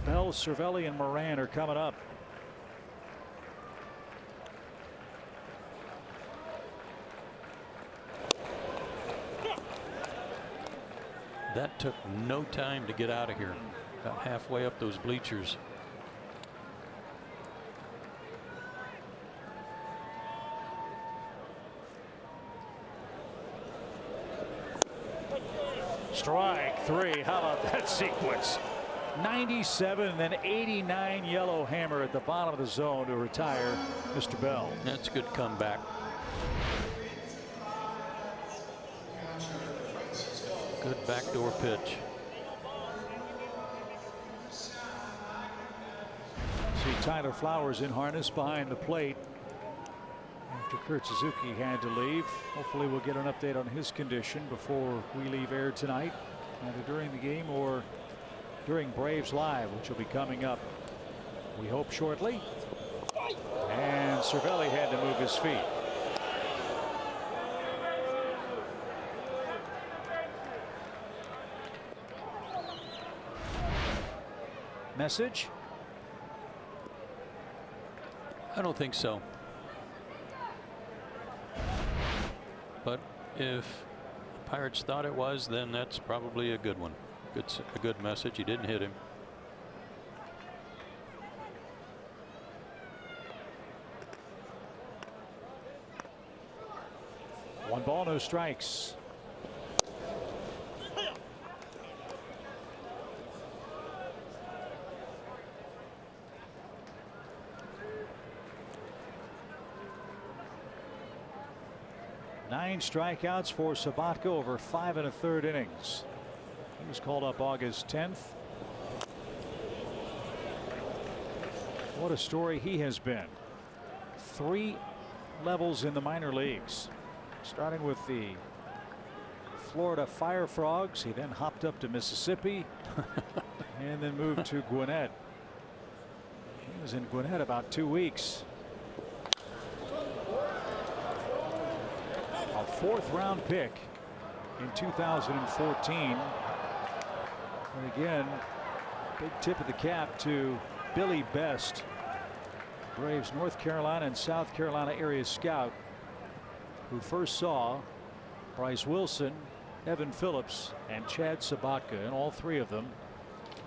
Bell, Cervelli, and Moran are coming up. That took no time to get out of here. About halfway up those bleachers. Strike 3. How about that sequence? 97 and then 89 yellow hammer at the bottom of the zone to retire Mr. Bell. That's a good comeback. Good backdoor pitch. See Tyler Flowers in harness behind the plate after Kurt Suzuki had to leave. Hopefully we'll get an update on his condition before we leave air tonight, either during the game or during Braves Live, which will be coming up, we hope, shortly. And Cervelli had to move his feet. Message? I don't think so. But if the Pirates thought it was, then that's probably a good one. A good message. He didn't hit him. One ball, no strikes. Nine strikeouts for Sabatka over 5 1/3 innings. He was called up August 10th. What a story he has been. 3 levels in the minor leagues, starting with the Florida Fire Frogs. He then hopped up to Mississippi and then moved to Gwinnett. He was in Gwinnett about 2 weeks. 4th-round pick in 2014. And again, big tip of the cap to Billy Best, Braves North Carolina and South Carolina area scout, who first saw Bryce Wilson, Evan Phillips, and Chad Sabatka, and all 3 of them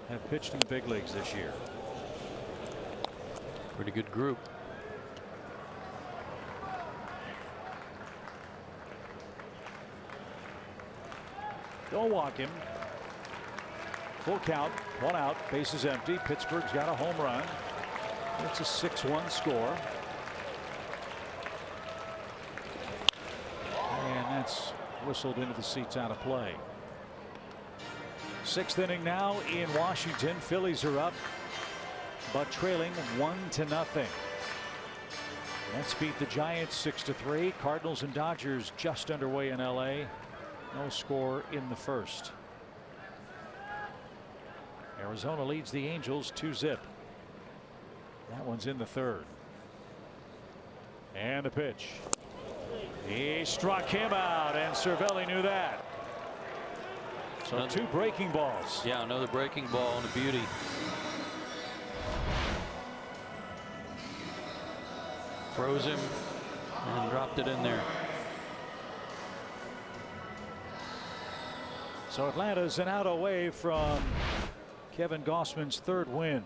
have pitched in the big leagues this year. Pretty good group. Don't walk him. Full count, 1 out, bases empty. Pittsburgh's got a home run. It's a 6-1 score. And that's whistled into the seats out of play. 6th inning now in Washington. Phillies are up, but trailing 1-0. Mets beat the Giants 6-3. Cardinals and Dodgers just underway in LA. No score in the first. Arizona leads the Angels 2-0. That one's in the 3rd. And a pitch. He struck him out, and Cervelli knew that. So another, 2 breaking balls. Yeah, another breaking ball and a beauty. Froze him and dropped it in there. So Atlanta's an out away from Kevin Gossman's 3rd win.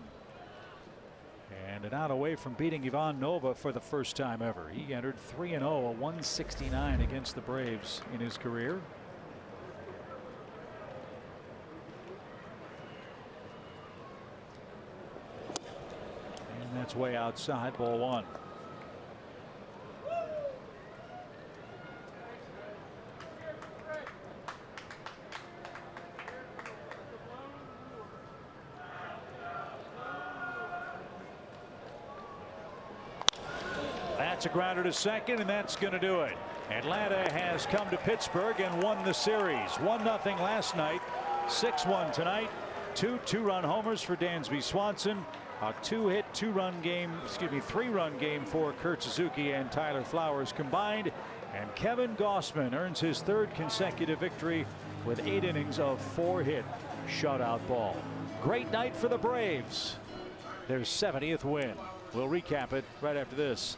And an out away from beating Ivan Nova for the first time ever. He entered 3-0, a 169 against the Braves in his career. And that's way outside, ball 1. That's a grounder to second, and that's going to do it. Atlanta has come to Pittsburgh and won the series. 1-0 last night, 6-1 tonight. 2 two-run homers for Dansby Swanson. A 2-hit, 2-run game, 3-run game for Kurt Suzuki and Tyler Flowers combined. And Kevin Gossman earns his 3rd consecutive victory with 8 innings of 4-hit shutout ball. Great night for the Braves. Their 70th win. We'll recap it right after this.